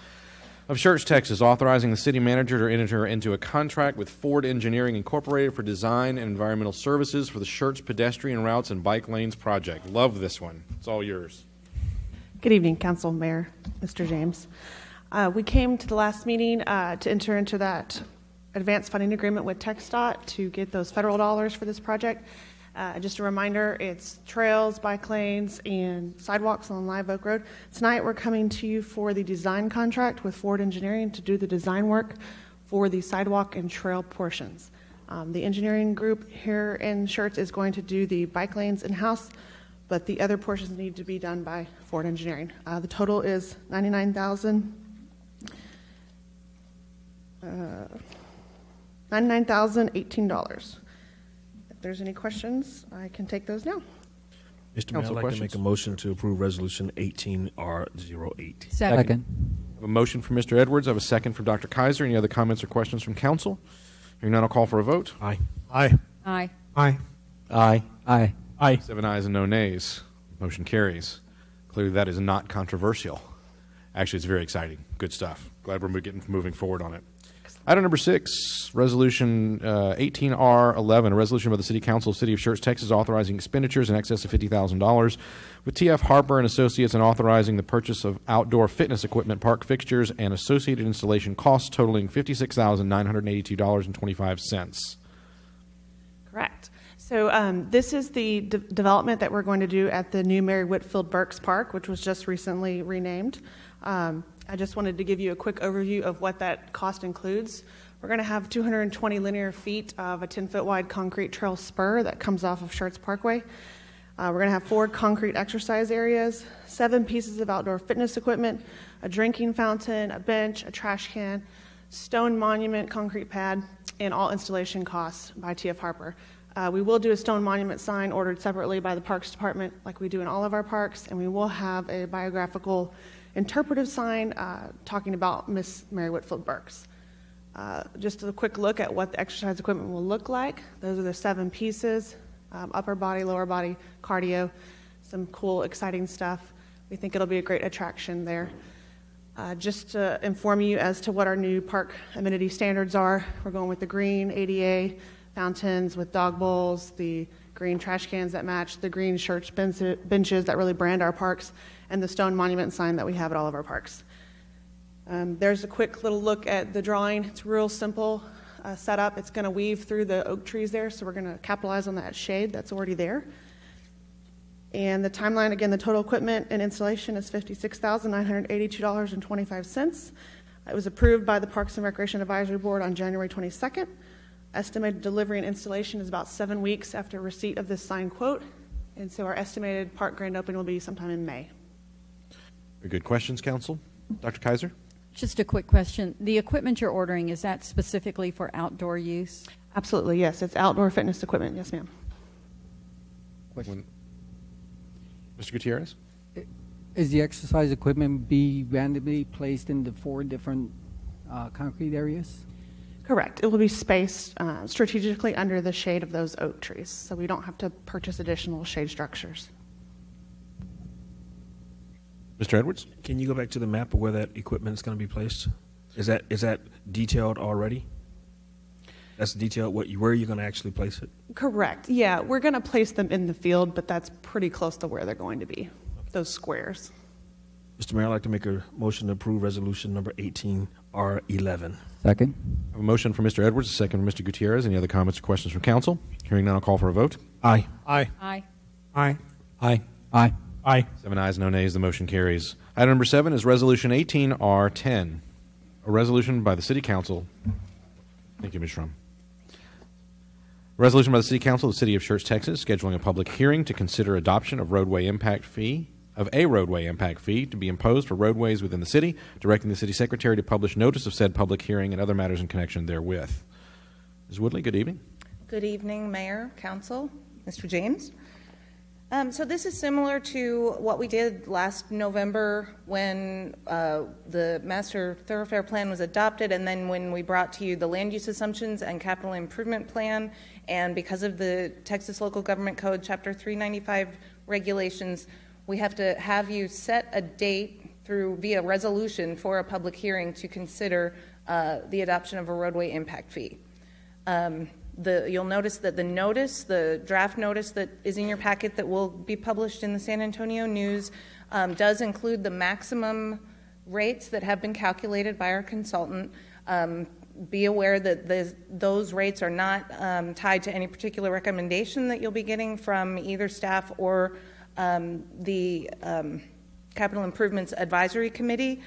of Schertz, Texas, authorizing the city manager to enter into a contract with Ford Engineering Incorporated for design and environmental services for the Schertz pedestrian routes and bike lanes project. Love this one. It's all yours. Good evening, Council, Mayor, Mr. James. We came to the last meeting to enter into that advanced funding agreement with TxDOT to get those federal dollars for this project. Just a reminder, it's trails, bike lanes, and sidewalks on Live Oak Road. Tonight we're coming to you for the design contract with Ford Engineering to do the design work for the sidewalk and trail portions. The engineering group here in Schertz is going to do the bike lanes in-house, but the other portions need to be done by Ford Engineering. The total is $99,018. If there's any questions, I can take those now. Mr. Mayor, I'd like to make a motion to approve Resolution 18R08. Second. I have a motion from Mr. Edwards. I have a second from Dr. Kaiser. Any other comments or questions from council? Hearing none, I'll call for a vote. Aye. Aye. Aye. Aye. Aye. Aye. Aye. 7 ayes and no nays. Motion carries. Clearly that is not controversial. Actually, it's very exciting. Good stuff. Glad we're moving forward on it. Item number 6, Resolution 18R11, a resolution by the City Council of the City of Schertz, Texas, authorizing expenditures in excess of $50,000 with T.F. Harper and Associates and authorizing the purchase of outdoor fitness equipment, park fixtures, and associated installation costs totaling $56,982.25. Correct. So this is the development that we're going to do at the new Mary Whitfield Burks Park, which was just recently renamed. I just wanted to give you a quick overview of what that cost includes. We're going to have 220 linear feet of a 10-foot wide concrete trail spur that comes off of Schertz Parkway. We're going to have 4 concrete exercise areas, 7 pieces of outdoor fitness equipment, a drinking fountain, a bench, a trash can, stone monument, concrete pad, and all installation costs by T.F. Harper. We will do a stone monument sign ordered separately by the Parks Department like we do in all of our parks, and we will have a biographical interpretive sign talking about Miss Mary Whitfield Burks. Just a quick look at what the exercise equipment will look like. Those are the 7 pieces, upper body, lower body, cardio, some cool, exciting stuff. We think it'll be a great attraction there. Just to inform you as to what our new park amenity standards are, we're going with the green ADA fountains with dog bowls, the green trash cans that match, the green Schertz benches that really brand our parks, and the stone monument sign that we have at all of our parks. There's a quick little look at the drawing. It's real simple setup. It's going to weave through the oak trees there, so we're going to capitalize on that shade that's already there. And the timeline, again, the total equipment and installation is $56,982.25. It was approved by the Parks and Recreation Advisory Board on January 22nd. Estimated delivery and installation is about 7 weeks after receipt of this signed quote. And so our estimated park grand opening will be sometime in May. Very good questions, Council. Dr. Kaiser? Just a quick question. The equipment you're ordering, is that specifically for outdoor use? Absolutely, yes. It's outdoor fitness equipment. Yes, ma'am. Question. Mr. Gutierrez? Is the exercise equipment be randomly placed in the 4 different concrete areas? Correct. It will be spaced strategically under the shade of those oak trees, so we don't have to purchase additional shade structures. Mr. Edwards? Can you go back to the map of where that equipment is going to be placed? Is that detailed already? That's detailed where you're going to actually place it? Correct. Yeah, we're going to place them in the field, but that's pretty close to where they're going to be, those squares. Mr. Mayor, I'd like to make a motion to approve resolution number 18R11. Second. I have a motion from Mr. Edwards, a second from Mr. Gutierrez. Any other comments or questions from council? Hearing none, I'll call for a vote. Aye. Aye. Aye. Aye. Aye. Aye. Aye. 7 ayes, no nays. The motion carries. Item number 7 is Resolution 18R10, a resolution by the City Council. Thank you, Ms. Schrum. Resolution by the City Council of the City of Schertz, Texas, scheduling a public hearing to consider adoption of a roadway impact fee to be imposed for roadways within the city, directing the city secretary to publish notice of said public hearing and other matters in connection therewith. Ms. Woodley, good evening. Good evening, Mayor, Council, Mr. James. So this is similar to what we did last November when the Master Thoroughfare Plan was adopted, and then when we brought to you the land use assumptions and capital improvement plan. And because of the Texas Local Government Code, Chapter 395 regulations, we have to have you set a date via resolution for a public hearing to consider the adoption of a roadway impact fee. You'll notice that the draft notice that is in your packet that will be published in the San Antonio News does include the maximum rates that have been calculated by our consultant. Be aware that those rates are not tied to any particular recommendation that you'll be getting from either staff or the Capital Improvements Advisory Committee.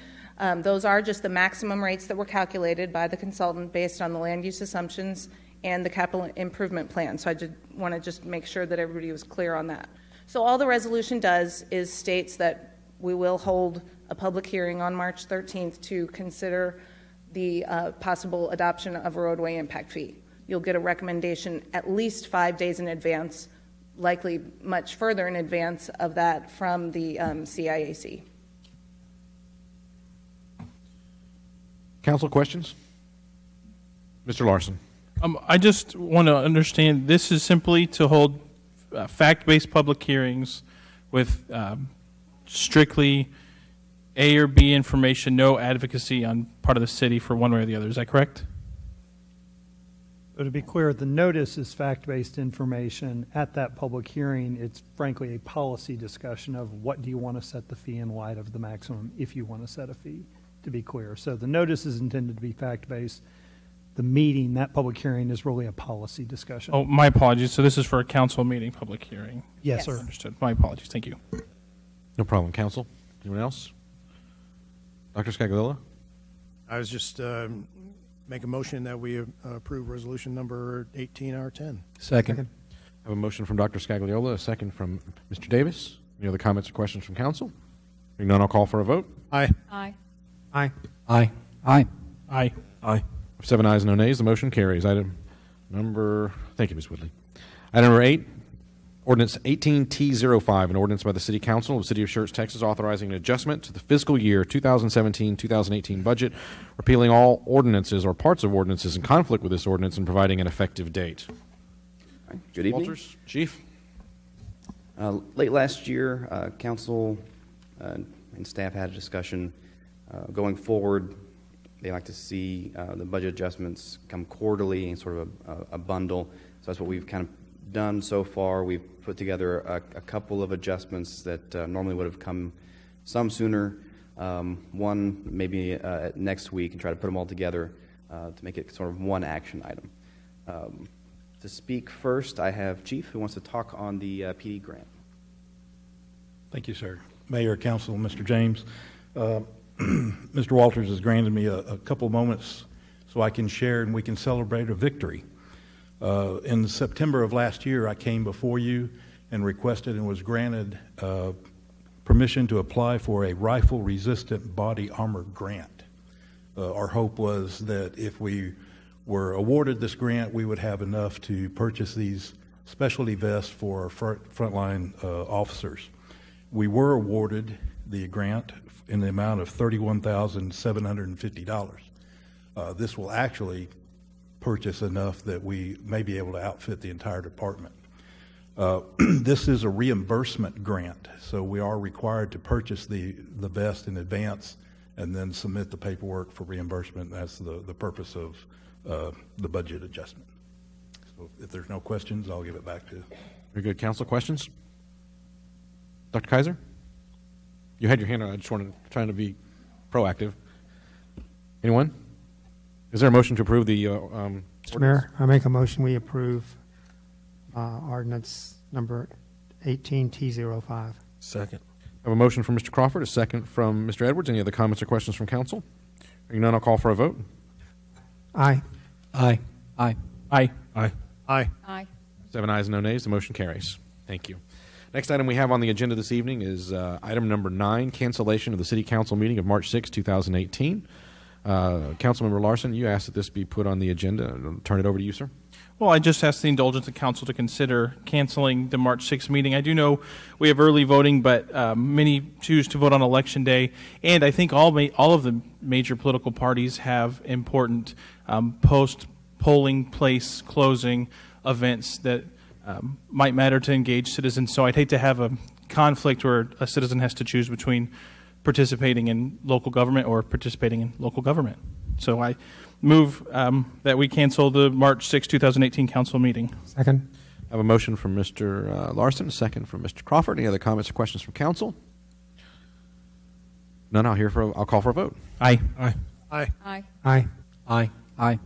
Those are just the maximum rates that were calculated by the consultant based on the land use assumptions and the capital improvement plan. So I just want to just make sure that everybody was clear on that. So all the resolution does is states that we will hold a public hearing on March 13th to consider the possible adoption of a roadway impact fee. You'll get a recommendation at least 5 days in advance, likely much further in advance of that from the CIAC. Council questions? Mr. Larson. I just want to understand, this is simply to hold fact-based public hearings with strictly A or B information, no advocacy on part of the city for one way or the other. Is that correct? So to be clear, the notice is fact-based information. At that public hearing, it's frankly a policy discussion of what do you want to set the fee in light of the maximum if you want to set a fee, to be clear. So the notice is intended to be fact-based. The meeting, that public hearing, is really a policy discussion. Oh, my apologies. So this is for a council meeting public hearing? Yes, sir. Understood. My apologies. Thank you. No problem. Council? Anyone else? Dr. Scagliola? I was just make a motion that we approve resolution number 18R10. Second. I have a motion from Dr. Scagliola, a second from Mr. Davis. Any other comments or questions from council? Hearing none, I'll call for a vote. Aye. Aye. Aye. Aye. Aye. Aye. Aye. 7 ayes, no nays. The motion carries. Item number, thank you, Ms. Woodley. Item number 8, Ordinance 18T05, an ordinance by the City Council of the City of Schertz, Texas, authorizing an adjustment to the fiscal year 2017-2018 budget, repealing all ordinances or parts of ordinances in conflict with this ordinance, and providing an effective date. Good evening. Walters, Chief. Late last year, council and staff had a discussion. Going forward, they like to see the budget adjustments come quarterly in sort of a bundle. So that's what we've kind of done so far. We've put together a couple of adjustments that normally would have come some sooner. One maybe next week, and try to put them all together to make it sort of one action item. To speak first, I have Chief, who wants to talk on the PD grant. Thank you, sir. Mayor, Council, Mr. James. Mr. Walters has granted me a couple moments so I can share and we can celebrate a victory. In September of last year, I came before you and requested and was granted permission to apply for a rifle-resistant body armor grant. Our hope was that if we were awarded this grant, we would have enough to purchase these specialty vests for our frontline officers. We were awarded the grant in the amount of $31,750. This will actually purchase enough that we may be able to outfit the entire department. This is a reimbursement grant, so we are required to purchase the vest in advance and then submit the paperwork for reimbursement. That's the purpose of the budget adjustment. So if there's no questions, I'll give it back to you. Very good. Council, questions? Dr. Kaiser? You had your hand on. I just wanted trying to be proactive. Anyone? Is there a motion to approve the Mr. Mayor, I make a motion we approve ordinance number 18T05. Second. I have a motion from Mr. Crawford, a second from Mr. Edwards. Any other comments or questions from council? Hearing none, I'll call for a vote. Aye. Aye. Aye. Aye. Aye. Aye. 7 ayes, no nays. The motion carries. Thank you. Next item we have on the agenda this evening is item number 9, cancellation of the City Council meeting of March 6, 2018. Councilmember Larson, you asked that this be put on the agenda. I'll turn it over to you, sir. Well, I just asked the indulgence of council to consider canceling the March 6th meeting. I do know we have early voting, but many choose to vote on Election Day, and I think all of the major political parties have important post-polling place closing events that might matter to engage citizens. So I'd hate to have a conflict where a citizen has to choose between participating in local government or participating in local government. So I move that we cancel the March 6, 2018 council meeting. Second. I have a motion from Mr. Larson, a second from Mr. Crawford. Any other comments or questions from council? None. I'll call for a vote. Aye. Aye. Aye. Aye. Aye. Aye.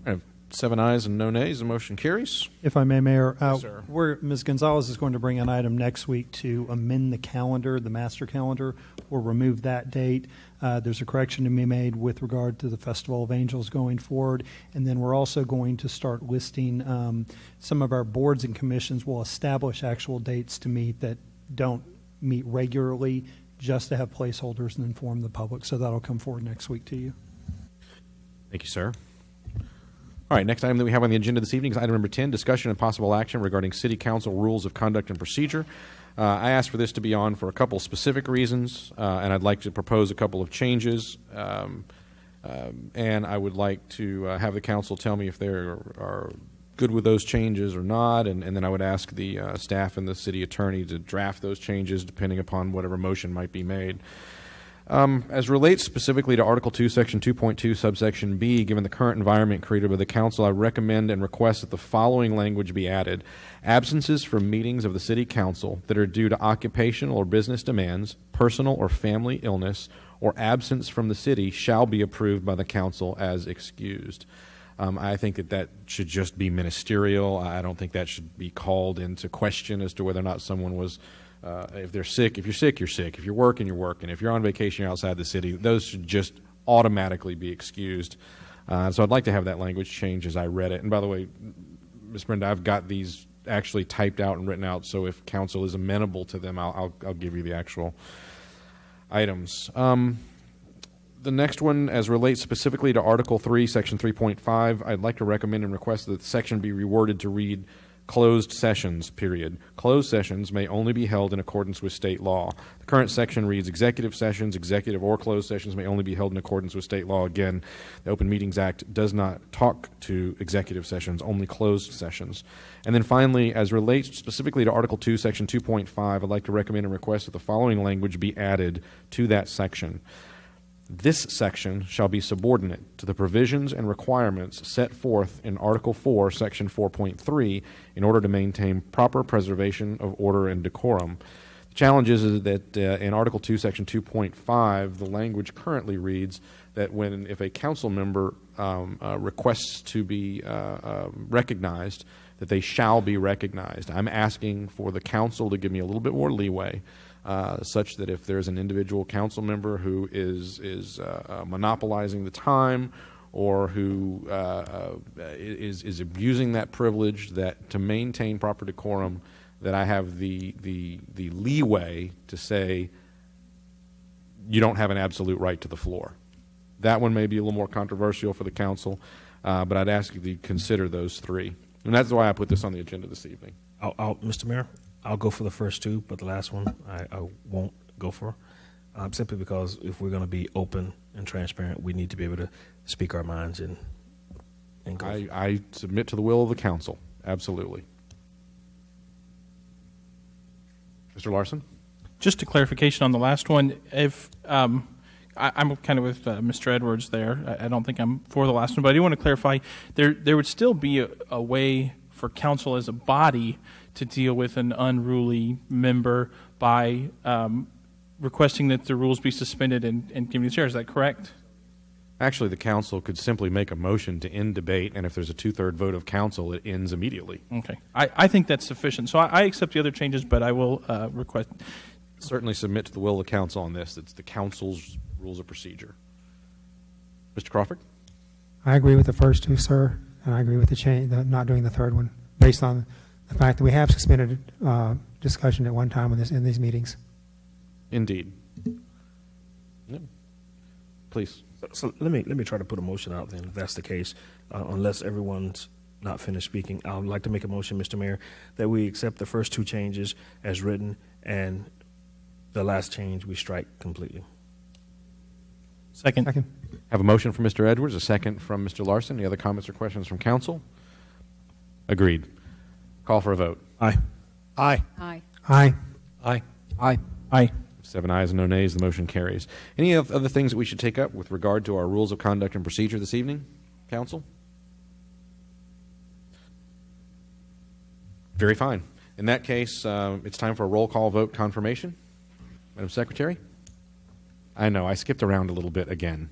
I have 7 ayes and no nays. The motion carries. If I may, Mayor, Yes, sir. Ms. Gonzalez is going to bring an item next week to amend the calendar, the master calendar, or remove that date. There's a correction to be made with regard to the Festival of Angels going forward. And then we're also going to start listing some of our boards and commissions will establish actual dates to meet that don't meet regularly, just to have placeholders and inform the public. So that'll come forward next week to you. Thank you, sir. All right, next item that we have on the agenda this evening is item number 10, discussion and possible action regarding City Council rules of conduct and procedure. I asked for this to be on for a couple specific reasons, and I'd like to propose a couple of changes. And I would like to have the council tell me if they are good with those changes or not, and then I would ask the staff and the city attorney to draft those changes depending upon whatever motion might be made. As relates specifically to Article 2, Section 2.2, subsection B, given the current environment created by the council, I recommend and request that the following language be added. Absences from meetings of the City Council that are due to occupational or business demands, personal or family illness, or absence from the city shall be approved by the council as excused. I think that should just be ministerial. I don't think that should be called into question as to whether or not someone was if they're sick. If you're sick, you're sick. If you're working, you're working. If you're on vacation, you're outside the city. Those should just automatically be excused. So I'd like to have that language change as I read it. And by the way, Ms. Brenda, I've got these actually typed out and written out, so if council is amenable to them, I'll give you the actual items. The next one, as relates specifically to Article 3, Section 3.5, I'd like to recommend and request that the section be reworded to read closed sessions, period. Closed sessions may only be held in accordance with state law. The current section reads executive sessions, executive or closed sessions may only be held in accordance with state law. Again, the Open Meetings Act does not talk to executive sessions, only closed sessions. And then finally, as relates specifically to Article 2, Section 2.5, I'd like to recommend and request that the following language be added to that section. This section shall be subordinate to the provisions and requirements set forth in Article 4, Section 4.3 in order to maintain proper preservation of order and decorum. The challenge is that in Article 2, Section 2.5, the language currently reads that if a council member requests to be recognized, that they shall be recognized. I'm asking for the council to give me a little bit more leeway, such that if there's an individual council member who is monopolizing the time or who is abusing that privilege, that to maintain proper decorum, that I have the leeway to say you don't have an absolute right to the floor. That one may be a little more controversial for the council, but I'd ask you to consider those three. And that's why I put this on the agenda this evening. Mr. Mayor, I'll go for the first two, but the last one I won't go for, simply because if we're going to be open and transparent, we need to be able to speak our minds and go. I submit to the will of the council. Absolutely. Mr. Larson? Just a clarification on the last one. If I'm kind of with Mr. Edwards there. I don't think I'm for the last one, but I do want to clarify there would still be a way for council as a body to deal with an unruly member by requesting that the rules be suspended and giving the chair. Is that correct? Actually, the council could simply make a motion to end debate, and if there's a two-third vote of council, it ends immediately. Okay. I think that's sufficient. So I accept the other changes, but I will request. Certainly submit to the will of the council on this. It's the council's rules of procedure. Mr. Crawford? I agree with the first two, sir, and I agree with the change, not doing the third one, based on the fact that we have suspended discussion at one time in these meetings. Indeed. Yep. Please. So let me try to put a motion out then, if that's the case. Unless everyone's not finished speaking, I would like to make a motion, Mr. Mayor, that we accept the first two changes as written, and the last change we strike completely. Second. Have a motion from Mr. Edwards, a second from Mr. Larson. Any other comments or questions from council? Agreed. Call for a vote. Aye. Aye. Aye. Aye. Aye. Aye. Aye. 7 ayes and no nays. The motion carries. Any other things that we should take up with regard to our rules of conduct and procedure this evening, council? Very fine. In that case, it's time for a roll call vote confirmation. Madam Secretary? I know, I skipped around a little bit again.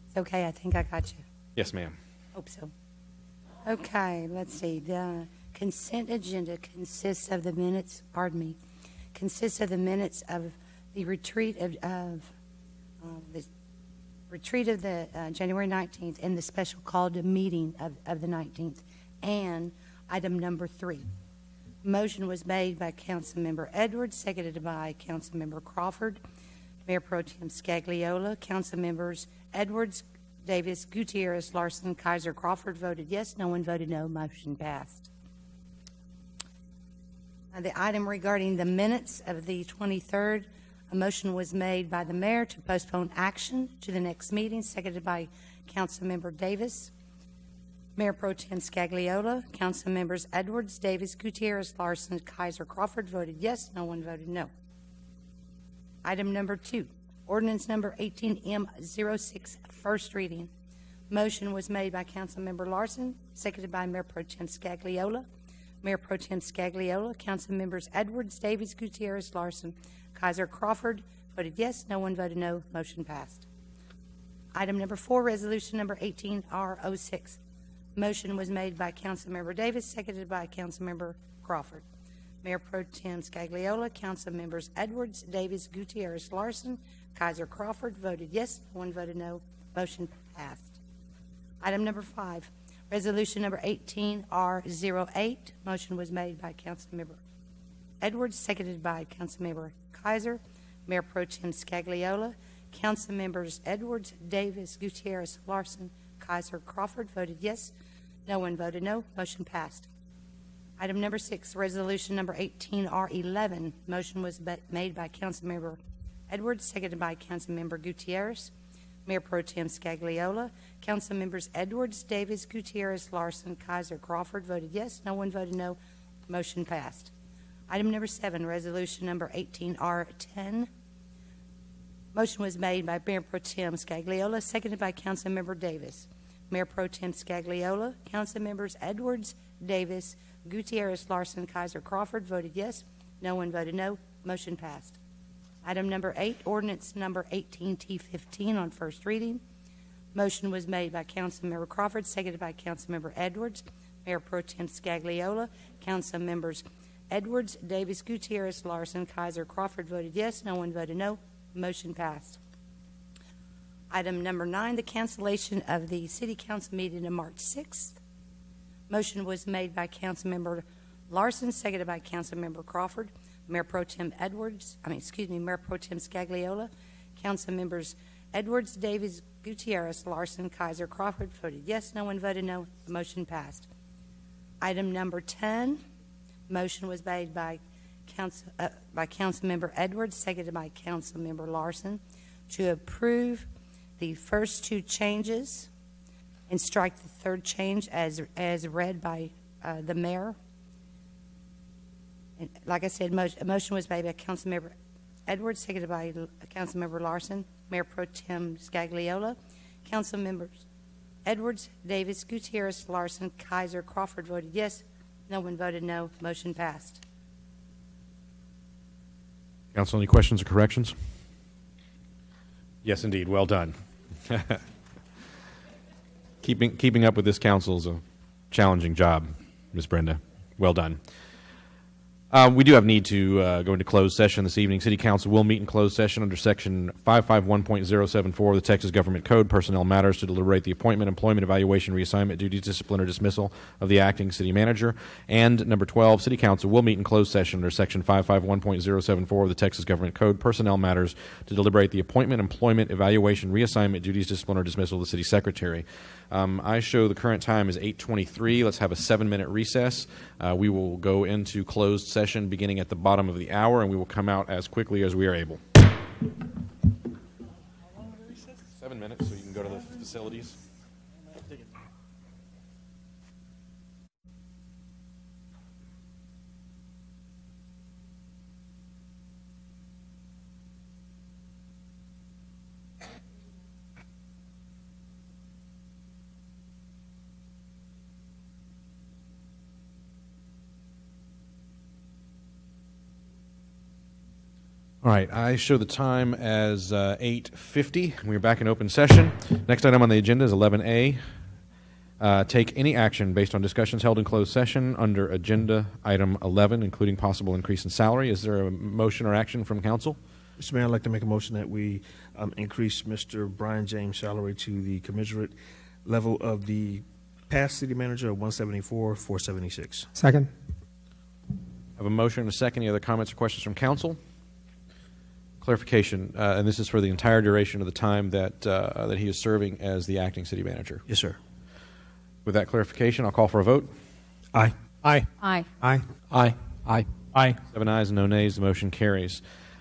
It's okay, I think I got you. Yes, ma'am. Hope so. Okay, let's see. The consent agenda consists of the minutes, consists of the minutes of the retreat of the January 19th and the special called meeting of the 19th, and item number 3. Motion was made by Councilmember Edwards, seconded by Councilmember Crawford. Mayor Pro Tem Scagliola, Council members Edwards, Davis, Gutierrez, Larson, Kaiser, Crawford voted yes. No one voted no. Motion passed. The item regarding the minutes of the 23rd, a motion was made by the mayor to postpone action to the next meeting, seconded by Councilmember Davis. Mayor Pro Tem Scagliola, Council members Edwards, Davis, Gutierrez, Larson, Kaiser, Crawford voted yes. No one voted no. Item number 2, ordinance number 18M06, first reading. Motion was made by Councilmember Larson, seconded by Mayor Pro Tem Scagliola. Mayor Pro Tem Scagliola, Council Members Edwards, Davies, Gutierrez, Larson, Kaiser, Crawford voted yes, no one voted no, motion passed. Item number 4, resolution number 18R06. Motion was made by Councilmember Davis, seconded by Councilmember Crawford. Mayor Pro Tem Scagliola, Council Members Edwards, Davies, Gutierrez, Larson, Kaiser, Crawford voted yes, no one voted no, motion passed. Item number 5, resolution number 18R08. Motion was made by Councilmember Edwards, seconded by Councilmember Kaiser. Mayor Pro Tem Scagliola, Council Members Edwards, Davis, Gutierrez, Larson, Kaiser, Crawford voted yes, no one voted no, motion passed. Item number 6, resolution number 18R11. Motion was made by Councilmember Edwards, seconded by Councilmember Gutierrez. Mayor Pro Tem Scagliola, Council Members Edwards, Davis, Gutierrez, Larson, Kaiser, Crawford voted yes, no one voted no, motion passed. Item number 7, resolution number 18R10. Motion was made by Mayor Pro Tem Scagliola, seconded by Councilmember Davis. Mayor Pro Tem Scagliola, Council Members Edwards, Davis, Gutierrez, Larson, Kaiser, Crawford voted yes, no one voted no, motion passed. Item number 8, ordinance number 18T15 on first reading. Motion was made by Councilmember Crawford, seconded by Councilmember Edwards. Mayor Pro Tem Scagliola, Council Members Edwards, Davis, Gutierrez, Larson, Kaiser, Crawford voted yes, no one voted no, motion passed. Item number 9, the cancellation of the City Council meeting on March 6th. Motion was made by Councilmember Larson, seconded by Councilmember Crawford. Mayor Pro Tem Mayor Pro Tem Scagliola, Council Members Edwards, Davies, Gutierrez, Larson, Kaiser, Crawford voted yes, no one voted no, the motion passed. Item number 10, motion was made by Councilmember Edwards, seconded by Councilmember Larson, to approve the first 2 changes and strike the third change as read by the mayor. And like I said, a motion was made by Councilmember Edwards, seconded by Councilmember Larson. Mayor Pro Tem Scagliola, Council Members Edwards, Davis, Gutierrez, Larson, Kaiser, Crawford voted yes, no one voted no, motion passed. Council, any questions or corrections? Yes, indeed. Well done. Keeping up with this council is a challenging job, Ms. Brenda. Well done. We do have need to go into closed session this evening. City Council will meet in closed session under Section 551.074 of the Texas Government Code, Personnel Matters, to deliberate the appointment, employment, evaluation, reassignment, duties, discipline, or dismissal of the acting city manager. And number 12, City Council will meet in closed session under Section 551.074 of the Texas Government Code, Personnel Matters, to deliberate the appointment, employment, evaluation, reassignment, duties, discipline, or dismissal of the city secretary. I show the current time is 8:23. Let's have a 7-minute recess. We will go into closed session beginning at the bottom of the hour, and we will come out as quickly as we are able. 7 minutes, so you can go to the facilities. All right, I show the time as 8:50. We're back in open session. Next item on the agenda is 11A. Take any action based on discussions held in closed session under agenda item 11, including possible increase in salary. Is there a motion or action from council? Mr. Mayor, I'd like to make a motion that we increase Mr. Brian James' salary to the commensurate level of the past city manager of $174,476. Second. I have a motion and a second. Any other comments or questions from council? Clarification, and this is for the entire duration of the time that that he is serving as the acting city manager. Yes, sir. With that clarification, I'll call for a vote. Aye. Aye. Aye. Aye. Aye. Aye. Aye. 7 ayes and no nays. The motion carries.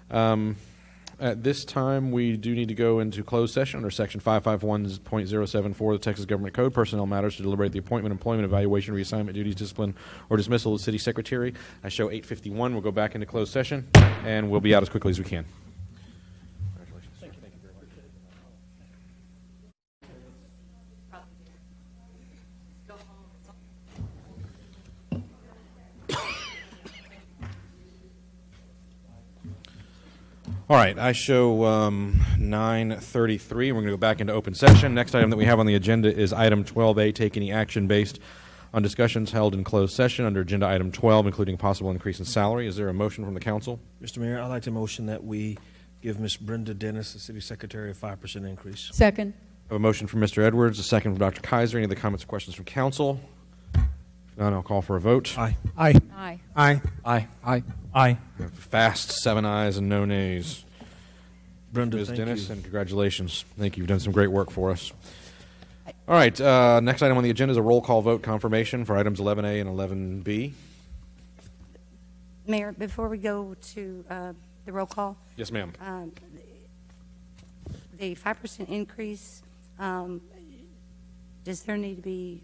At this time, we do need to go into closed session under Section 551.074 of the Texas Government Code, Personnel Matters, to deliberate the appointment, employment, evaluation, reassignment, duties, discipline, or dismissal of the city secretary. I show 8:51. We'll go back into closed session, and we'll be out as quickly as we can. All right, I show 9:33. We're going to go back into open session. Next item that we have on the agenda is item 12A, take any action based on discussions held in closed session under agenda item 12, including possible increase in salary. Is there a motion from the council? Mr. Mayor, I'd like to motion that we give Ms. Brenda Dennis, the city secretary, a 5% increase. Second. I have a motion from Mr. Edwards, a second from Dr. Kaiser. Any other comments or questions from council? If none, I'll call for a vote. Aye. Aye. Aye. Aye. Aye. Aye. Aye. Fast 7 ayes and no nays. Brenda, Ms. thank Dennis, you. and congratulations. Thank you. You've done some great work for us. All right, next item on the agenda is a roll call vote confirmation for items 11A and 11B. Mayor, before we go to the roll call. Yes, ma'am. The 5% increase, does there need to be,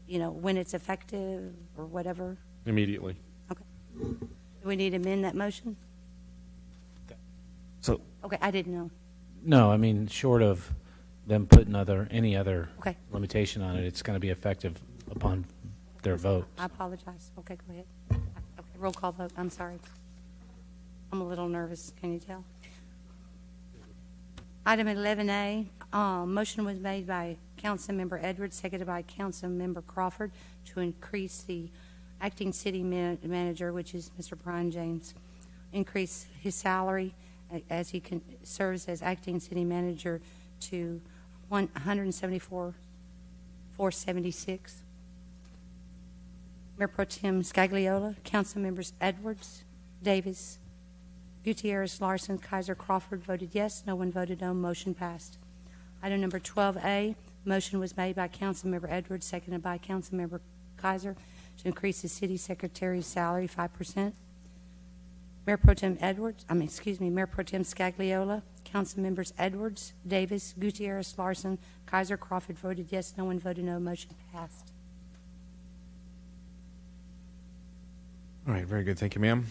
when it's effective or whatever? Immediately. Okay. Do we need to amend that motion? So. Okay, I didn't know. No, I mean, short of them putting any other Okay. limitation on it, it's going to be effective upon their vote. I apologize. Okay, go ahead. Okay, roll call vote. I'm sorry. I'm a little nervous. Can you tell? Item 11A, motion was made by Councilmember Edwards, seconded by Councilmember Crawford, to increase the acting city manager, which is Mr. Brian James, increase his salary as he serves as acting city manager to $174,476. Mayor Pro Tem Scagliola, Council Members Edwards, Davis, Gutierrez, Larson, Kaiser, Crawford voted yes. No one voted no. Motion passed. Item number 12A, motion was made by Councilmember Edwards, seconded by Councilmember Kaiser, to increase the city secretary's salary 5%. Mayor Pro Tem Mayor Pro Tem Scagliola, Council Members Edwards, Davis, Gutierrez, Larson, Kaiser, Crawford voted yes. No one voted no. Motion passed. All right, very good. Thank you, ma'am.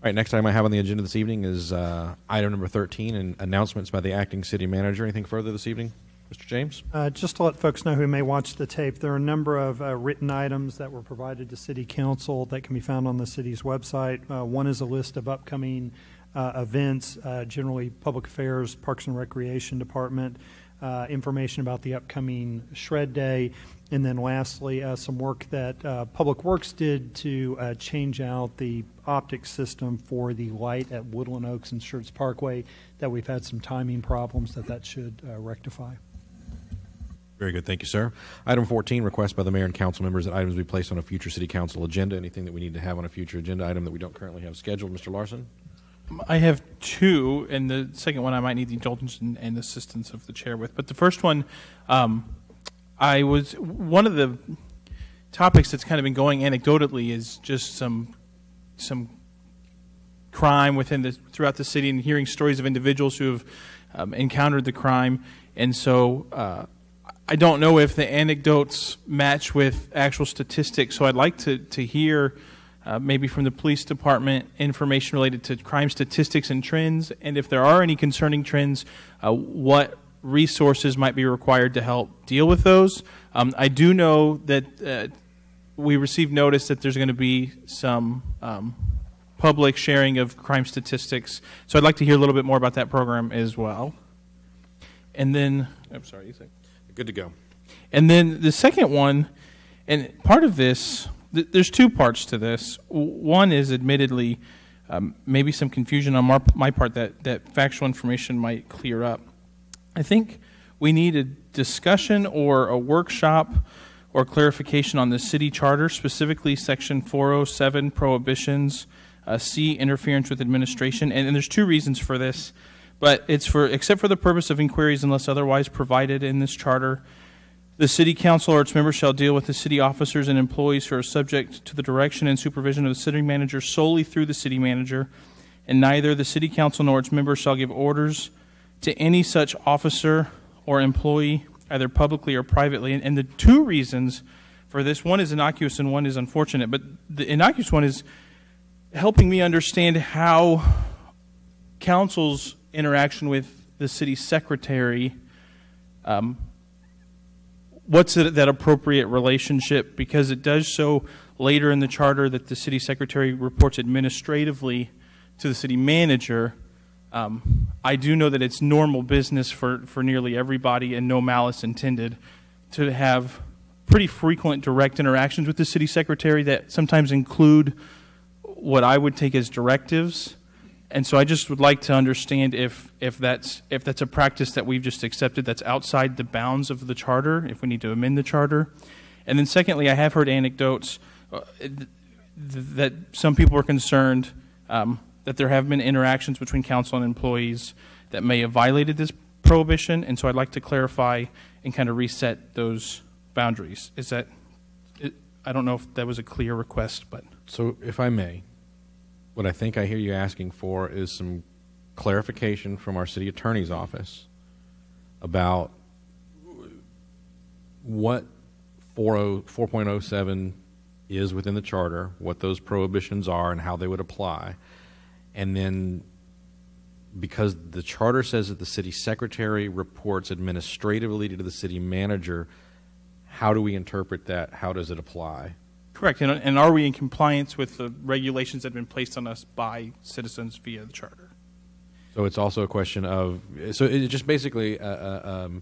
All right, next item I have on the agenda this evening is item number 13, and announcements by the acting city manager. Anything further this evening, Mr. James? Just to let folks know who may watch the tape, there are a number of written items that were provided to City Council that can be found on the city's website. One is a list of upcoming events, generally Public Affairs, Parks and Recreation Department, information about the upcoming Shred Day, and then lastly, some work that Public Works did to change out the optic system for the light at Woodland Oaks and Schertz Parkway that we've had some timing problems that should rectify. Very good. Thank you, sir. Item 14, request by the mayor and council members that items be placed on a future city council agenda. Anything that we need to have on a future agenda item that we don't currently have scheduled? Mr. Larson? I have two, and the second one I might need the indulgence and assistance of the chair with. But the first one, one of the topics that's kind of been going anecdotally is just some crime throughout the city, and hearing stories of individuals who have encountered the crime. And so I don't know if the anecdotes match with actual statistics, so I'd like to hear maybe from the police department information related to crime statistics and trends, and if there are any concerning trends, what resources might be required to help deal with those. I do know that we received notice that there's going to be some public sharing of crime statistics, so I'd like to hear a little bit more about that program as well. And then, I'm sorry, you think? Good to go. And then the second one, and part of this, there's two parts to this. One is admittedly maybe some confusion on my part that factual information might clear up. I think we need a discussion or a workshop or clarification on the city charter, specifically Section 407, prohibitions, C, interference with administration. And there's two reasons for this, but it's except for the purpose of inquiries unless otherwise provided in this charter, the city council or its members shall deal with the city officers and employees who are subject to the direction and supervision of the city manager solely through the city manager, and neither the city council nor its members shall give orders to any such officer or employee, either publicly or privately. And the two reasons for this, one is innocuous and one is unfortunate, but the innocuous one is helping me understand how council's interaction with the city secretary, what's that appropriate relationship, because it does show later in the charter that the city secretary reports administratively to the city manager. I do know that it's normal business for nearly everybody, and no malice intended, to have pretty frequent direct interactions with the city secretary that sometimes include what I would take as directives. And so I just would like to understand if that's a practice that we've just accepted that's outside the bounds of the charter, if we need to amend the charter. And then secondly, I have heard anecdotes that some people are concerned that there have been interactions between council and employees that may have violated this prohibition, and so I'd like to clarify and kind of reset those boundaries. I don't know if that was a clear request, but... So if I may, what I think I hear you asking for is some clarification from our city attorney's office about what 4.07 is within the charter, what those prohibitions are, and how they would apply. And then, because the charter says that the city secretary reports administratively to the city manager, how do we interpret that? How does it apply? Correct. And are we in compliance with the regulations that have been placed on us by citizens via the charter? So it's also a question of, so it's just basically a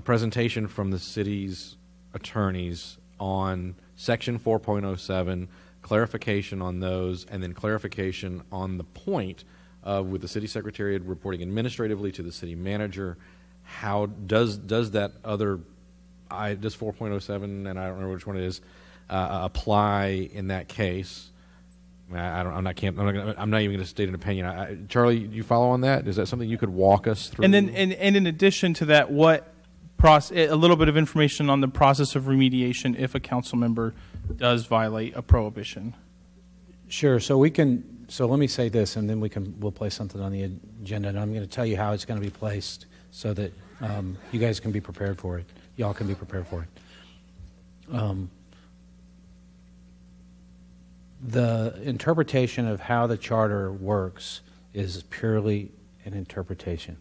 presentation from the city's attorneys on Section 4.07, clarification on those, and then clarification on the point of, with the city secretary reporting administratively to the city manager, how does that other, does 4.07, and I don't remember which one it is, apply in that case? I'm not even going to state an opinion. Charlie, you follow on that? Is that something you could walk us through? And then, and in addition to that, a little bit of information on the process of remediation if a council member does violate a prohibition. Sure. So let me say this, and then we'll place something on the agenda, and I'm going to tell you how it's going to be placed so that you guys can be prepared for it. Y'all can be prepared for it. The interpretation of how the charter works is purely an interpretation.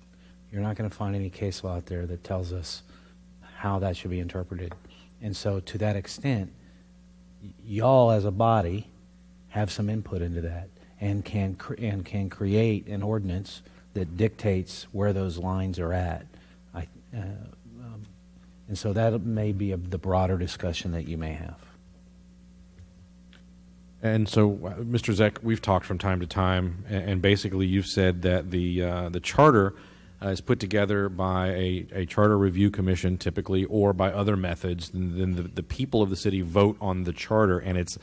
You're not going to find any case law out there that tells us how that should be interpreted. And so to that extent, y'all as a body have some input into that and can create an ordinance that dictates where those lines are at. And so that may be the broader discussion that you may have. And so, Mr. Zeck, we've talked from time to time, and basically you've said that the charter is put together by a charter review commission typically, or by other methods. And then the people of the city vote on the charter, and it's,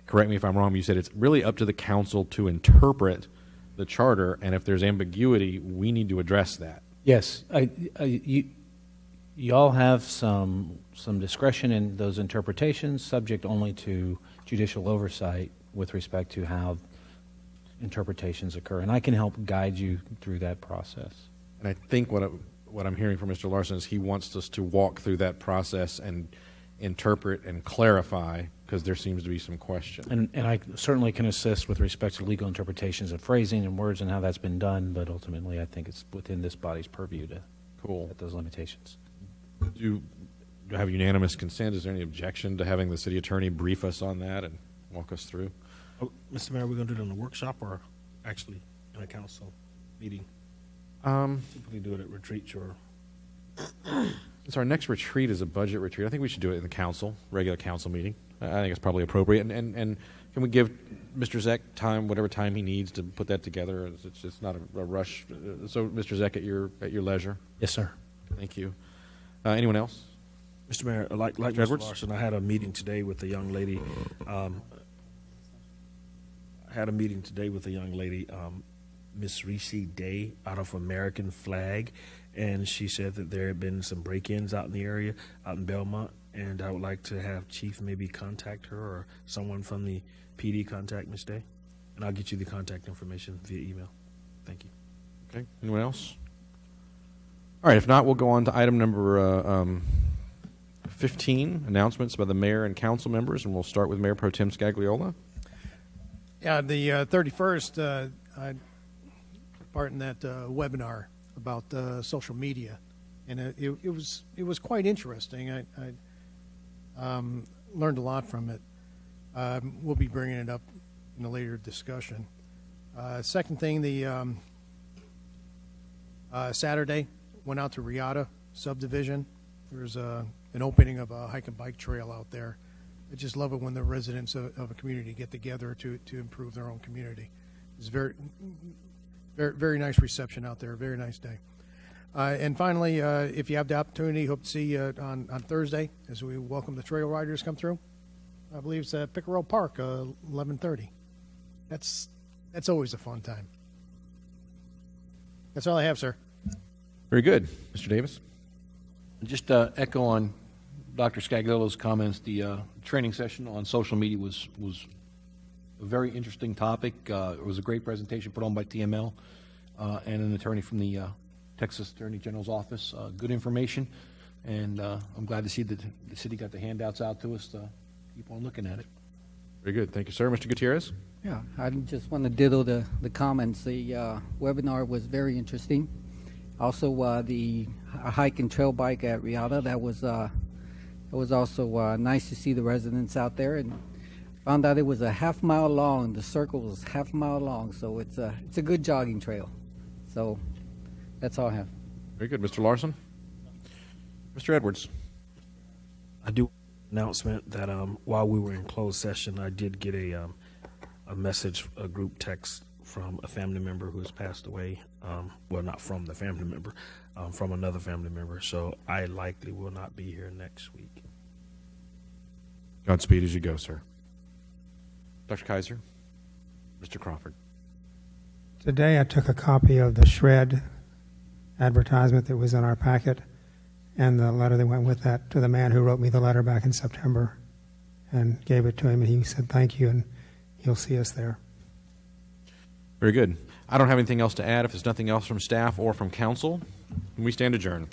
correct me if I'm wrong, you said it's really up to the council to interpret the charter, and if there's ambiguity, we need to address that. Yes. Y'all have some discretion in those interpretations, subject only to judicial oversight with respect to how interpretations occur. And I can help guide you through that process. And I think what I'm hearing from Mr. Larson is he wants us to walk through that process and interpret and clarify, because there seems to be some question. And I certainly can assist with respect to legal interpretations of phrasing and words and how that's been done, but ultimately I think it's within this body's purview to set those limitations. Do you have unanimous consent? Is there any objection to having the city attorney brief us on that and walk us through? Oh, Mr. Mayor, are we going to do it in a workshop or actually in a council meeting? Typically do it at retreats or... So our next retreat is a budget retreat. I think we should do it in the council, regular council meeting. I think it's probably appropriate. And can we give Mr. Zeck time, whatever time he needs to put that together? It's not a rush. So, Mr. Zeck, at your leisure. Yes, sir. Thank you. Anyone else? Mr. Mayor, like Mr. Larson, I had a meeting today with a young lady. Miss Reese Day, out of American Flag, and she said that there had been some break-ins out in the area, out in Belmont, and I would like to have Chief maybe contact her or someone from the PD contact Miss Day, and I'll get you the contact information via email. Thank you. Okay. Anyone else? All right. If not, we'll go on to item number 15, announcements by the mayor and council members, and we'll start with Mayor Pro Tem Scagliola. Yeah, the 31st, I took part in that webinar about social media, and it was quite interesting. learned a lot from it. We'll be bringing it up in a later discussion. Second thing, the Saturday went out to Riata subdivision. There's an opening of a hike and bike trail out there. I just love it when the residents of a community get together to improve their own community. It's very, very, very nice reception out there. Very nice day. And finally, if you have the opportunity, hope to see you on Thursday as we welcome the trail riders come through. I believe it's at Pickerel Park, 11:30. That's always a fun time. That's all I have, sir. Very good. Mr. Davis? Just echo on Dr. Scagliolo's comments. The training session on social media was a very interesting topic. It was a great presentation put on by TML and an attorney from the Texas Attorney General's office. Good information, and I'm glad to see that the city got the handouts out to us to keep on looking at it. Very good. Thank you, sir. Mr. Gutierrez? Yeah, I just want to ditto the comments. The webinar was very interesting. Also, the hike and trail bike at Riata, that was also nice to see the residents out there, and found out it was a half-mile long. The circle was half-mile long, so it's a good jogging trail. So that's all I have. Very good. Mr. Larson? Mr. Edwards? I do announcement that while we were in closed session, I did get a message, a group text from a family member who has passed away. Well, not from the family member, from another family member. So I likely will not be here next week. Godspeed as you go, sir. Dr. Kaiser? Mr. Crawford? Today I took a copy of the shred advertisement that was in our packet and the letter that went with that to the man who wrote me the letter back in September and gave it to him, and he said thank you, and he'll see us there. Very good. I don't have anything else to add. If there's nothing else from staff or from council, we stand adjourned.